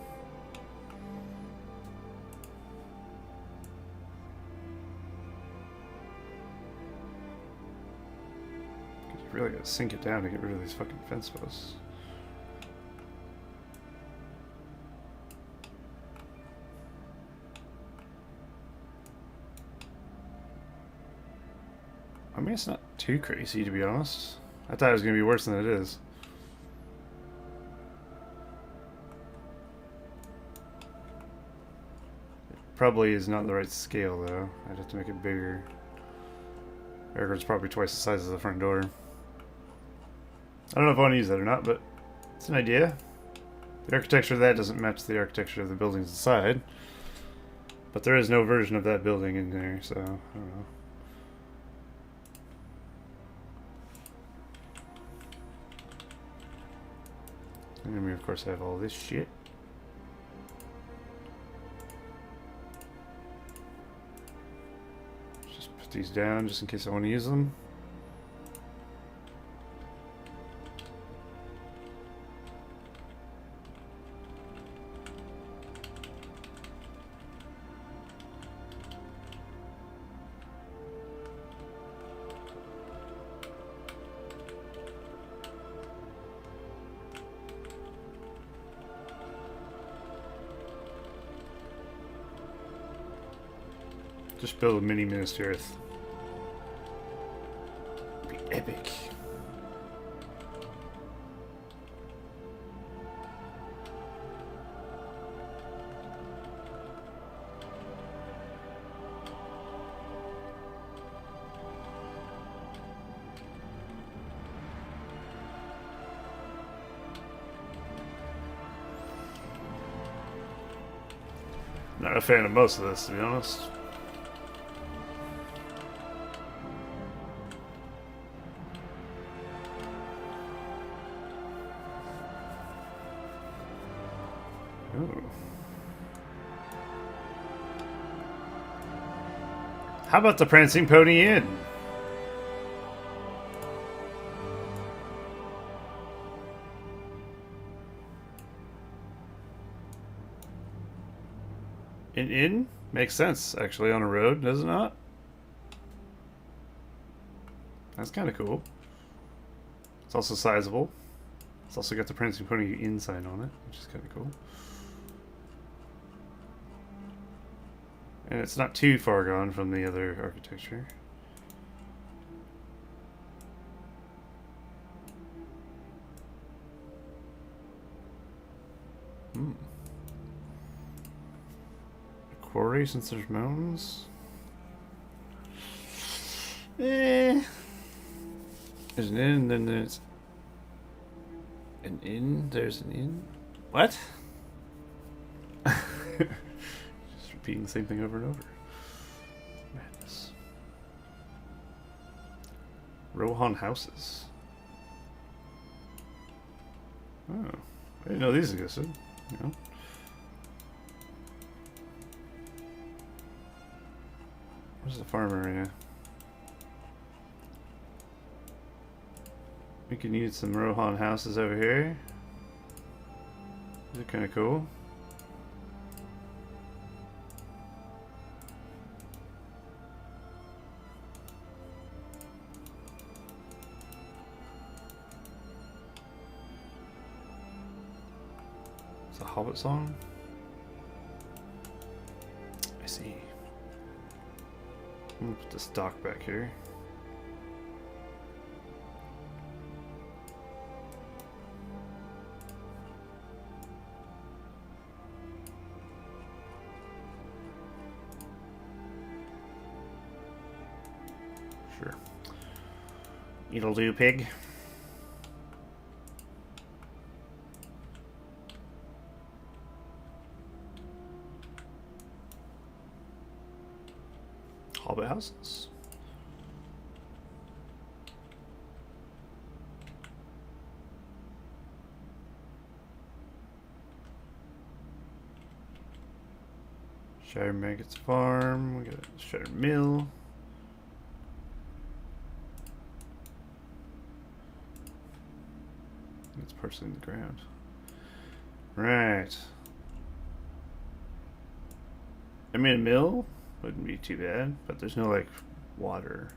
You really gotta sink it down to get rid of these fucking fence posts. I mean, it's not too crazy, to be honest. I thought it was going to be worse than it is. It probably is not the right scale, though. I'd have to make it bigger. It's probably twice the size of the front door. I don't know if I want to use that or not, but it's an idea. The architecture of that doesn't match the architecture of the buildings inside. But there is no version of that building in there, so I don't know. And then we of course have all this shit. Just put these down just in case I want to use them. Just build a mini Minas Tirith. Be epic. Not a fan of most of this, to be honest. Ooh. How about the Prancing Pony Inn? An inn? Makes sense, actually, on a road, does it not? That's kind of cool. It's also sizable. It's also got the Prancing Pony Inn sign on it, which is kind of cool. And it's not too far gone from the other architecture. A quarry, since there's mountains. There's an inn, then there's an inn. There's an inn. What? Repeating the same thing over and over. Madness. Rohan houses. Oh, I didn't know these existed. You know. Where's the farm area? We can use some Rohan houses over here. These are kind of cool. It's a Hobbit song. I see. I'm gonna put this dock back here. Sure. It'll do, pig. Hobbit houses. Shire Maggots Farm. We got a Shire Mill. It's partially in the ground. Right. I mean, a mill wouldn't be too bad, but there's no, like, water.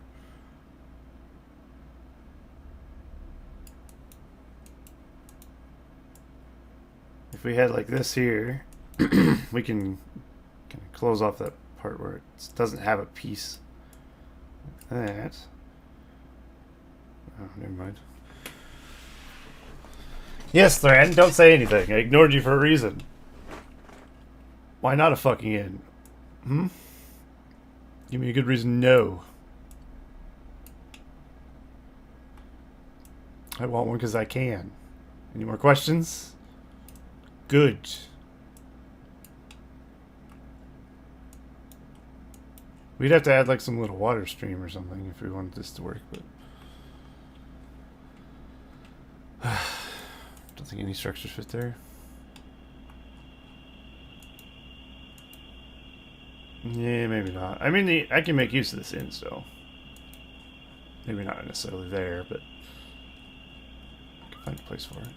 If we had, like, this here, we can kind of close off that part where it doesn't have a piece like that. Oh, never mind. Yes, Thran, don't say anything. I ignored you for a reason. Why not a fucking inn? Hmm? Give me a good reason, no. I want one because I can. Any more questions? Good. We'd have to add like some little water stream or something if we wanted this to work, but don't think any structures fit there. Yeah, maybe not. I mean, I can make use of this inn still. Maybe not necessarily there, but I can find a place for it.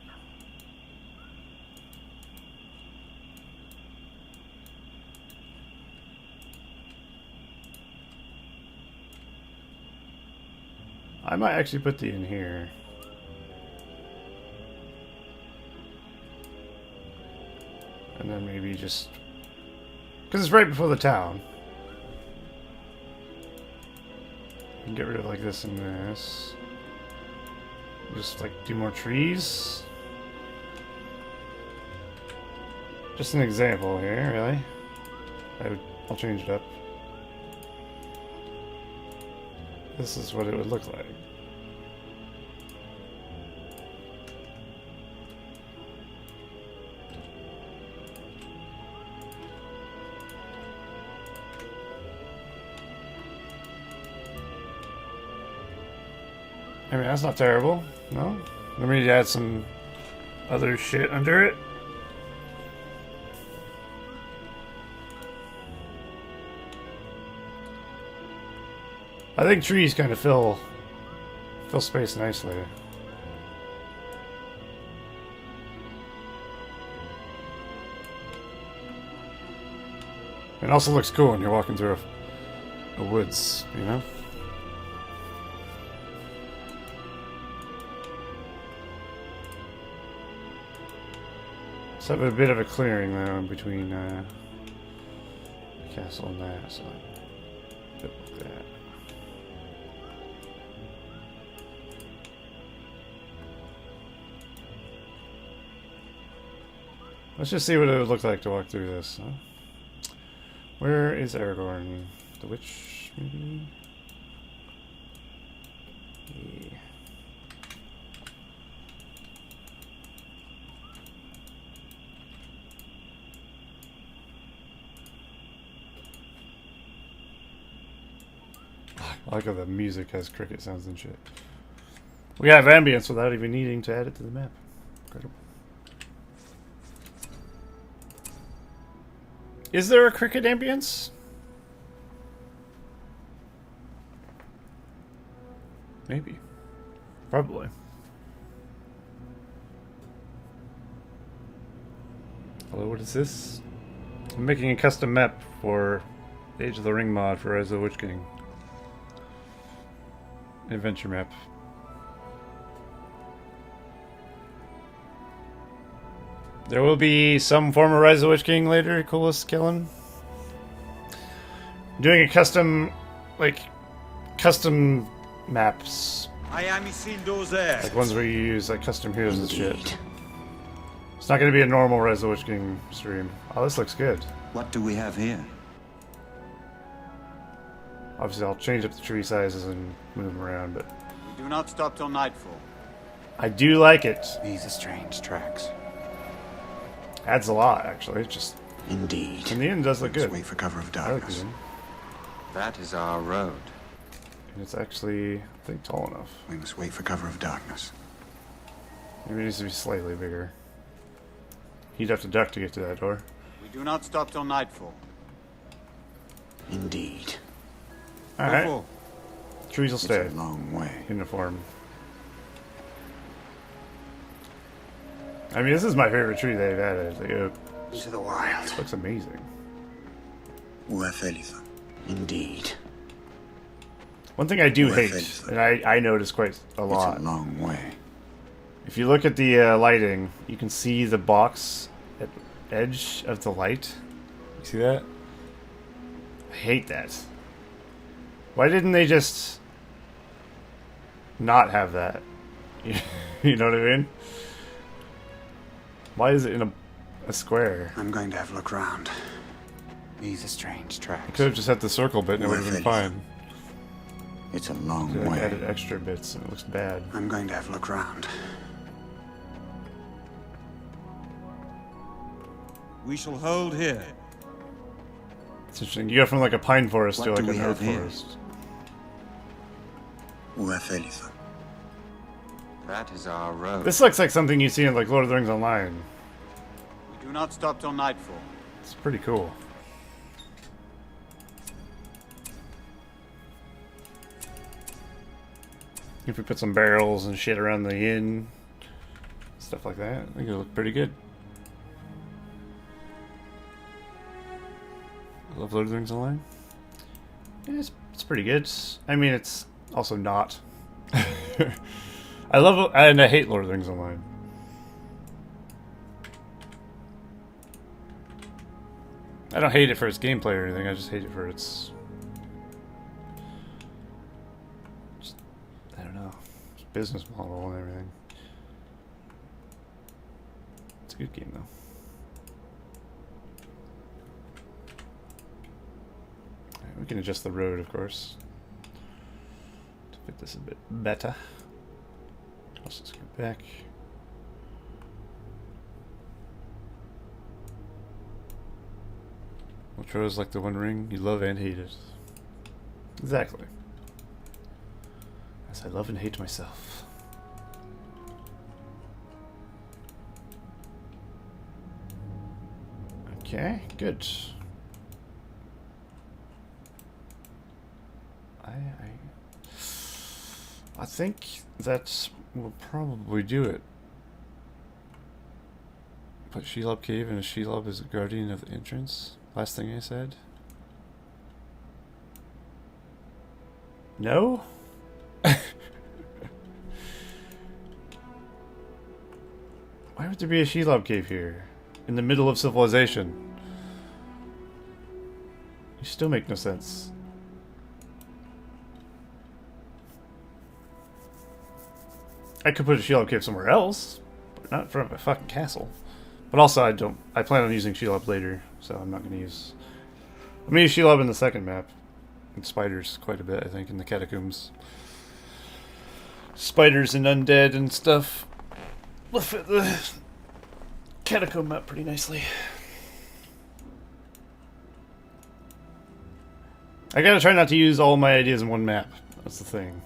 I might actually put the inn here. And then maybe just... because it's right before the town. You can get rid of like this and this. Just like do more trees. Just an example here, really. I'll change it up. This is what it would look like. I mean, that's not terrible, no? Let me add some other shit under it. I think trees kind of fill space nicely. It also looks cool when you're walking through a woods, you know? Let's have a bit of a clearing though in between the castle and that, so a bit like that. Let's just see what it would look like to walk through this. Huh? Where is Aragorn? The witch, maybe? Yeah. I like how the music has cricket sounds and shit. We have ambience without even needing to add it to the map. Incredible. Is there a cricket ambience? Maybe. Probably. Hello, what is this? I'm making a custom map for Age of the Ring mod for Rise of the Witch King. Adventure map. There will be some form of Rise of the Witch King later, Coolest Killen. Doing a custom, custom maps. I am Isildur there. Like ones where you use like custom heroes and shit. It's not going to be a normal Rise of the Witch King stream. Oh, this looks good. What do we have here? Obviously, I'll change up the tree sizes and move them around, but We do not stop till nightfall. I do like it. These are strange tracks. Adds a lot, actually. It just Indeed. in the end does look Let's good. wait for cover of I like the darkness. end. That is our road. And it's actually, I think, tall enough. We must wait for cover of darkness. Maybe it needs to be slightly bigger. He'd have to duck to get to that door. We do not stop till nightfall. Indeed. Alright. Before. Trees will It's stay a long way. in the form. I mean, this is my favorite tree they've added. Like, it Into the wild. looks amazing. Uefelitha. Indeed. One thing I do Well, hate, thanks. and I notice quite a It's lot. a long way. If you look at the lighting, you can see the box at the edge of the light. You see that? I hate that. Why didn't they just not have that? You know what I mean? Why is it in a square? I'm going to have a look round. These are strange tracks. Could have just had the circle bit and it would have been fine. It's a long They, like, way. added extra bits and it looks bad. I'm going to have a look round. We shall hold here. It's interesting. You go from like a pine forest What to do like we an oak have here? forest. Uefelitha. That is our road. This looks like something you see in like Lord of the Rings Online. We do not stop till nightfall. It's pretty cool. If we put some barrels and shit around the inn, stuff like that, I think it'll look pretty good. I love Lord of the Rings Online. Yeah, it's pretty good. I mean, it's also not. I love it, and I hate Lord of the Rings Online. I don't hate it for its gameplay or anything, I just hate it for its... I don't know, its business model and everything. It's a good game though. Alright, we can adjust the road, of course, to fit this a bit better. Let's just go back. Which was like the One Ring you love and hate it. Exactly. As I love and hate myself. Okay, good. I think that will probably do it. Put Shelob Cave and a Shelob as a guardian of the entrance. Last thing I said. No? Why would there be a Shelob Cave here? In the middle of civilization? You still make no sense. I could put a Shelob Cave somewhere else, but not in front of a fucking castle. But also, I plan on using Shelob later, so I'm not going to use... I'm going to use Shelob in the second map. And spiders quite a bit, I think, in the catacombs. Spiders and undead and stuff will fit the catacomb map pretty nicely. I gotta try not to use all my ideas in one map. That's the thing.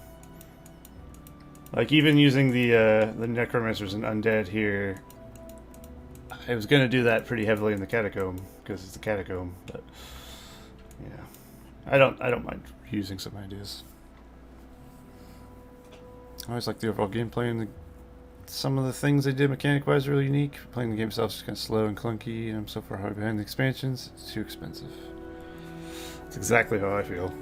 Like, even using the necromancers and undead here, I was gonna do that pretty heavily in the catacomb because it's a catacomb, but yeah, I don't mind using some ideas. I always like the overall gameplay, and some of the things they did mechanic-wise are really unique. Playing the game itself is kind of slow and clunky, and I'm so far behind the expansions. It's too expensive. That's exactly how I feel.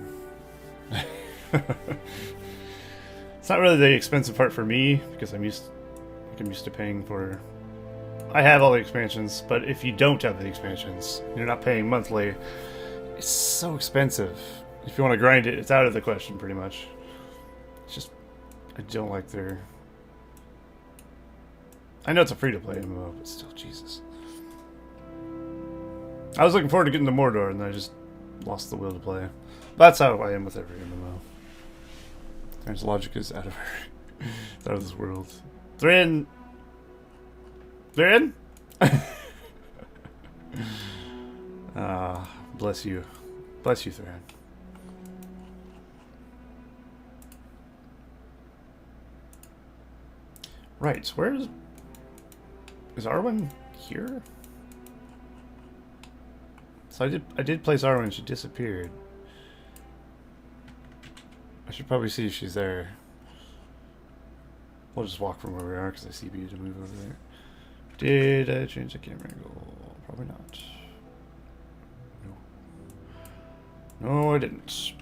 It's not really the expensive part for me because I'm used to paying for. I have all the expansions, but if you don't have the expansions, you're not paying monthly. It's so expensive. If you want to grind it, it's out of the question pretty much. It's just I don't like their. I know it's a free-to-play MMO, but still, Jesus. I was looking forward to getting to Mordor, and then I just lost the will to play. That's how I am with every MMO. There's logic is out of it's out of this world. Thrin! Thrin? Bless you. Bless you, Thrin. Right, so where is Arwen here? So I did place Arwen, she disappeared. I should probably see if she's there. We'll just walk from where we are because I see you to move over there. Did I change the camera angle? Probably not. No. No, I didn't.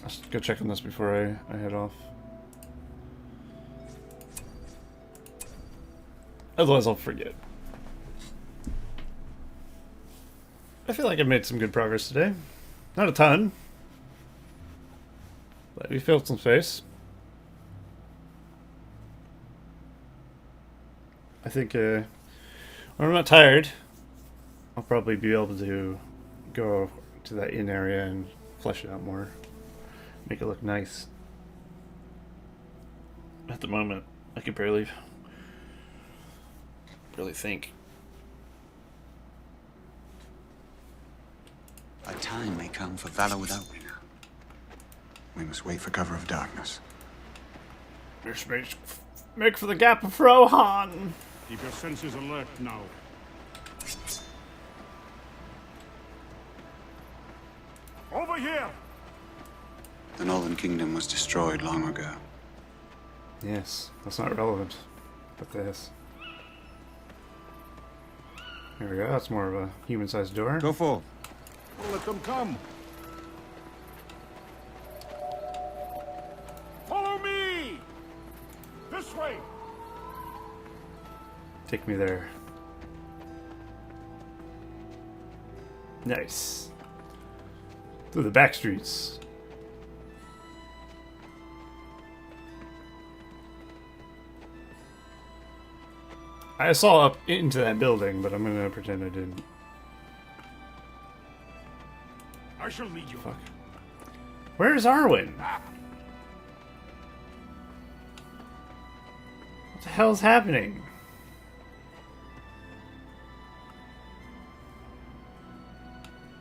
Let's go check on this before I head off. Otherwise I'll forget. I feel like I made some good progress today. Not a ton. But we filled some space. I think when I'm not tired, I'll probably be able to go to that inn area and flesh it out more. Make it look nice. At the moment, I can barely think. A time may come for valor without winner. We must wait for cover of darkness. Make for the Gap of Rohan! Keep your senses alert now. Over here! The Northern Kingdom was destroyed long ago. Yes, that's not relevant. But this. Here we go, that's more of a human-sized door. Go for. Well, let them come. Follow me! This way! Take me there. Nice. Through the back streets. I saw up into that building, but I'm gonna pretend I didn't. I shall lead you. Fuck. Where's Arwen? What the hell's happening?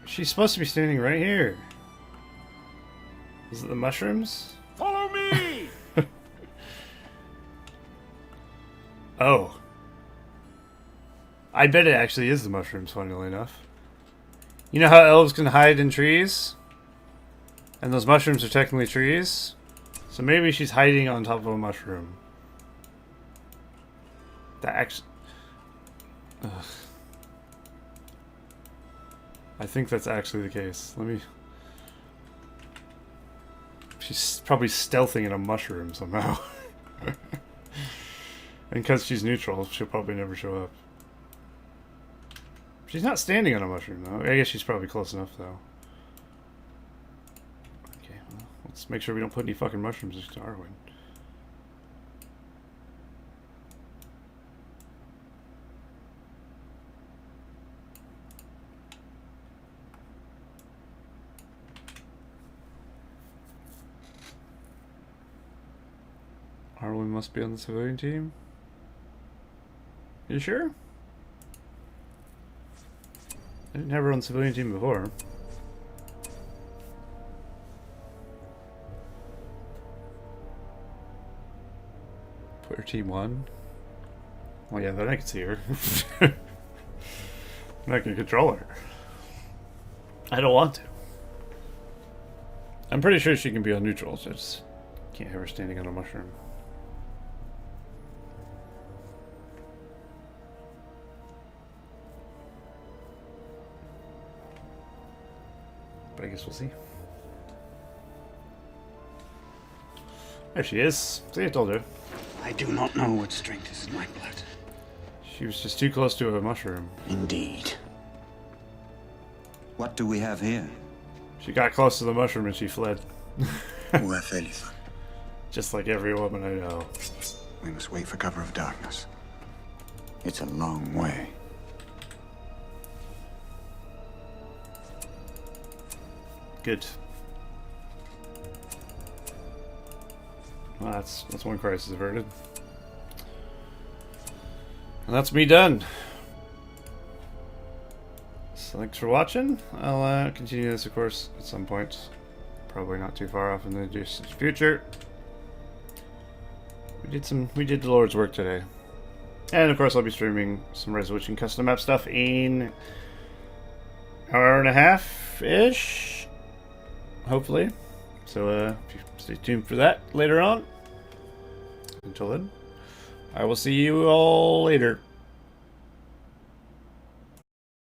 She's supposed to be standing right here. Is it the mushrooms? Follow me! Oh. I bet it actually is the mushrooms, funnily enough. You know how elves can hide in trees? And those mushrooms are technically trees? So maybe she's hiding on top of a mushroom. That actually... Ugh. I think that's actually the case. Let me... She's probably stealthing in a mushroom somehow. And because she's neutral, she'll probably never show up. She's not standing on a mushroom, though. I guess she's probably close enough, though. Okay, well, let's make sure we don't put any fucking mushrooms next to Arwen. Arwen must be on the civilian team. You sure? I didn't have her on the civilian team before. Put her team 1. Well, yeah, then I can see her. And I can control her. I don't want to. I'm pretty sure she can be on neutral, so I just can't have her standing on a mushroom. But I guess we'll see. There she is. See, I told her. I do not know what strength is in my blood. She was just too close to a mushroom. Indeed. What do we have here? She got close to the mushroom and she fled. Uafelithan. Just like every woman I know. We must wait for cover of darkness. It's a long way. Good. Well, that's one crisis averted. And that's me done. So thanks for watching. I'll continue this, of course, at some point. Probably not too far off in the distant future. We did the Lord's work today. And of course I'll be streaming some Resolution custom map stuff in an hour and a half-ish. Hopefully. So if you stay tuned for that later on. Until then, I will see you all later.